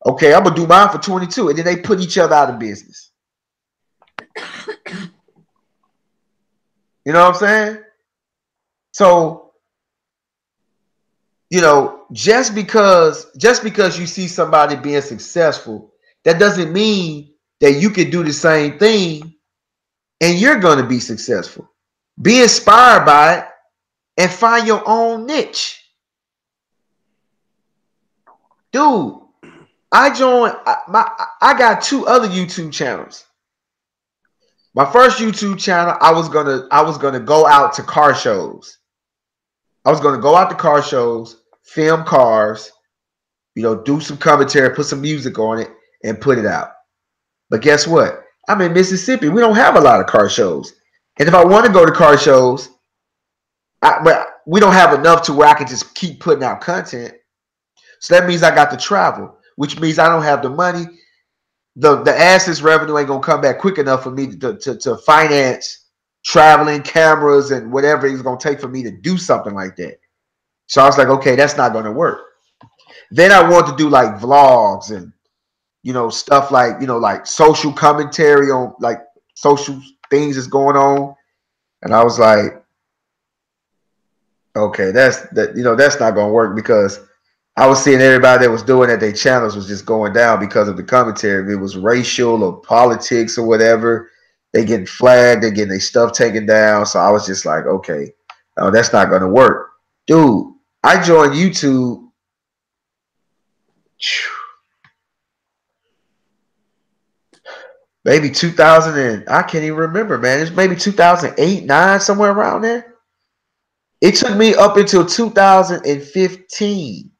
Okay, I'm gonna do mine for 22, and then they put each other out of business. You know what I'm saying? So, you know, just because you see somebody being successful, that doesn't mean that you can do the same thing and you're going to be successful. Be inspired by it and find your own niche. Dude, I got 2 other YouTube channels. My first YouTube channel, I was gonna go out to car shows. I was gonna go out to car shows, film cars, you know, do some commentary, put some music on it, and put it out. But guess what? I'm in Mississippi. We don't have a lot of car shows. And if I want to go to car shows, but we don't have enough to where I can just keep putting out content. So that means I got to travel, which means I don't have the money. The AdSense revenue ain't gonna come back quick enough for me to finance traveling, cameras, and whatever it's gonna take for me to do something like that. So I was like, okay, that's not gonna work. Then I want to do like vlogs and, you know, stuff like, you know, like social commentary on like social things that's going on. And I was like, okay, that's not gonna work, because I was seeing everybody that was doing that, their channels was just going down because of the commentary. If it was racial or politics or whatever, they getting flagged, they getting their stuff taken down. So I was just like, okay, no, that's not gonna work. Dude, I joined YouTube. Maybe 2000 and I can't even remember, man. It's maybe 2008, 9, somewhere around there. It took me up until 2015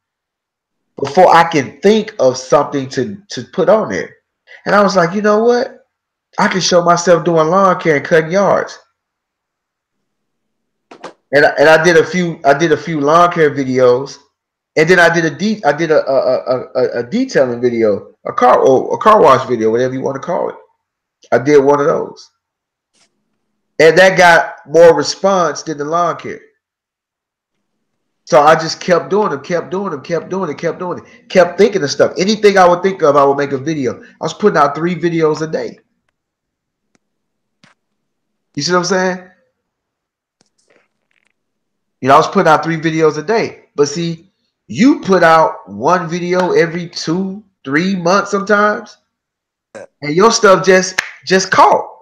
before I can think of something to put on there. And I was like, you know what? I can show myself doing lawn care and cutting yards. And I did a few lawn care videos, and then I did a detailing video, a car wash video, whatever you want to call it. I did one of those. And that got more response than the lawn care. So I just kept doing them, kept thinking of stuff. Anything I would think of, I would make a video. I was putting out 3 videos a day. You see what I'm saying? You know, I was putting out 3 videos a day. But see, you put out 1 video every 2, 3 months sometimes, and your stuff just caught.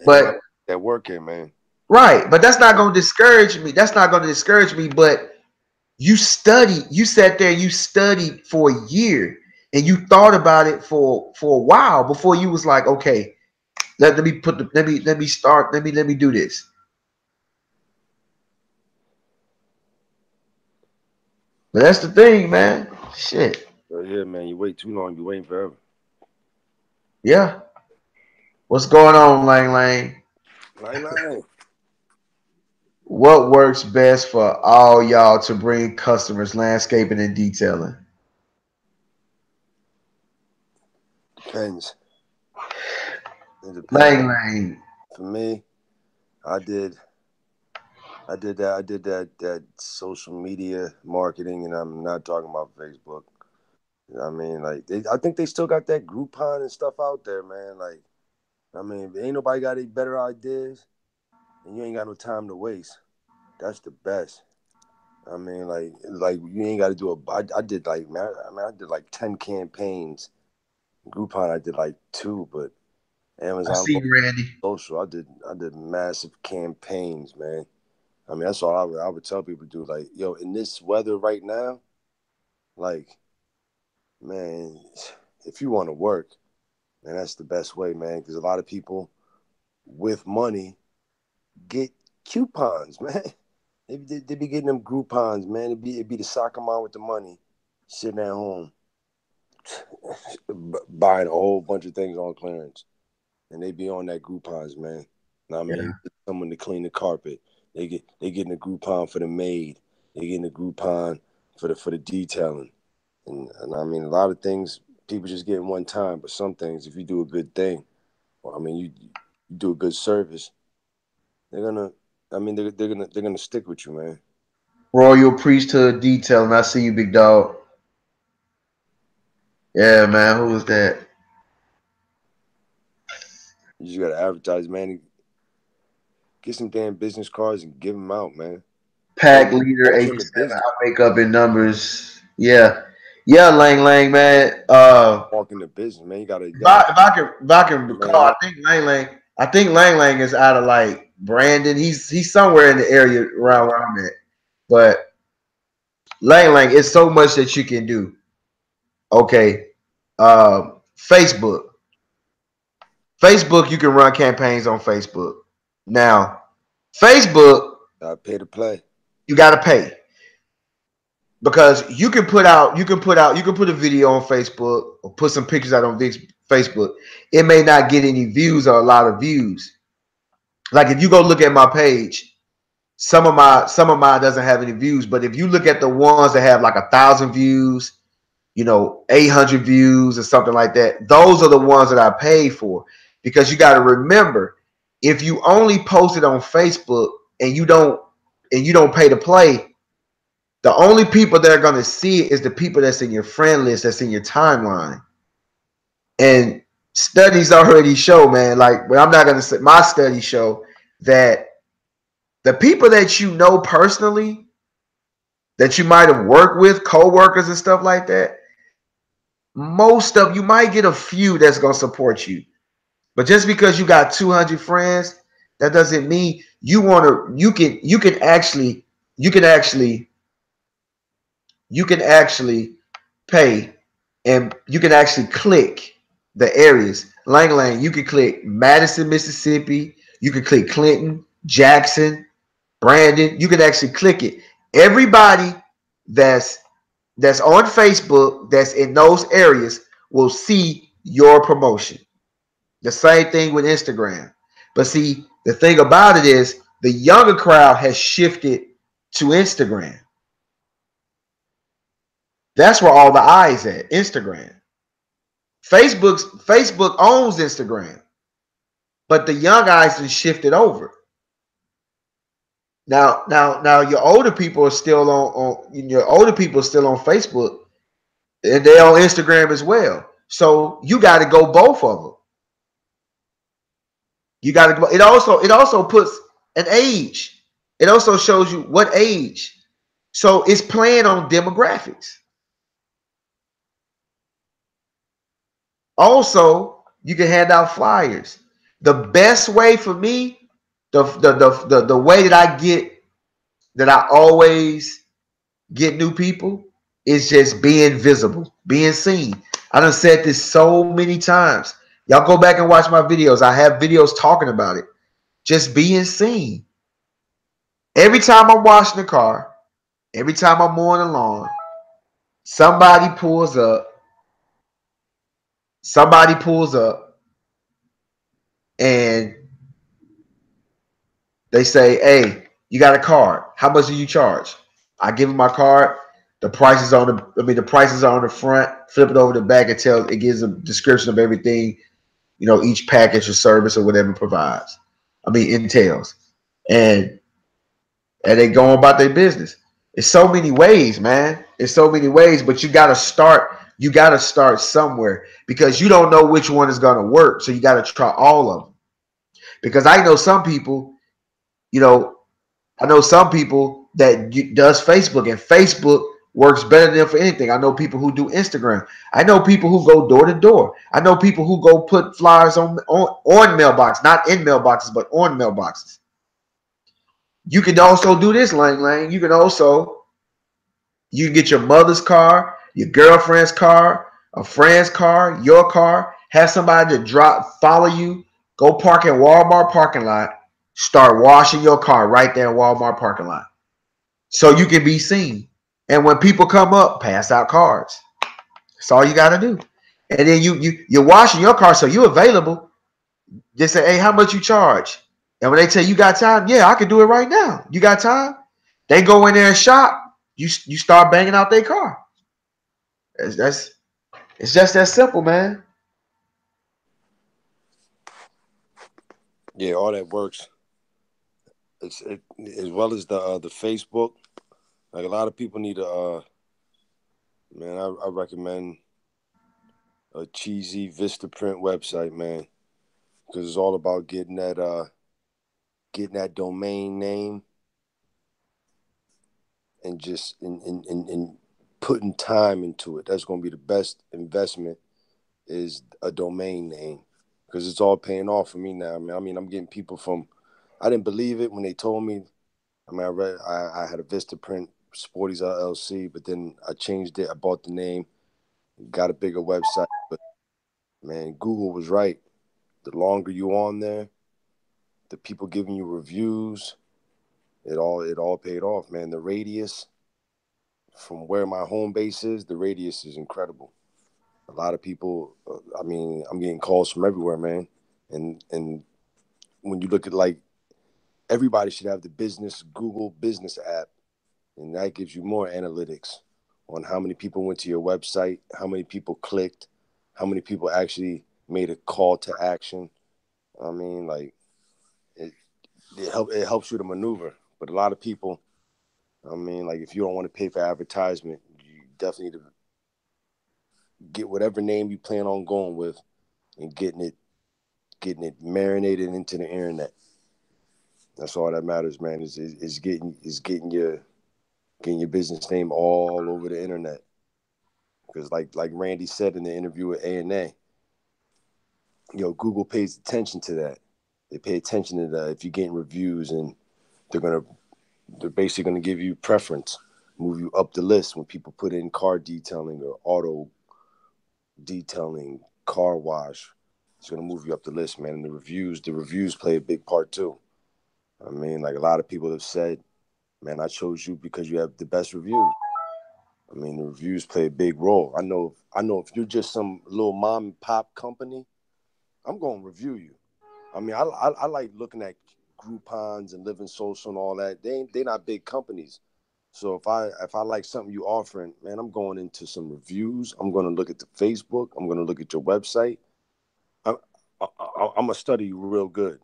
But that working, man. Right, but that's not going to discourage me. That's not going to discourage me. But you sat there, you studied for a year, and you thought about it for a while before you was like, okay, let me do this. But that's the thing, man. Shit. Yeah, man. You wait too long, you waiting forever. Yeah. What's going on, Lang Lang? Lang. What works best for all y'all to bring customers landscaping and detailing? Depends. It depends. Lang. For me, I did that social media marketing, and I'm not talking about Facebook. I mean, like I think they still got that Groupon and stuff out there, man. Like, I mean, if ain't nobody got any better ideas, and you ain't got no time to waste, that's the best. I mean, like you ain't got to do I did like, man, I did like 10 campaigns. Groupon, I did like 2, but Amazon, I see Randy. social, I did massive campaigns, man. I mean, that's all I would tell people to do. Like, yo, in this weather right now, like, man, if you want to work, man, that's the best way, man. Because a lot of people with money get coupons, man. They be getting them Groupons, man. It'd be the soccer mom with the money, sitting at home, buying a whole bunch of things on clearance, and they be on that Groupons, man. I mean, someone to clean the carpet. They getting a Groupon for the maid. They getting a Groupon for the detailing, and I mean, a lot of things people just get one time, but some things, if you do a good thing, well, I mean, you do a good service, they're gonna, I mean, they're gonna stick with you, man. Royal Priesthood Detailing. I see you, big dog. Yeah, man. Who was that? You just gotta advertise, man. Get some damn business cards and give them out, man. Pack Leader Focus on the 87. business. I wake up in numbers. Yeah. Yeah, Lang Lang, man. Walk in the business, man. You gotta If I can recall, man. I think Lang Lang is out of like Brandon. He's somewhere in the area around where I'm at. But Lang Lang, it's so much that you can do. Okay. Facebook. Facebook, you can run campaigns on Facebook. Now, Facebook, Pay to play. you gotta pay. Because you can put a video on Facebook or put some pictures out on Facebook. It may not get any views or a lot of views. Like if you go look at my page, some of mine doesn't have any views. But if you look at the ones that have like 1,000 views, 800 views or something like that, those are the ones that I pay for. Because you got to remember, if you only post it on Facebook and you don't pay to play, the only people that are going to see it is the people that's in your friend list, that's in your timeline. And studies already show, man, like, but I'm not going to say, my studies show that the people that you know personally, that you might have worked with, co-workers and stuff like that, you might get a few that's going to support you. But just because you got 200 friends, that doesn't mean you can actually pay, and you can actually click the areas. Lang Lang, you can click Madison, Mississippi. You can click Clinton, Jackson, Brandon. You can actually click it. Everybody that's on Facebook that's in those areas will see your promotion. The same thing with Instagram. But see, the thing about it is the younger crowd has shifted to Instagram. That's where all the eyes at. Instagram. Facebook owns Instagram, but the young guys have shifted over. Now, your older people are still on Facebook, and they're on Instagram as well. So you got to go both of them. You got to go. It also puts an age. It also shows you what age. So it's playing on demographics. Also, you can hand out flyers. The best way for me, the way that I always get new people is just being visible, being seen. I done said this so many times. Y'all go back and watch my videos. I have videos talking about it. Just being seen. Every time I'm washing the car, every time I'm mowing the lawn, somebody pulls up. Somebody pulls up and they say, "Hey, you got a card. How much do you charge?" I give them my card. The prices are on the front. Flip it over the back. It gives a description of everything, each package or service or whatever it provides. Entails. And they go about their business. It's so many ways, man. It's so many ways, but you gotta start. You gotta start somewhere because you don't know which one is gonna work. So you gotta try all of them. Because I know some people, you know, I know some people that does Facebook, and Facebook works better than them for anything. I know people who do Instagram. I know people who go door to door. I know people who go put flyers on mailbox, not in mailboxes, but on mailboxes. You can also do this, Lang Lang. You can get your mother's car, your girlfriend's car, a friend's car, your car. Have somebody to follow you. Go park in Walmart parking lot. Start washing your car right there in Walmart parking lot, so you can be seen. And when people come up, pass out cards. That's all you got to do. And then you're washing your car, so you're available. Just say, "Hey, how much you charge?" And when they tell you got time, yeah, I can do it right now. You got time? They go in there and shop. You start banging out their car. It's just that simple, man. Yeah, all that works. As well as the Facebook. Like a lot of people need a man. I recommend a cheesy Vistaprint website, man, because it's all about getting that domain name and just in putting time into it. That's going to be the best investment, is a domain name, because it's all paying off for me now. I mean, I'm getting people from. I didn't believe it when they told me. I mean, I had a Vistaprint Sporties LLC, but then I changed it. I bought the name, got a bigger website. But man, Google was right. The longer you on there, the people giving you reviews, it all paid off, man. The radius from where my home base is, the radius is incredible. A lot of people, I mean, I'm getting calls from everywhere, man. And when you look at, like, everybody should have the Google Business app, and that gives you more analytics on how many people went to your website, how many people clicked, how many people actually made a call to action. I mean, like, it helps you to maneuver. But a lot of people, I mean, like, if you don't want to pay for advertisement, you definitely need to get whatever name you plan on going with and getting it marinated into the internet. That's all that matters, man. Is getting your business name all over the internet. Because like Randy said in the interview with A&A, Google pays attention to that. They pay attention to that. If you're getting reviews, and they're basically gonna give you preference, move you up the list when people put in car detailing or auto detailing, car wash. It's gonna move you up the list, man. And the reviews play a big part too. I mean, like, a lot of people have said, man, I chose you because you have the best reviews. I mean, the reviews play a big role. I know if you're just some little mom and pop company, I'm going to review you. I mean, I like looking at Groupons and Living Social and all that. They not big companies. So if I like something you offering, man, I'm going into some reviews. I'm going to look at the Facebook. I'm going to look at your website. I'm going to study you real good,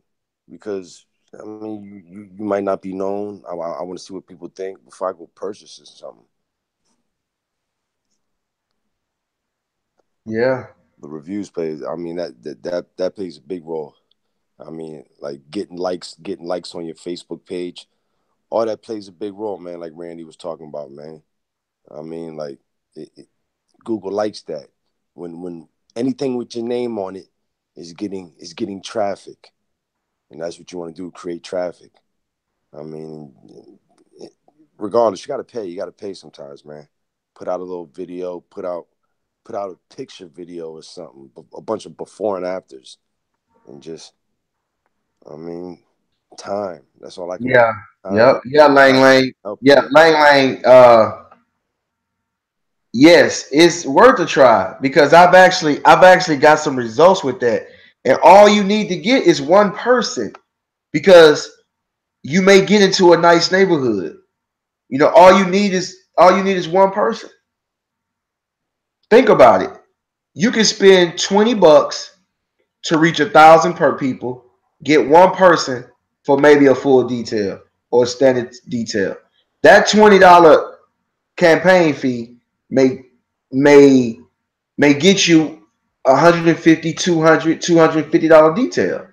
because, I mean, you might not be known. I want to see what people think before I go purchase something. Yeah. The reviews plays. I mean, that plays a big role. I mean, like, getting likes on your Facebook page, all that plays a big role, man. Like Randy was talking about, man. I mean, like, Google likes that when anything with your name on it is getting traffic, and that's what you want to do: create traffic. I mean, regardless, you got to pay. You got to pay sometimes, man. Put out a little video. Put out a picture video or something. A bunch of before and afters, and just, I mean, time. That's all I can. Yeah. Time. Yep. Yeah, Lang. Help Yeah, you. Lang. Yes, it's worth a try, because I've actually got some results with that. And all you need to get is one person, because you may get into a nice neighborhood. All you need is one person. Think about it. You can spend $20 to reach 1,000 per people, get one person for maybe a full detail or a standard detail. That $20 campaign fee may get you 150, 200, $250 detail,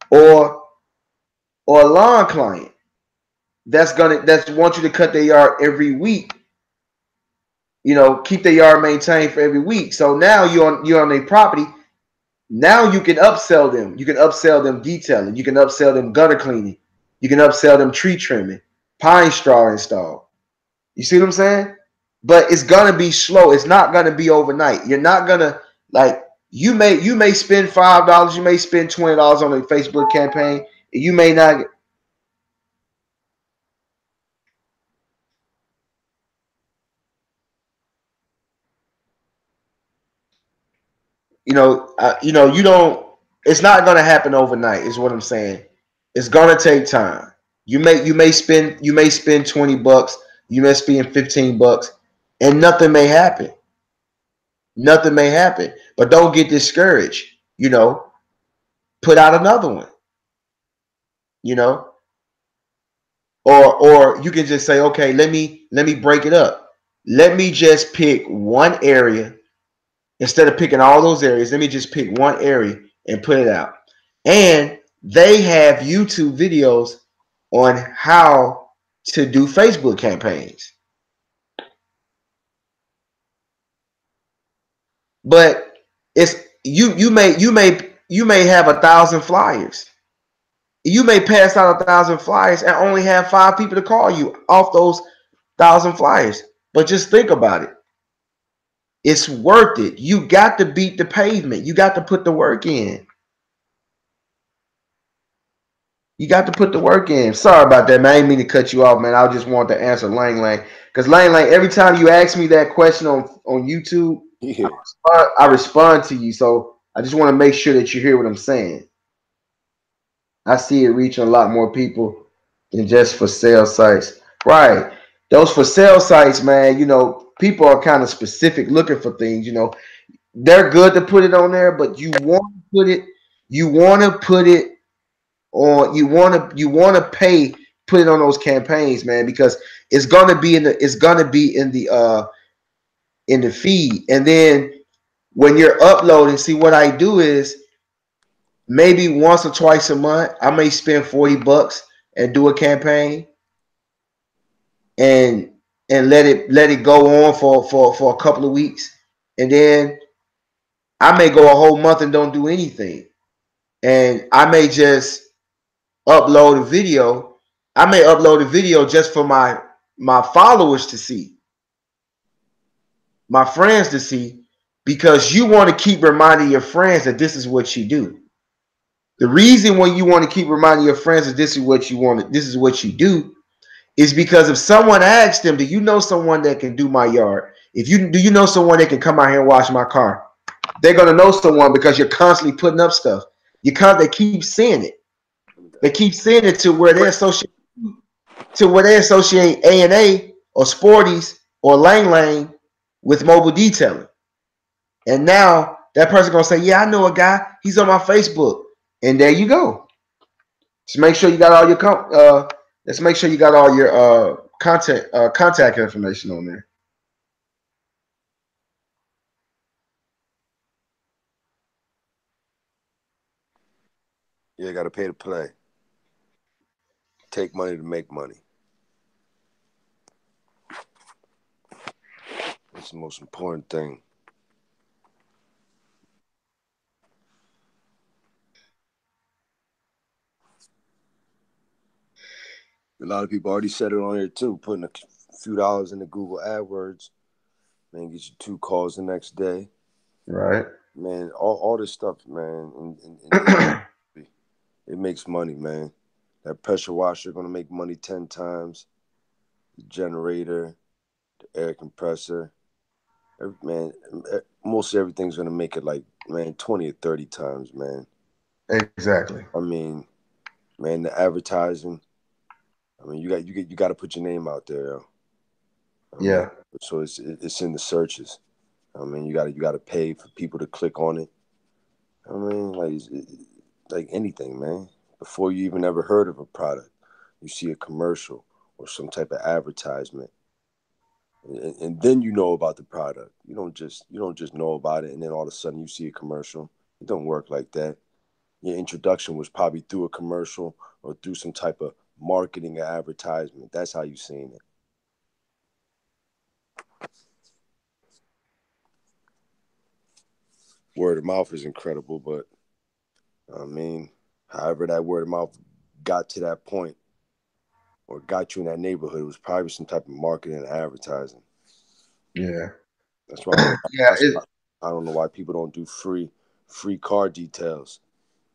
or a lawn client that's want you to cut their yard every week. Keep their yard maintained for every week. So now you're on their property. Now you can upsell them. You can upsell them detailing. You can upsell them gutter cleaning. You can upsell them tree trimming, pine straw install. You see what I'm saying? But it's gonna be slow. It's not gonna be overnight. You're not gonna, like, you may spend $5, you may spend $20 on a Facebook campaign. You may not. You don't. It's not gonna happen overnight. Is what I'm saying. It's gonna take time. You may spend $20. You may spend $15, and nothing may happen. Nothing may happen. But don't get discouraged. Put out another one. You know, or you can just say, okay, let me break it up. Let me just pick one area instead of picking all those areas. Let me just pick one area and put it out. And they have YouTube videos on how to do Facebook campaigns. But it's you may have 1,000 flyers. You may pass out 1,000 flyers and only have 5 people to call you off those 1,000 flyers. But just think about it. It's worth it. You got to beat the pavement. You got to put the work in. You got to put the work in. Sorry about that, man. I didn't mean to cut you off, man. I just want to answer Lang Lang. Because Lang Lang, every time you ask me that question on YouTube, Yeah. I respond to you. So I just want to make sure that you hear what I'm saying. I see it reaching a lot more people than just for sale sites. Right. Those for sale sites, man, you know, people are kind of specific looking for things, you know. They're good to put it on there, but you want to put it on, you want to put it on those campaigns, man, because it's gonna be in the feed. And then when you're uploading, see what I do is maybe once or twice a month, I may spend $40 and do a campaign and let it go on for a couple of weeks. And then I may go a whole month and don't do anything. And I may just upload a video. I may upload a video just for my followers to see, my friends to see, because you want to keep reminding your friends that this is what you do. The reason why you want to keep reminding your friends that this is what you want, this is what you do, is because if someone asks them, do you know someone that can do my yard? Do you know someone that can come out here and wash my car? They're gonna know someone because you're constantly putting up stuff. They keep seeing it. They keep seeing it to where they associate A&A or Sporties or Lang Lang with mobile detailing. And now that person gonna say, yeah, I know a guy, he's on my Facebook. And there you go. Just make sure you got all your let's make sure you got all your contact information on there. You got to pay to play. Take money to make money. It's the most important thing. A lot of people already said it on here too. Putting a few dollars into Google AdWords, man, get you 2 calls the next day. Right. Man, all this stuff, man, it makes money, man. That pressure washer gonna make money 10 times. The generator, the air compressor, man, most everything's gonna make it like, man, 20 or 30 times, man. Exactly. I mean, man, the advertising. I mean, you got to put your name out there. Yeah. So it's in the searches. I mean, you got to pay for people to click on it. I mean, like anything, man. Before you even ever heard of a product, you see a commercial or some type of advertisement, and then you know about the product. You don't just know about it, and then all of a sudden you see a commercial. It don't work like that. Your introduction was probably through a commercial or through some type of marketing or advertisement. That's how you seen it. Word of mouth is incredible, but I mean, however that word of mouth got to that point or got you in that neighborhood, it was probably some type of marketing and advertising. Yeah. That's why Yeah. I don't know why people don't do free car details,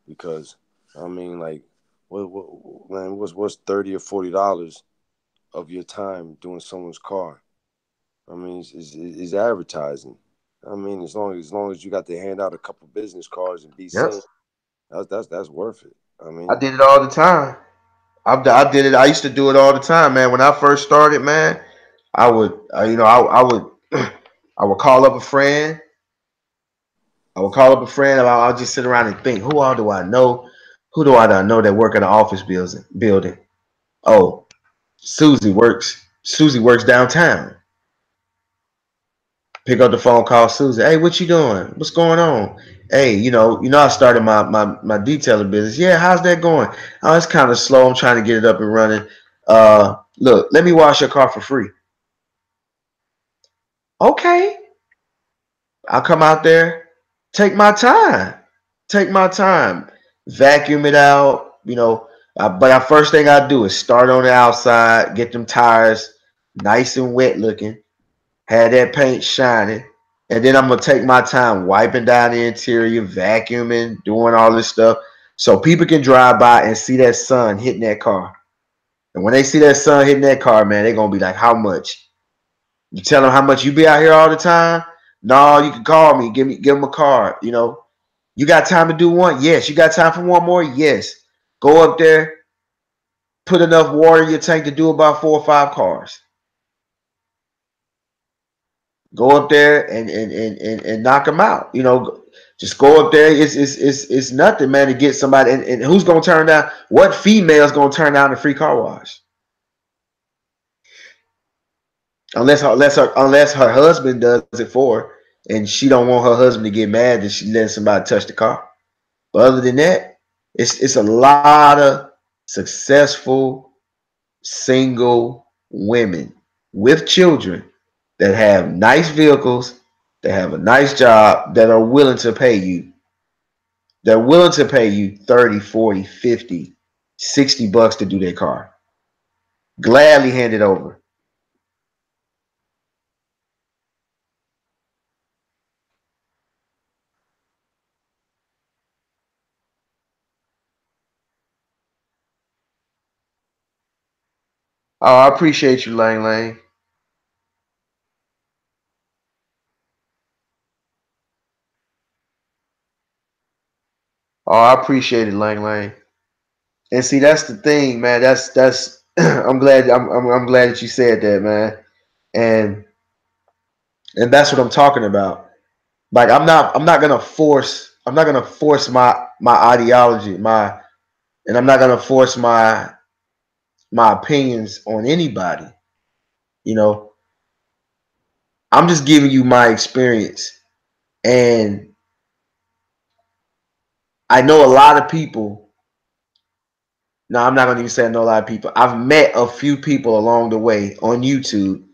because I mean, like, what's $30 or $40 of your time doing someone's car? I mean, it's advertising. I mean, as long as you got to hand out a couple business cards and be seen, that's worth it. I mean, I did it all the time. I did it. I used to do it all the time, man. When I first started, man, I would, I would, I would call up a friend. And I'll just sit around and think, who all do I know? Who do I know that work in the office building? Oh, Susie works downtown. Pick up the phone, call Susie. Hey, what you doing? What's going on? Hey, I started my detailing business. Yeah, how's that going? Oh, it's kind of slow. I'm trying to get it up and running. Look, let me wash your car for free. Okay. I'll come out there, take my time. Take my time. Vacuum it out, but the first thing I do is start on the outside, get them tires nice and wet looking, have that paint shining, and then I'm gonna take my time wiping down the interior, vacuuming, doing all this stuff, so people can drive by and see that sun hitting that car. And when they see that sun hitting that car, man, they're gonna be like, "How much?" You tell them how much you be out here all the time. No, you can call me, give them a card. You got time to do one? Yes. You got time for one more? Yes. Go up there, put enough water in your tank to do about 4 or 5 cars. Go up there and knock them out. Just go up there. It's nothing, man, to get somebody. And who's gonna turn down? What female's gonna turn down a free car wash? Unless her husband does it for her, and she don't want her husband to get mad that she letting somebody touch the car. But other than that, it's a lot of successful single women with children that have nice vehicles, that have a nice job, that are willing to pay you. They're willing to pay you 30, 40, 50, 60 bucks to do their car. Gladly hand it over. Oh, I appreciate you, Lang Lang. Oh, I appreciate it, Lang Lang. And see, that's the thing, man. That's I'm glad that you said that, man. And that's what I'm talking about. Like I'm not gonna force my ideology, and I'm not gonna force my opinions on anybody. You know, I'm just giving you my experience. And I know a lot of people. No, I'm not gonna even say I know a lot of people. I've met a few people along the way on YouTube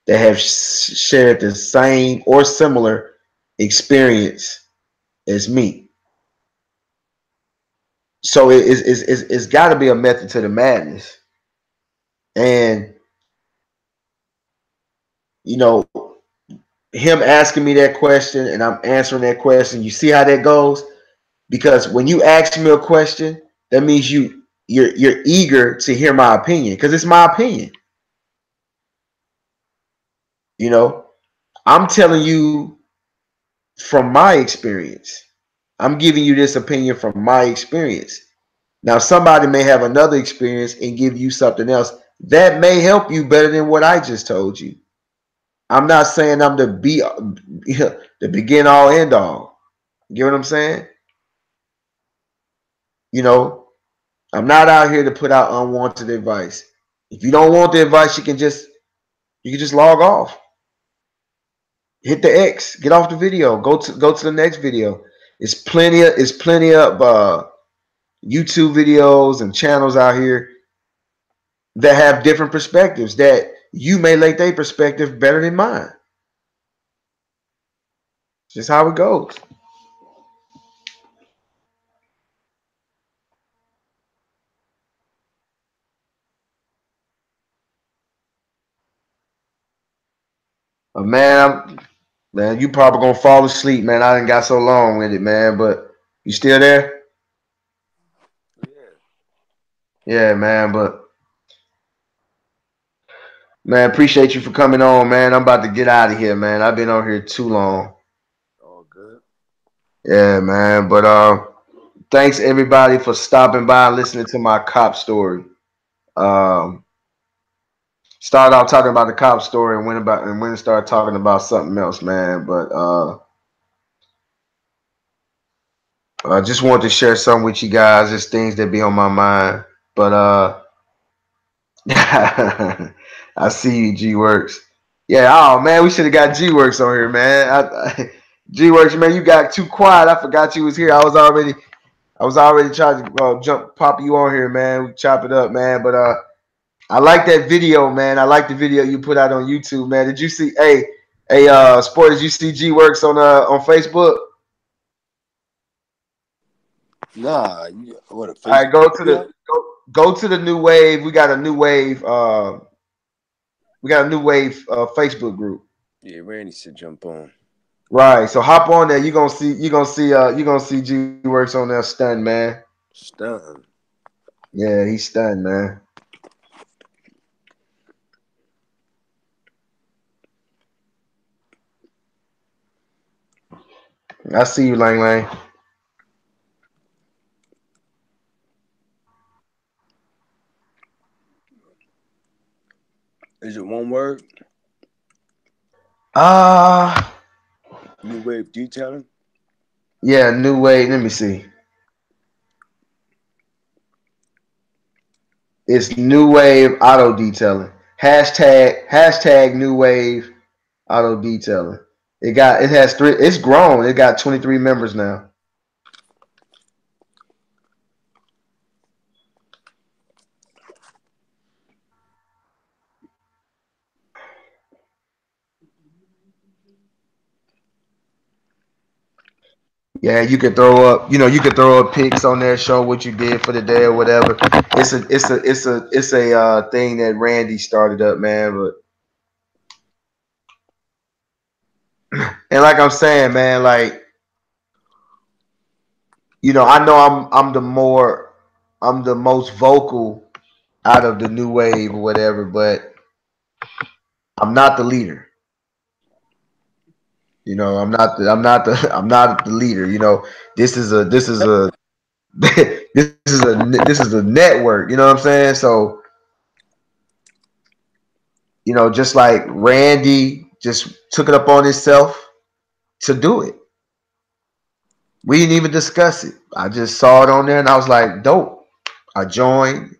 that have shared the same or similar experience as me. So it's got to be a method to the madness. And you know, him asking me that question and I'm answering that question. You see how that goes? Because when you ask me a question, that means you're eager to hear my opinion because it's my opinion. You know, I'm telling you from my experience. I'm giving you this opinion from my experience. Now, somebody may have another experience and give you something else that may help you better than what I just told you. I'm not saying I'm the begin all end all. You get what I'm saying? You know, I'm not out here to put out unwanted advice. If you don't want the advice, you can just log off. Hit the X, get off the video, go to the next video. It's plenty of YouTube videos and channels out here that have different perspectives that you may like their perspective better than mine. Just how it goes. But man, you probably gonna fall asleep, man. I didn't got so long with it, man. But you still there? Yeah. Yeah, man. But man, appreciate you for coming on, man. I'm about to get out of here, man. I've been on here too long. All good. Yeah, man. But thanks everybody for stopping by and listening to my cop story. Um, started out talking about the cop story and went and started talking about something else, man. But I just wanted to share some with you guys, just things that be on my mind. But I see you, G Works. Yeah, oh man, we should have got G Works on here, man. G Works, man, you got too quiet. I forgot you was here. I was already trying to pop you on here, man. We chop it up, man. But I like that video, man. I like the video you put out on YouTube, man. Did you see? Hey, Sport, did you see G Works on Facebook? Nah, what a All right, Facebook video? go to the new wave. We got a new wave. Facebook group. Yeah, Randy should jump on. Right. So hop on there. You gonna see G Works on there stunned, man. Stun. Yeah, he's stunned, man. I see you, Lang Lang. Is it one word? Uh New wave detailing? yeah, new wave. Let me see. It's new wave auto detailing. Hashtag new wave auto detailing. It's grown. It got 23 members now. Yeah, you could throw up pics on there, show what you did for the day or whatever. It's a thing that Randy started up, man. And like I'm saying, man, like I know I'm the most vocal out of the new wave or whatever, but I'm not the leader. I'm not the leader. This is a this is a this is a network. You know what I'm saying? So just like Randy just took it up on himself to do it. We didn't even discuss it. I just saw it on there and I was like, dope. I joined.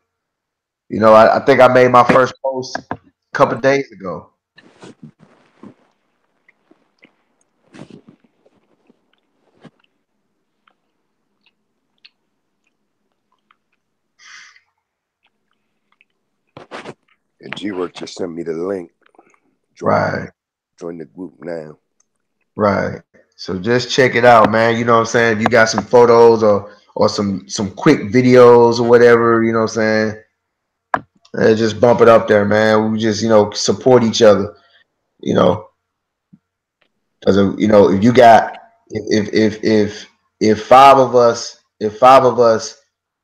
I think I made my first post a couple of days ago. And G-Work just sent me the link. Right. Join the group now. Right. So just check it out, man. You know what I'm saying? If you got some photos or some quick videos or whatever, you know what I'm saying? Just bump it up there, man. We just, support each other, you know. Because if you got if five of us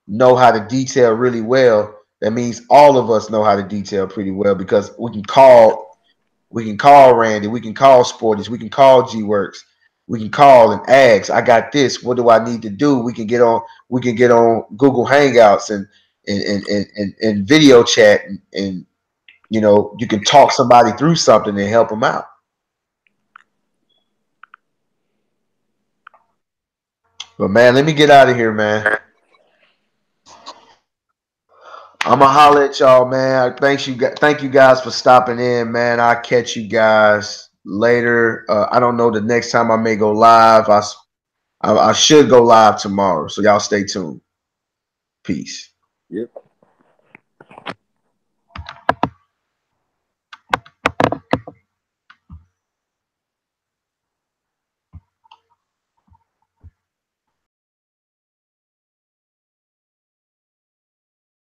know how to detail really well, that means all of us know how to detail pretty well because we can call Randy, we can call Sporties, we can call G Works, we can call and ask, I got this, what do I need to do? We can get on Google Hangouts and video chat and you can talk somebody through something and help them out. But man, let me get out of here, man. I'ma holler at y'all, man. Thank you guys for stopping in, man. I'll catch you guys later. I don't know the next time I may go live. I should go live tomorrow, so y'all stay tuned. Peace. Yep.